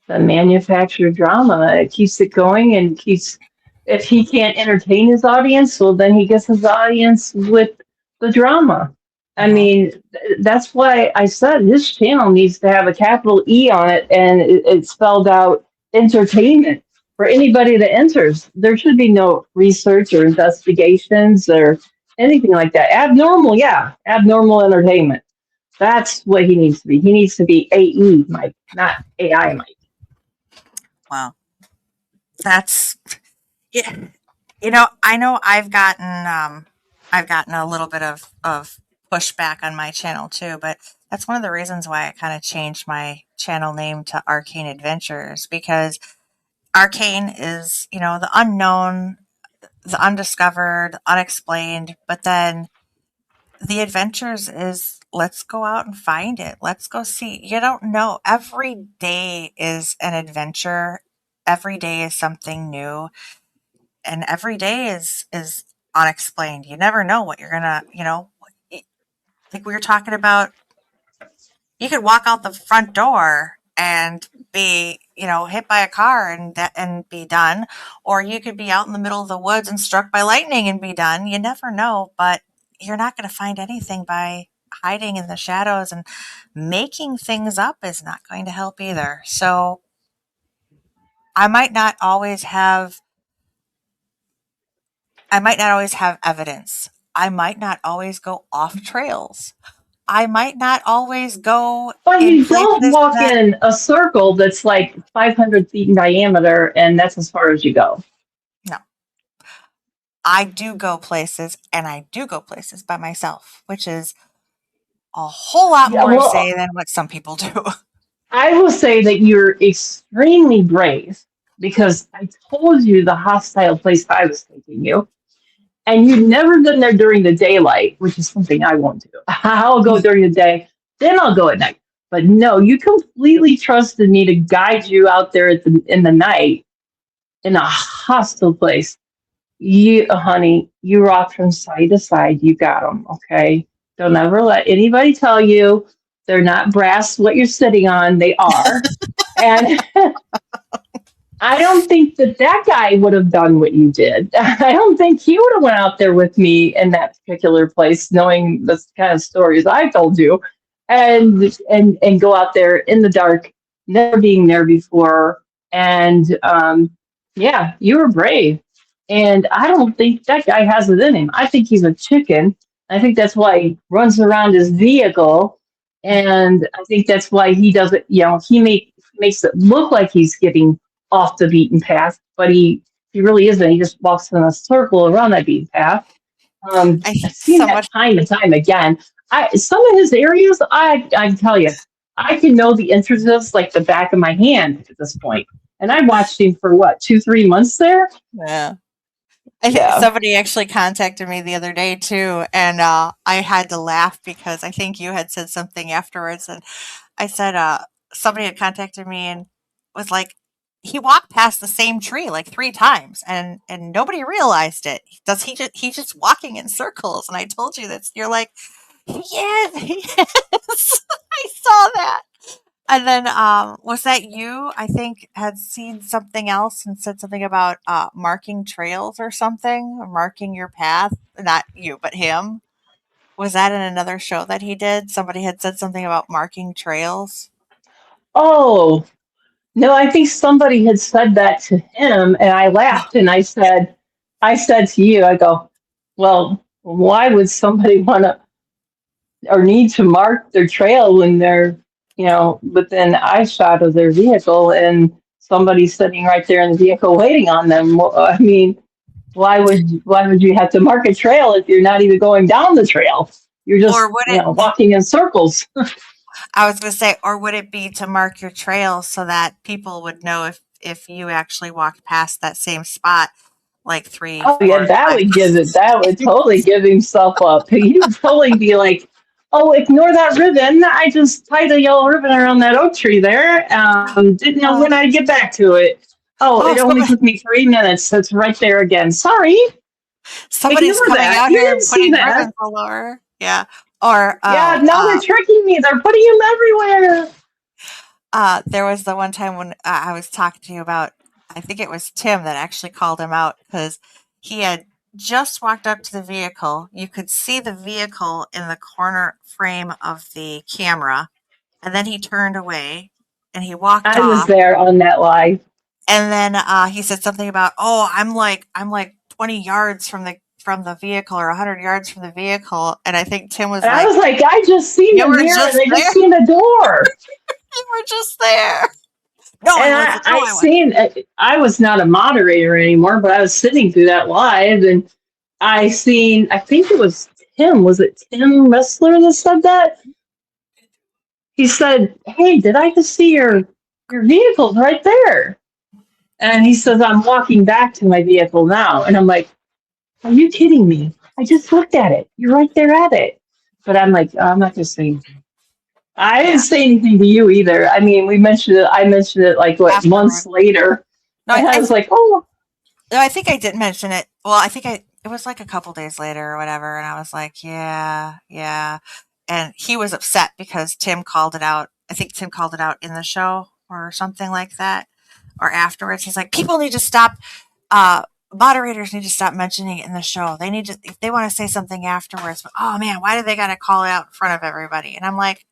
The manufactured drama. It keeps it going and keeps. If he can't entertain his audience, well, then he gets his audience with the drama. I Hmm. mean, that's why I said his channel needs to have a capital E on it, and it's spelled out entertainment for anybody that enters. There should be no research or investigations or anything like that. Abnormal, yeah, abnormal entertainment. That's what he needs to be. He needs to be AE, Mike, not AI, Mike. Well, that's yeah. I know I've gotten a little bit of pushback on my channel too, but that's one of the reasons why I kind of changed my channel name to Arcane Adventures, because Arcane is, the unknown, the undiscovered, unexplained, but then the adventures is let's go out and find it. Let's go see. You don't know. Every day is an adventure. Every day is something new, and every day is unexplained. You never know what you're gonna, like we were talking about. You could walk out the front door and be, hit by a car and be done, or you could be out in the middle of the woods and struck by lightning and be done. You never know, but you're not going to find anything by hiding in the shadows, and making things up is not going to help either. So I might not always have I might not always have evidence. I might not always go off trails. I might not always go But in you don't places walk that in a circle that's like 500 feet in diameter, and that's as far as you go. no. I do go places, and I do go places by myself, which is a whole lot Yeah, more to say well, than what some people do. I will say that you're extremely brave because I told you the hostile place I was taking you. and you've never been there during the daylight, which is something I won't do. I'll go during the day, then I'll go at night. But no, you completely trusted me to guide you out there in the night in a hostile place. You, honey, you rock from side to side. You got them, okay? Don't ever let anybody tell you they're not brass what you're sitting on. They are. And I don't think that guy would have done what you did. I don't think he would have went out there with me in that particular place, knowing the kind of stories I told you, and go out there in the dark, never being there before. And yeah, you were brave. And I don't think that guy has it in him. I think he's a chicken. I think that's why he runs around his vehicle, and I think that's why he doesn't. Makes it look like he's getting off the beaten path, but he really isn't. He just walks in a circle around that beaten path. I I've seen so that much. time and time again. Some of his areas, I can tell you, I can know the entrances like the back of my hand at this point. And I watched him for what, 2, 3 months there. Yeah. Yeah. Somebody actually contacted me the other day too, and I had to laugh because I think you had said something afterwards, and I said somebody had contacted me and was like, he walked past the same tree like 3 times, and nobody realized it. Does he just he's just walking in circles? And I told you that you're like, yes, he is. I saw that. And then, was that you? I think had seen something else and said something about marking trails or something, or marking your path. Not you, but him. Was that in another show that he did? Somebody had said something about marking trails. Oh, no, I think somebody had said that to him, and I laughed and I said to you, I go, well, why would somebody want to or need to mark their trail when they're, within eyeshot of their vehicle and somebody's sitting right there in the vehicle waiting on them? Well, I mean, why would you have to mark a trail if you're not even going down the trail? You're just, Or would it walking in circles. I was gonna say, or would it be to mark your trail so that people would know if you actually walked past that same spot like three, Oh yeah, four, five that would totally give himself up. He would totally be like, "Oh, ignore that ribbon. I just tied a yellow ribbon around that oak tree there. Didn't know Oh, when I'd get back to it. Oh, oh, it only took me 3 minutes. It's right there again. Sorry, somebody's ignore coming that. out You here didn't and see putting that. ribbons all over. Yeah. Or Yeah, now they're tricking me. They're putting him everywhere." there was the one time when I was talking to you about, I think it was Tim that actually called him out because he had just walked up to the vehicle. You could see the vehicle in the corner frame of the camera, and then he turned away and he walked I was off. there on that live. And then he said something about, "Oh, I'm like 20 yards from the vehicle or 100 yards from the vehicle." And I think Tim was And I like, was like, I just seen "You the were mirror and just I just there. seen the door. You were just there." No, I And wasn't. No, I I wasn't. seen, I was not a moderator anymore, but I was sitting through that live and I seen, I think it was Tim, was it Tim Wrestler that said that? He said, "Hey, did I just see your vehicle's right there?" And he says, "I'm walking back to my vehicle now." And I'm like, "Are you kidding me? I just looked at it. You're right there at it." But I'm like, I'm not just saying. I didn't Yeah, say anything to you either. I mean, we mentioned it. I mentioned it like what afterward. months later, No, and I was like, "Oh, no, I think I did mention it. Well, I think it was like a couple days later or whatever, and I was like, yeah, yeah. And he was upset because Tim called it out. I think Tim called it out in the show or something like that, or afterwards. He's like, people need to stop. Uh, Moderators need to stop mentioning it in the show. They need to if they want to say something afterwards. But oh man, why do they got to call it out in front of everybody? And I'm like,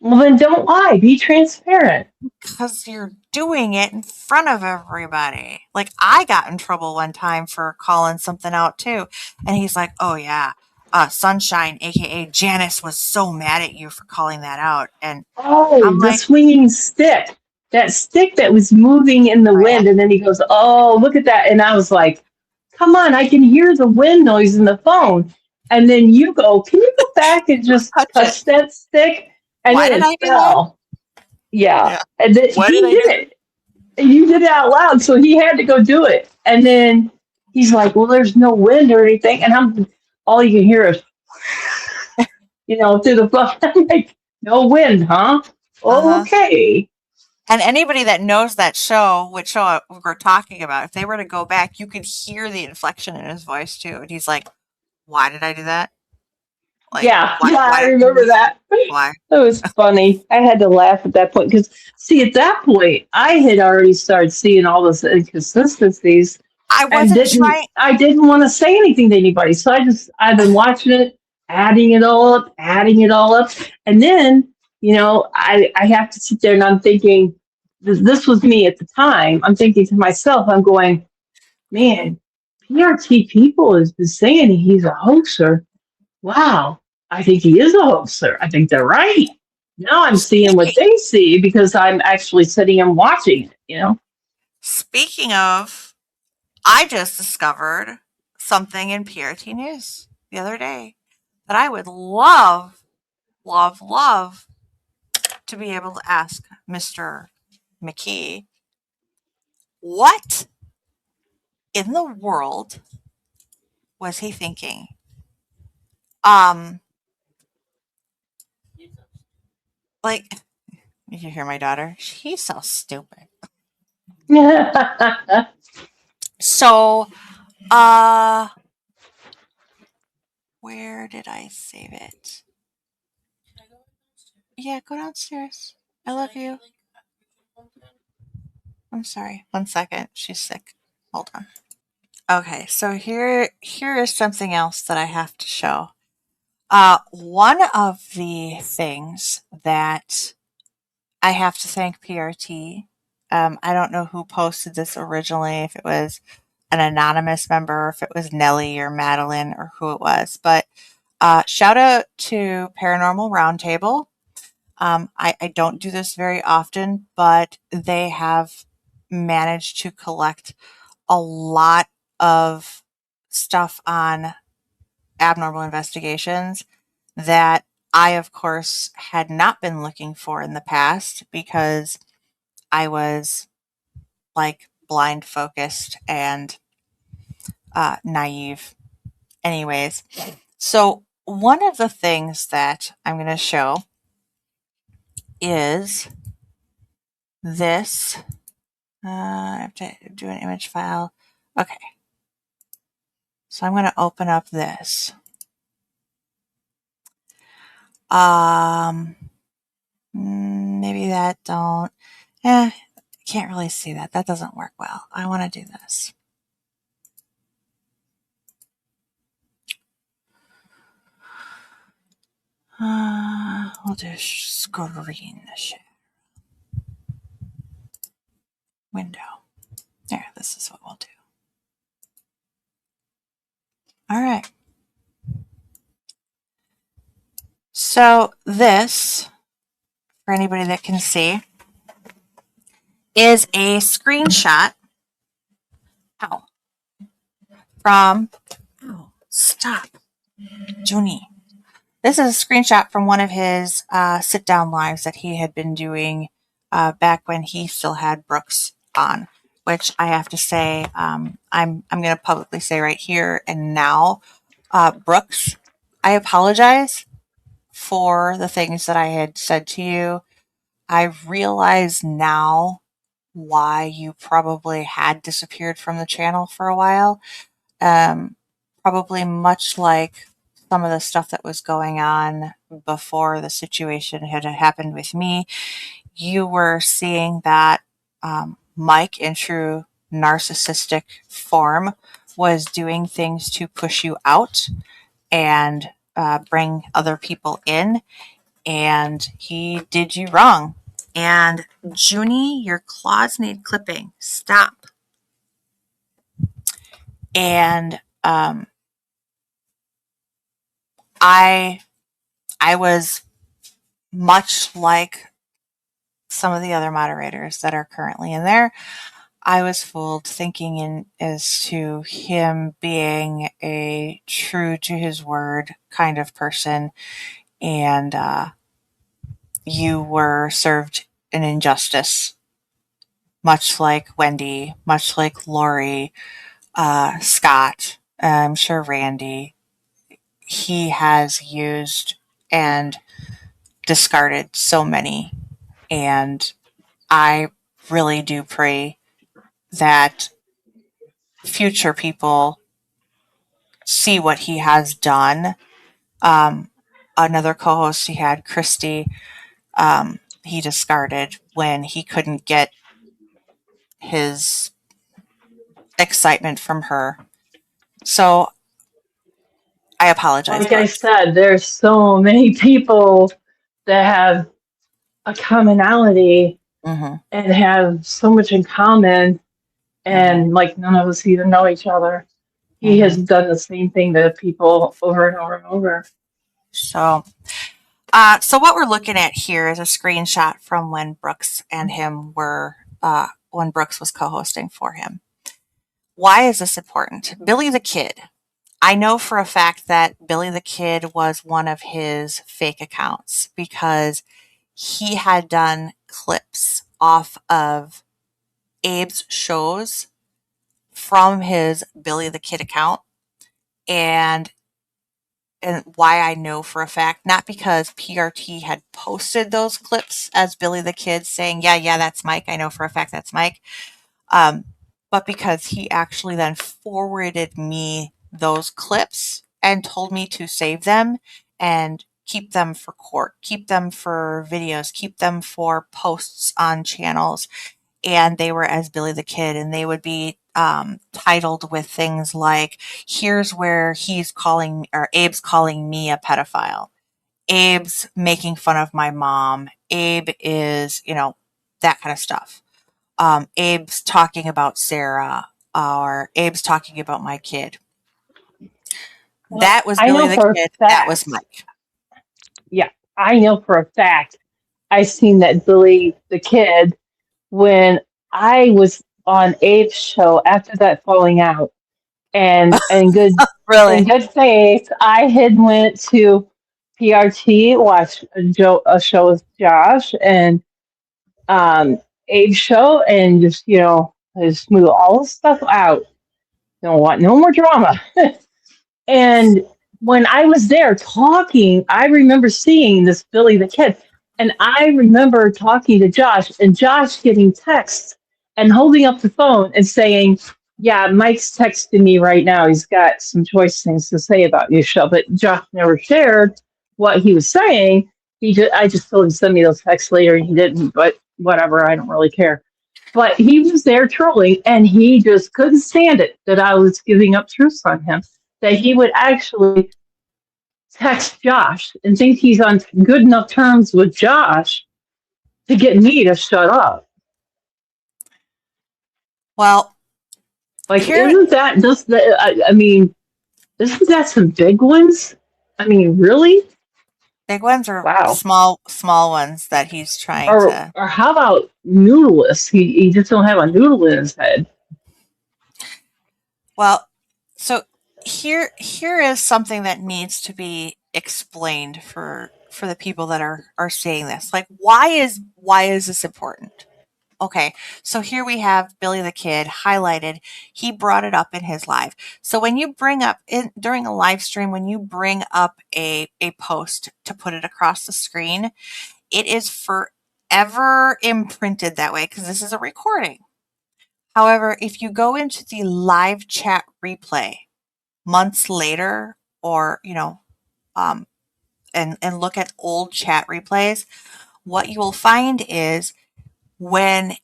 well, then don't lie. Be transparent." because you're doing it in front of everybody. Like, I got in trouble one time for calling something out too. And he's like, oh, yeah, Sunshine, aka Janice, was so mad at you for calling that out. And Oh, I'm the like, swinging stick. That stick that was moving in the oh, yeah, wind. And then he goes, "Oh, look at that." And I was like, "Come on, I can hear the wind noise in the phone." And then you go, "Can you go back and just touch it. touch that stick?" And Why then did it I do that? fell. Yeah. Yeah. And then What did he I did do? it. And you did it out loud. So he had to go do it. And then he's like, well, there's no wind or anything. And all you can hear is, through the phone. I'm like, no wind, huh? Uh-huh. Okay. And anybody that knows that show, which show we're talking about, if they were to go back, you could hear the inflection in his voice too. And he's like, "Why did I do that? Like, Yeah, why? I Why did I do remember this? that. Why?" It was funny. I had to laugh at that point because, see, at that point, I had already started seeing all those inconsistencies, I and wasn't trying. I didn't want to say anything to anybody. So I've been watching it, adding it all up, and then I have to sit there and I'm thinking, this was me at the time. I'm thinking to myself, I'm going, man, PRT people has been saying he's a hoaxer. Wow, I think he is a hoaxer. I think they're right. Now I'm seeing what Speaking they see because I'm actually sitting and watching it. speaking of, I just discovered something in PRT News the other day that I would love, love, love to be able to ask Mr. McKee. What in the world was he thinking? Um, like, you hear my daughter? She's so stupid. So, uh, where did I save it? Yeah, go downstairs. I love you. I'm sorry. 1 second. She's sick. Hold on. Okay, so here is something else that I have to show. One of the things that I have to thank PRT. I don't know who posted this originally, if it was an anonymous member, if it was Nellie or Madeline or who it was, but shout out to Paranormal Roundtable. I don't do this very often, but they have managed to collect a lot of stuff on abnormal investigations that I, of course, had not been looking for in the past because I was like blind focused and naive. Anyways, so one of the things that I'm going to show is this. I have to do an image file. Okay. So I'm going to open up this. Um, maybe that don't. Can't really see that. That doesn't work well. I want to do this. We'll do screen share window. There, this is what we'll do. All right. So this, for anybody that can see, is a screenshot. Ow. From. Oh, stop, Junie. This is a screenshot from one of his sit-down lives that he had been doing back when he still had Brooks on. Which I have to say, I'm going to publicly say right here and now, Brooks, I apologize for the things that I had said to you. I realize now why you probably had disappeared from the channel for a while. Um, Probably much like some of the stuff that was going on before the situation had happened with me. You were seeing that Mike, in true narcissistic form, was doing things to push you out and bring other people in, and he did you wrong. And Junie, your claws need clipping. Stop. And I I was much like some of the other moderators that are currently in there. I was fooled thinking as to him being a true to his word kind of person, and you were served an injustice, much like Wendy, much like Lori, Scott, I'm sure Randy, he has used and discarded so many. And I really do pray that future people see what he has done. Um, Another co host he had, Christy, he discarded when he couldn't get his excitement from her. So I apologize, Like I Brooks. said, there's so many people that have a commonality Mm-hmm. and have so much in common, Mm-hmm. and like none of us even know each other. He Mm-hmm. has done the same thing to people over and over and over. So, so what we're looking at here is a screenshot from when Brooks and him were, when Brooks was co-hosting for him. Why is this important? Billy the Kid. I know for a fact that Billy the Kid was one of his fake accounts because he had done clips off of Abe's shows from his Billy the Kid account. And why I know for a fact, not because PRT had posted those clips as Billy the Kid saying, yeah, yeah, that's Mike. I know for a fact that's Mike. Um, but because he actually then forwarded me those clips and told me to save them and keep them for court, keep them for videos, keep them for posts on channels. And they were as Billy the Kid, and they would be titled with things like, here's where he's calling, or Abe's calling me a pedophile. Abe's making fun of my mom. Abe is, that kind of stuff. Abe's talking about Sarah, or Abe's talking about my kid. Well, That was I Billy know the for a Kid. That was fact, Mike. yeah, I know for a fact I seen that Billy the Kid when I was on Abe's show after that falling out. And in Really? good faith, I had went to PRT, watched a show with Josh and Abe's show, and just just smooth all the stuff out. Don't want no more drama. And when I was there talking, I remember seeing this Billy the Kid. And I remember talking to Josh and Josh getting texts and holding up the phone and saying, yeah, Mike's texting me right now. He's got some choice things to say about your show. But Josh never shared what he was saying. I just told him to send me those texts later and he didn't, but whatever, I don't really care. But he was there trolling and he just couldn't stand it that I was giving up truths on him, that he would actually text Josh and think he's on good enough terms with Josh to get me to shut up. Well, Like, here, isn't that just the? I mean, isn't that some big ones? I mean, really? big ones or Wow. small ones that he's trying to. Or how about noodleless? He just don't have a noodle in his head. Well, so here is something that needs to be explained for the people that are seeing this. Like, why is this important? Okay, so here we have Billy the Kid highlighted. He brought it up in his live. So when you bring up during a live stream, when you bring up a post to put it across the screen, it is forever imprinted that way because this is a recording. However, if you go into the live chat replay months later, or um, and look at old chat replays, what you will find is when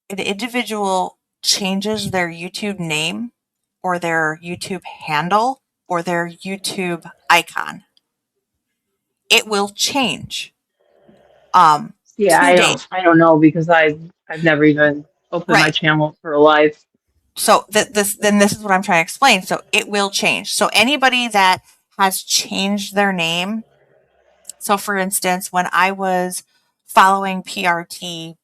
an individual changes their YouTube name or their YouTube handle or their YouTube icon, it will change Yeah, to date. I don't know because I've never even opened my Right. channel for a live. So this is what I'm trying to explain. So it will change. So anybody that has changed their name. So for instance, when I was following PRT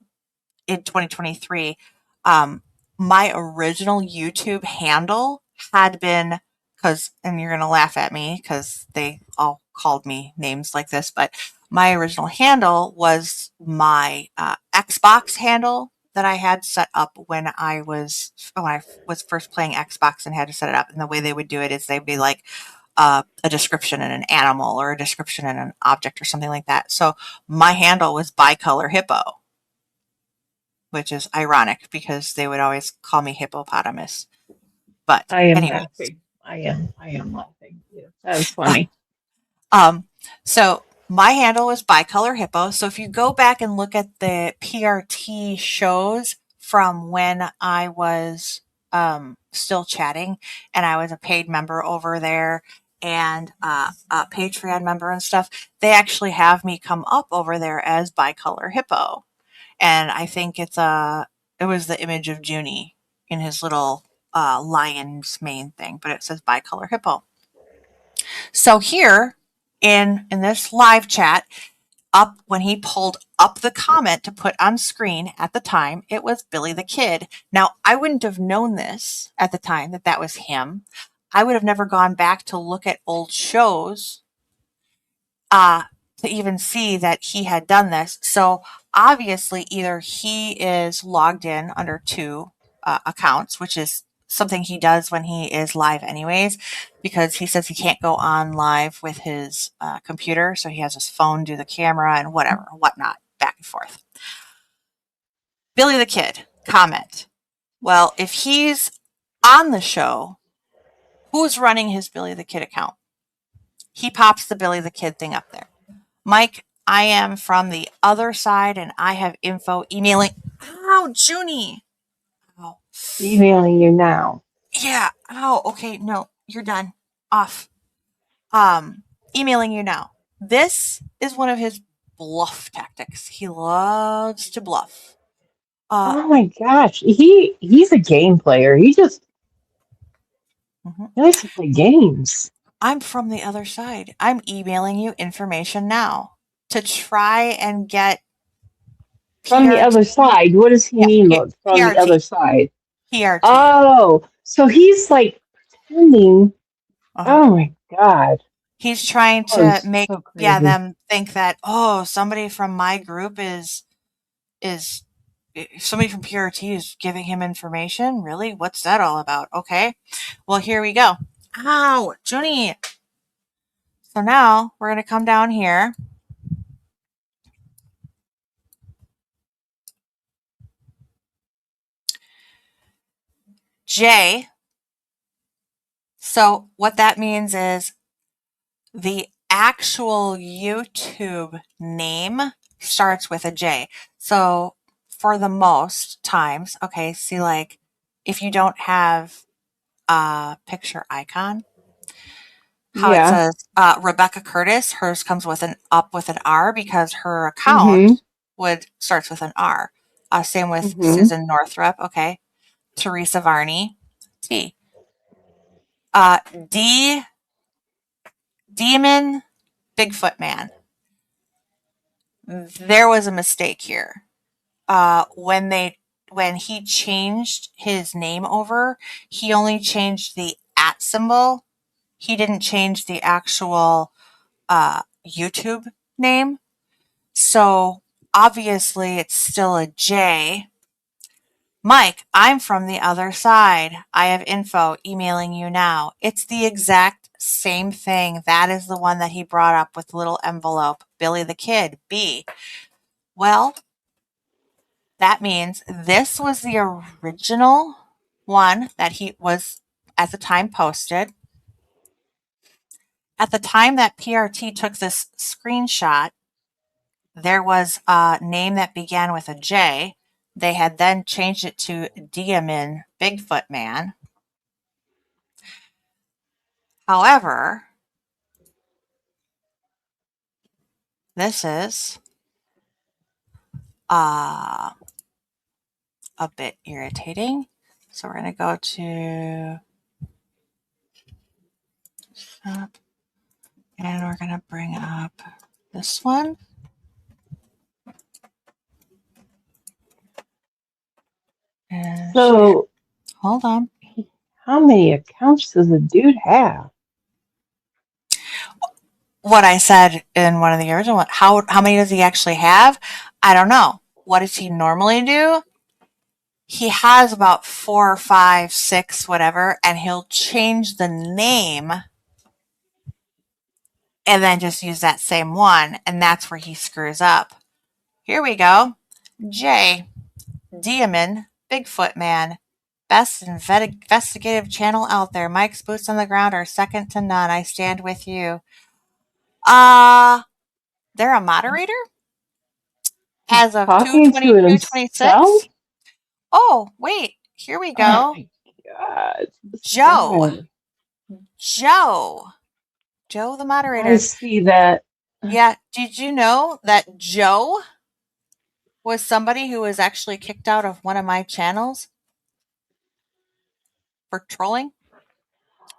in 2023, um, my original YouTube handle had been, and you're going to laugh at me because they all called me names like this, but my original handle was my Xbox handle. that I had set up when I was first playing Xbox and had to set it up. And the way they would do it is they'd be like a description in an animal or a description in an object or something like that. So my handle was bicolor hippo, which is ironic because they would always call me hippopotamus. But I am anyways, laughing. I am laughing. Yeah, that's funny. Um, so my handle was bicolor hippo. So if you go back and look at the PRT shows from when I was still chatting and I was a paid member over there and a Patreon member and stuff, they actually have me come up over there as bicolor hippo. And I think it was the image of Junie in his little lion's mane thing, but it says bicolor hippo. So here in this live chat, up when he pulled up the comment to put on screen at the time, it was Billy the Kid. Now, I wouldn't have known this at the time that that was him. I would have never gone back to look at old shows uh, to even see that he had done this. So obviously, either he is logged in under two accounts, which is something he does when he is live, anyways, because he says he can't go on live with his computer. So he has his phone do the camera and whatever, whatnot, back and forth. Billy the Kid, comment. Well, if he's on the show, who's running his Billy the Kid account? He pops the Billy the Kid thing up there. Mike, I am from the other side and I have info emailing. Ow, Junie. Ow. Emailing you now. Yeah. Ow. Okay. No, you're done. Off. Emailing you now. This is one of his bluff tactics. He loves to bluff. Oh my gosh, he's a game player. Mhm. He likes to play games. I'm from the other side. I'm emailing you information now to try and get From the PRT. other side. What does he Yeah, mean? Look, from the other PRT. side. PRT. Oh, so he's like pretending. Uh-huh. Oh my god. He's trying Oh, to it's make so crazy. them think that, oh, somebody from my group is somebody from PRT is giving him information. Really? What's that all about? Okay. Well, here we go. Ow, Junie. So now we're going to come down here. J. So what that means is the actual YouTube name starts with a J. So for the most times, okay, see, like if you don't have a picture icon, how it Yeah. says Rebecca Curtis, hers comes with an R because her Mm-hmm. account would starts with an R. Same with Mm-hmm. Susan Northrup. Okay, Teresa Varney, T. D. Demon Bigfoot Man. There was a mistake here. When he changed his name over, he only changed the at symbol. He didn't change the actual YouTube name. So obviously it's still a J. Mike, I'm from the other side. I have info emailing you now. It's the exact same thing. That is the one that he brought up with little envelope. Billy the Kid, B. Well, that means this was the original one that he was at the time posted. At the time that PRT took this screenshot, there was a name that began with a J. They had then changed it to Diamin Bigfoot Man. However, this is uh, a bit irritating. So we're going to go to up and we're going to bring up this one. And share. So, Hold on. how many accounts does the dude have? What I said in one of the original ones, how many does he actually have? I don't know. What does he normally do? he has about 4 or 5, 6, whatever, and he'll change the name and then just use that same one. And that's where he screws up. Here we go. J. Diamond, Bigfoot Man. Best investigative channel out there. Mike's boots on the ground are second to none. I stand with you. Uh, they're a moderator as of Talking to 2/22/26. himself? Oh, wait. Here we Oh go. my God. Joe. Sad. Joe. Joe, the I moderator. see that. Yeah. Did you know that Joe was somebody who was actually kicked out of one of my channels for trolling?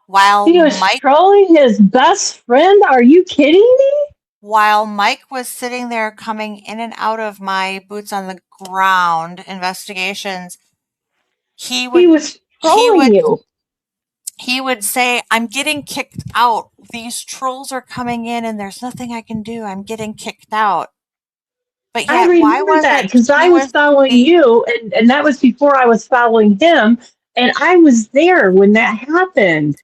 While He was Mike trolling his best friend? Are you kidding me? while Mike was sitting there coming in and out of my boots on the ground investigations, he He would was he trolling would you. he would say, "I'm getting kicked out. These trolls are coming in and there's nothing I can do. I'm getting kicked out." But I yet, why remember was that it because I he was was following the you, and that was before I was following him, and I was there when that happened.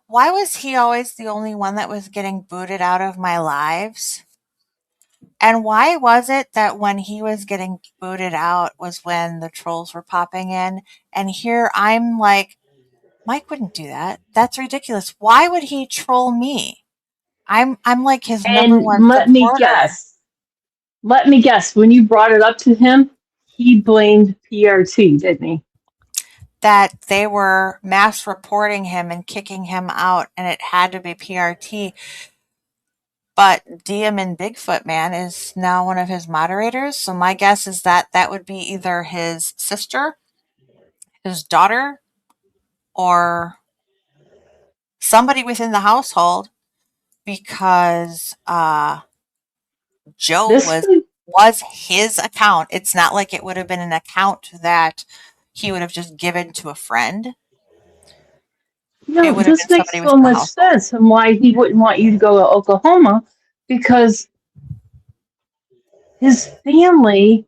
why was he always the only one that was getting booted out of my lives? And why was it that when he was getting booted out was when the trolls were popping in? And here I'm like, Mike wouldn't do that. That's ridiculous. Why would he troll me? I'm like his number And one let me supporter. guess. Let me guess. When you brought it up to him, he blamed PRT, didn't he? That they were mass reporting him and kicking him out, and it had to be PRT. But Diamond Bigfoot Man is now one of his moderators. So my guess is that that would be either his sister, his daughter, or somebody within the household because Joe This was his account. It's not like it would have been an account that he would have just given to a friend. It no, would have this been makes somebody so within the much household. sense and why he wouldn't want you to go to Oklahoma because his family,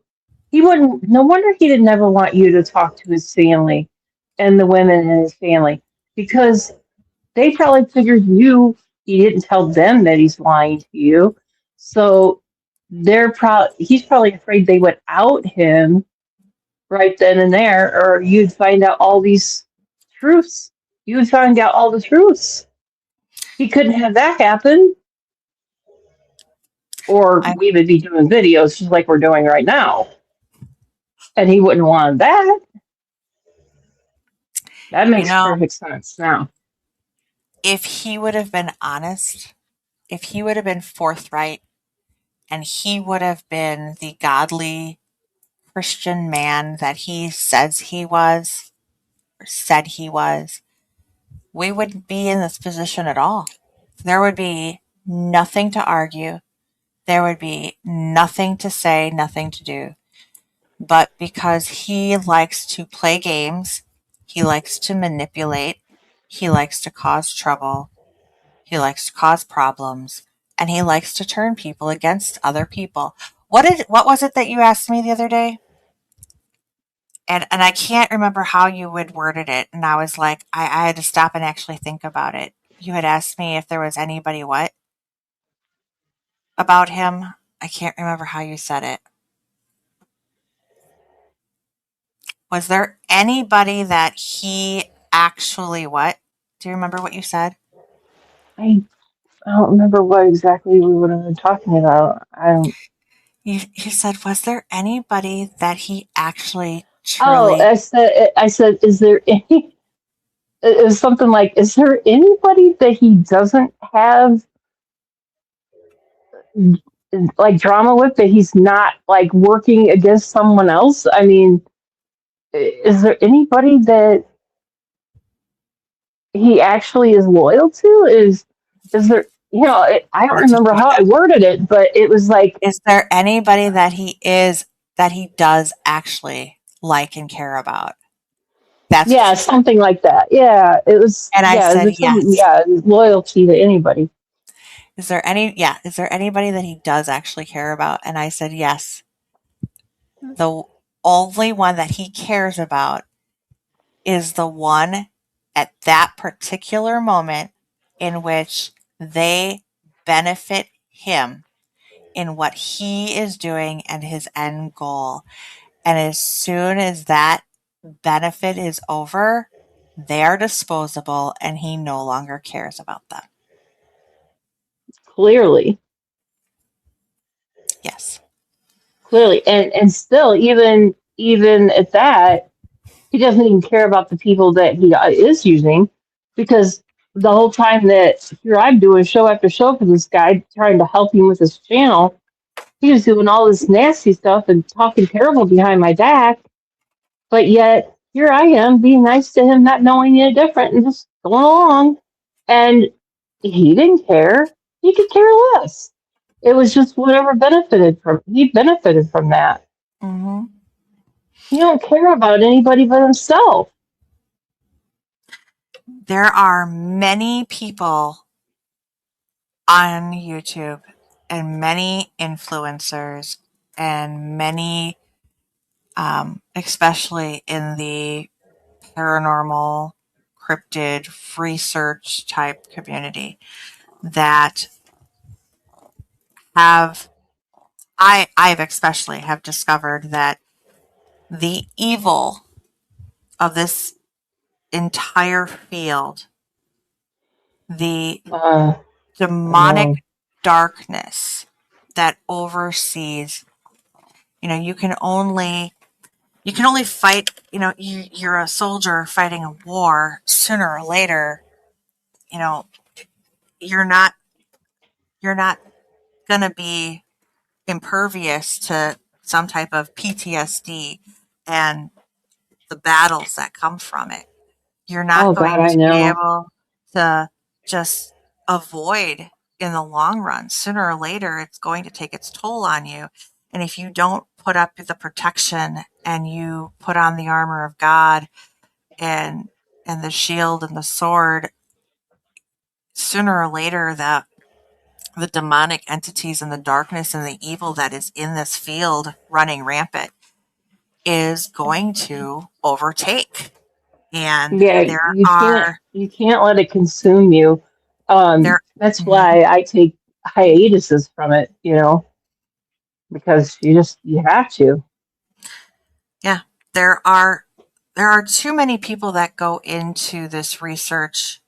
he wouldn't, no wonder he didn't ever want you to talk to his family and the women in his family because they probably figured he didn't tell them that he's lying to you. So he's probably afraid they would out him right then and there, or you'd find out all these truths. You would find out all the truths. He couldn't have that happen, or I, we would be doing videos just like we're doing right now. And he wouldn't want that. That you makes know, perfect sense now. if he would have been honest, if he would have been forthright, and he would have been the godly Christian man that he says he was, or said he was, we wouldn't be in this position at all. There would be nothing to argue. There would be nothing to say, nothing to do. But because he likes to play games, he likes to manipulate, he likes to cause trouble, he likes to cause problems, and he likes to turn people against other people. What was it that you asked me the other day? And I can't remember how you had worded it. And I was like, I had to stop and actually think about it. You had asked me if there was anybody what about him. I can't remember how you said it. Was there anybody that he actually what? Do you remember what you said? I, I don't remember what exactly we would have been talking about. I don't. You said, was there anybody that he actually Oh, truly I said, is there any? It was something like, is there anybody that he doesn't have like drama with that he's not like working against someone else? I mean, is there anybody that he actually is loyal to? Is there? I don't remember how I worded it, but it was like, is there anybody that he does actually like and care about? That's what yeah, you said. something like that. Yeah, it was. And I Yeah, said, there's some. yes. Yeah, loyalty to anybody. Is there anybody that he does actually care about? And I said, yes. The only one that he cares about is the one at that particular moment in which they benefit him in what he is doing and his end goal. And as soon as that benefit is over, they are disposable and he no longer cares about them. Clearly, Yes. clearly, and still, even at that, he doesn't even care about the people that he is using, because the whole time that here I'm doing show after show for this guy, trying to help him with his channel, he was doing all this nasty stuff and talking terrible behind my back. But yet here I am being nice to him, not knowing any different, and just going along. And he didn't care. He could care less. It was just whatever benefited from he benefited from that. Hmm. He don't care about anybody but himself. There are many people on YouTube and many influencers and many, especially in the paranormal, cryptid, research type community, that have I've especially have discovered that the evil of this entire field, the I know. demonic darkness that oversees, you can only fight, you're a soldier fighting a war. Sooner or later, you know you're not you're not going to be impervious to some type of PTSD and the battles that come from it. You're not Oh God, going I to be know. able to just avoid in the long run. Sooner or later, it's going to take its toll on you. And if you don't put up the protection and you put on the armor of God and the shield and the sword, sooner or later the demonic entities and the darkness and the evil that is in this field running rampant is going to overtake. And Yeah, you can't let it consume you. there That's mhm, why I take hiatuses from it, because you have to. yeah, there are too many people that go into this research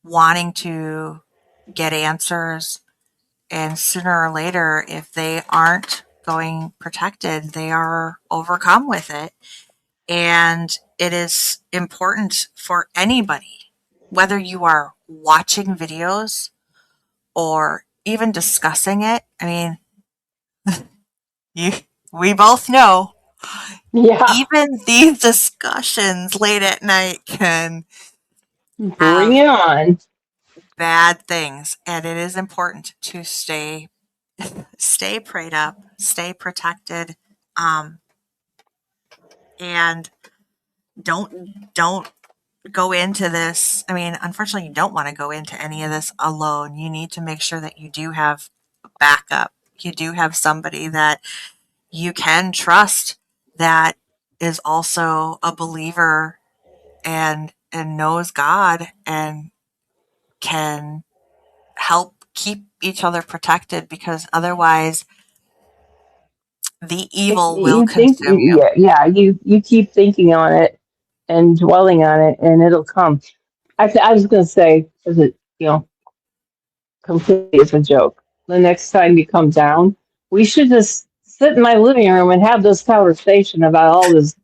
wanting to get answers, and sooner or later, if they aren't going protected, they are overcome with it. And it is important for anybody, whether you are watching videos or even discussing it. I mean, you, we both know Yeah, even these discussions late at night can bring have it on. bad things, and it is important to stay prayed up, stay protected, um, and don't go into this. I mean, unfortunately, you don't want to go into any of this alone. You need to make sure that you do have backup. You do have somebody that you can trust that is also a believer and knows God and can help keep each other protected, because otherwise the evil will You think, consume you. yeah, you keep thinking on it and dwelling on it, and it'll come. I was going to say, as it, completely as a joke. The next time you come down, we should just sit in my living room and have this conversation about all this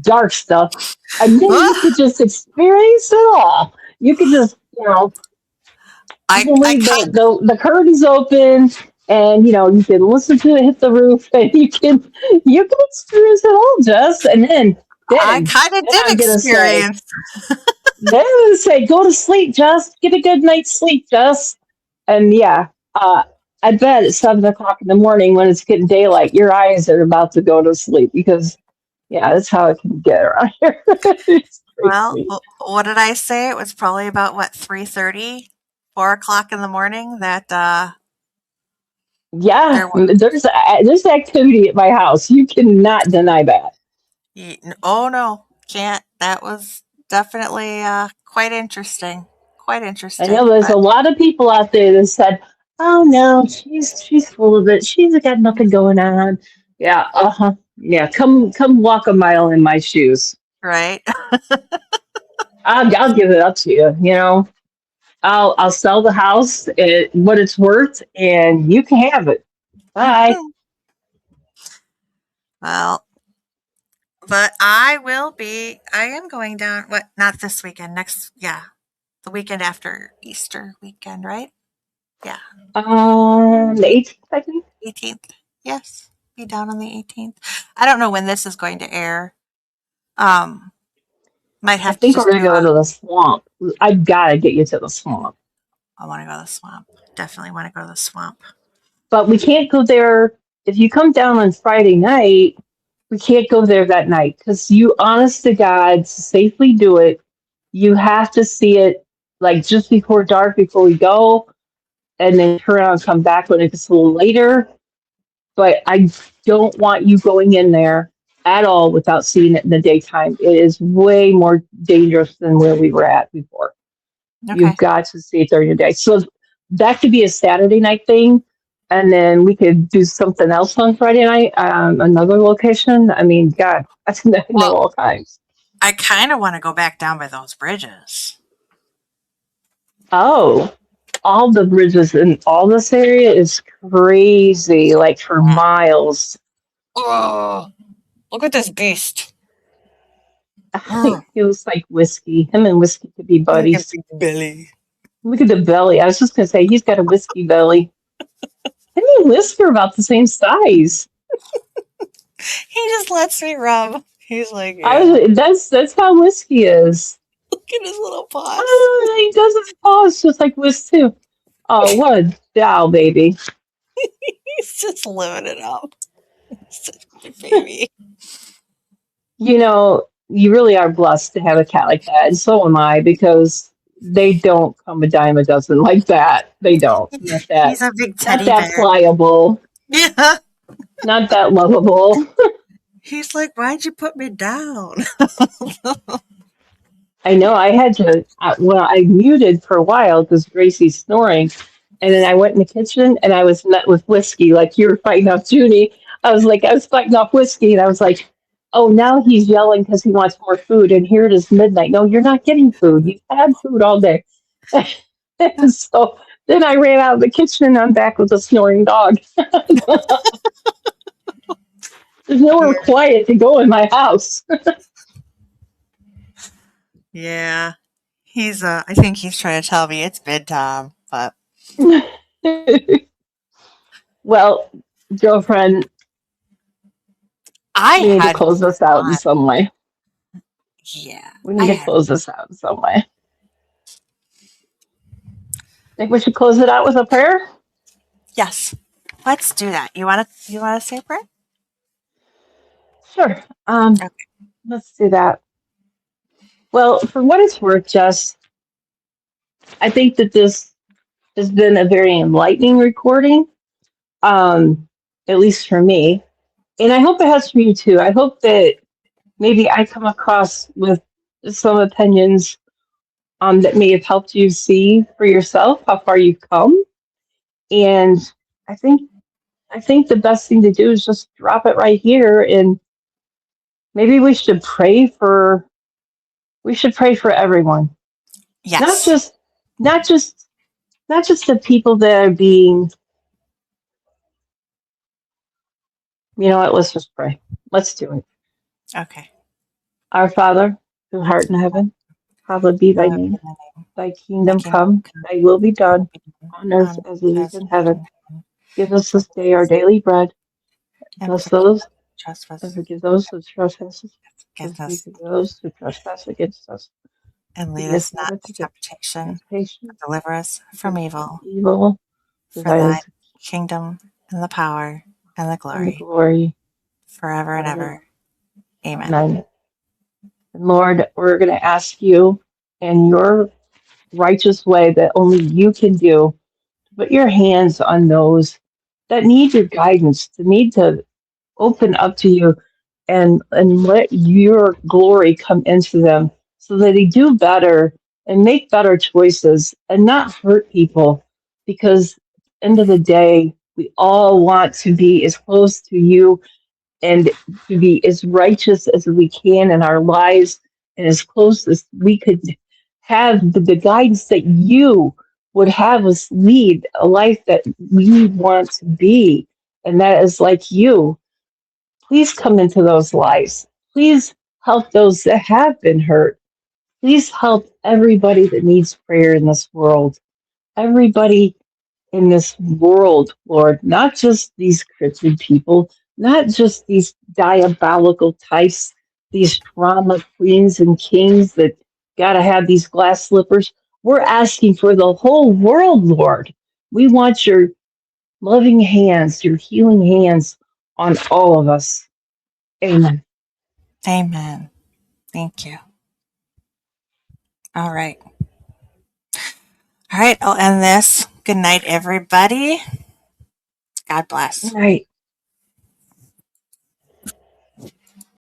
dark stuff, and then you could just experience it all. You could just, you can I leave kind the curtains open, and you can listen to it hit the roof, and you can experience it all, Jess. And then I then kind of then did I'm gonna say, experience. go to sleep, Jess. Get a good night's sleep, Jess. And yeah, I bet at 7 o'clock in the morning when it's getting daylight, your eyes are about to go to sleep, because yeah, that's how it can get around here. It's Well, crazy. what did I say? It was probably about what, 3:30, 4 o'clock in the morning that Yeah, there was. there's activity at my house. You cannot deny that. Oh no, can't. That was definitely quite interesting. Quite I know interesting. there's But a lot of people out there that said, "Oh no, she's full of it. She's got nothing going on." Yeah, yeah. Come walk a mile in my shoes. right. I'll give it up to you. You know, I'll sell the house at what it's worth, and you can have it. Bye. Well, but I will be. I am going down. What? Not this weekend. Next. Yeah, the weekend after Easter weekend, right? Yeah, The 18th, I think. 18th. Yes, be down on the 18th. I don't know when this is going to air. Um, might I have to think we're just gonna do go a. to the swamp. I've got to get you to the swamp, I want to go to the swamp. Definitely want to go to the swamp. but we can't go there. If you come down on Friday night, we can't go there that night because you, honest to God, to safely do it, you have to see it like just before dark before we go, and then turn around and come back when it's a little later. But I don't want you going in there at all without seeing it in the daytime. It is way more dangerous than where we were at before. You've Okay. got to see it during the day. So that could be a Saturday night thing. And then we could do something else on Friday night, another location. I mean, God, I know Well, all kinds. I kind of want to go back down by those bridges. Oh, all the bridges in all this area is crazy, like for Yeah. miles. Oh, look at this beast. Oh, It was like whiskey. Him and whiskey could be look at buddies. big belly. Look at the belly. I was just gonna say he's got a whiskey belly. Him and Whisker are about the same size. He just lets me rub. He's like, I yeah. was, that's how whiskey is. Look at his little paws. Oh, he does his paws just like Whisk too. Oh, what a doll, baby. He's just living it up. Such a good baby. You know, you really are blessed to have a cat like that, and so am I, because they don't come a dime a dozen like that. They don't. He's a big Not teddy that bear. pliable, Yeah. not that lovable. He's like, why'd you put me down? I know I had to, well, I muted for a while because Gracie's snoring. And then I went in the kitchen and I was met with whiskey, like you were fighting off Junie. I was fighting off whiskey. And I was like, oh, now he's yelling because he wants more food. And here it is midnight. No, you're not getting food. You've had food all day. And so then I ran out of the kitchen and I'm back with a snoring dog. There's Yeah. nowhere quiet to go in my house. Yeah. I think he's trying to tell me it's bedtime, but Well, girlfriend, I we need to had close this out in fun. some way. Yeah. We I need to had, close this out in some way. Think we should close it out with a prayer? yes. Let's do that. You wanna say a prayer? Sure. Okay. Let's do that. Well, for what it's worth, Jess, I think that this has been a very enlightening recording, at least for me. And I hope it has for you too. I hope that maybe I come across with some opinions that may have helped you see for yourself how far you've come. And I think I think the best thing to do is just drop it right here, and maybe we should pray for everyone. Not Yes. just not just not just the people that are being, you know what, let's just pray. Let's do it. Okay. Our Father, who art in heaven, hallowed be thy Hallowed be name. thy name. Thy Thy kingdom kingdom come, come, thy will be thy will done be done on earth on as it is earth in as it heaven. is in heaven. Give us this Forgive day our us daily bread. and Bless forgive those and trespass forgive those who trespass against as we us, forgive those who trespass against us. and lead Lead us us not not into into temptation, temptation, but deliver us from but from evil. evil. For For thine thine is the kingdom and the power and the and the glory glory forever and forever. ever. Amen. Amen. And Lord, we're going to ask you in your righteous way that only you can do, to put your hands on those that need your guidance, that need to open up to you. and let your glory come into them so that they do better and make better choices and not hurt people, because at the end of the day we all want to be as close to you and to be as righteous as we can in our lives and as close as we could have the guidance that you would have us lead a life that we want to be, and that is like you. Please come into those lives. Please help those that have been hurt. Please help everybody that needs prayer in this world. Everybody in this world, Lord, not just these cryptid people, not just these diabolical types, these drama queens and kings that got to have these glass slippers. We're asking for the whole world, Lord. We want your loving hands, your healing hands on all of us. Amen. Amen. Thank you. All right. All right. I'll end this. Good night, everybody. God bless. All right.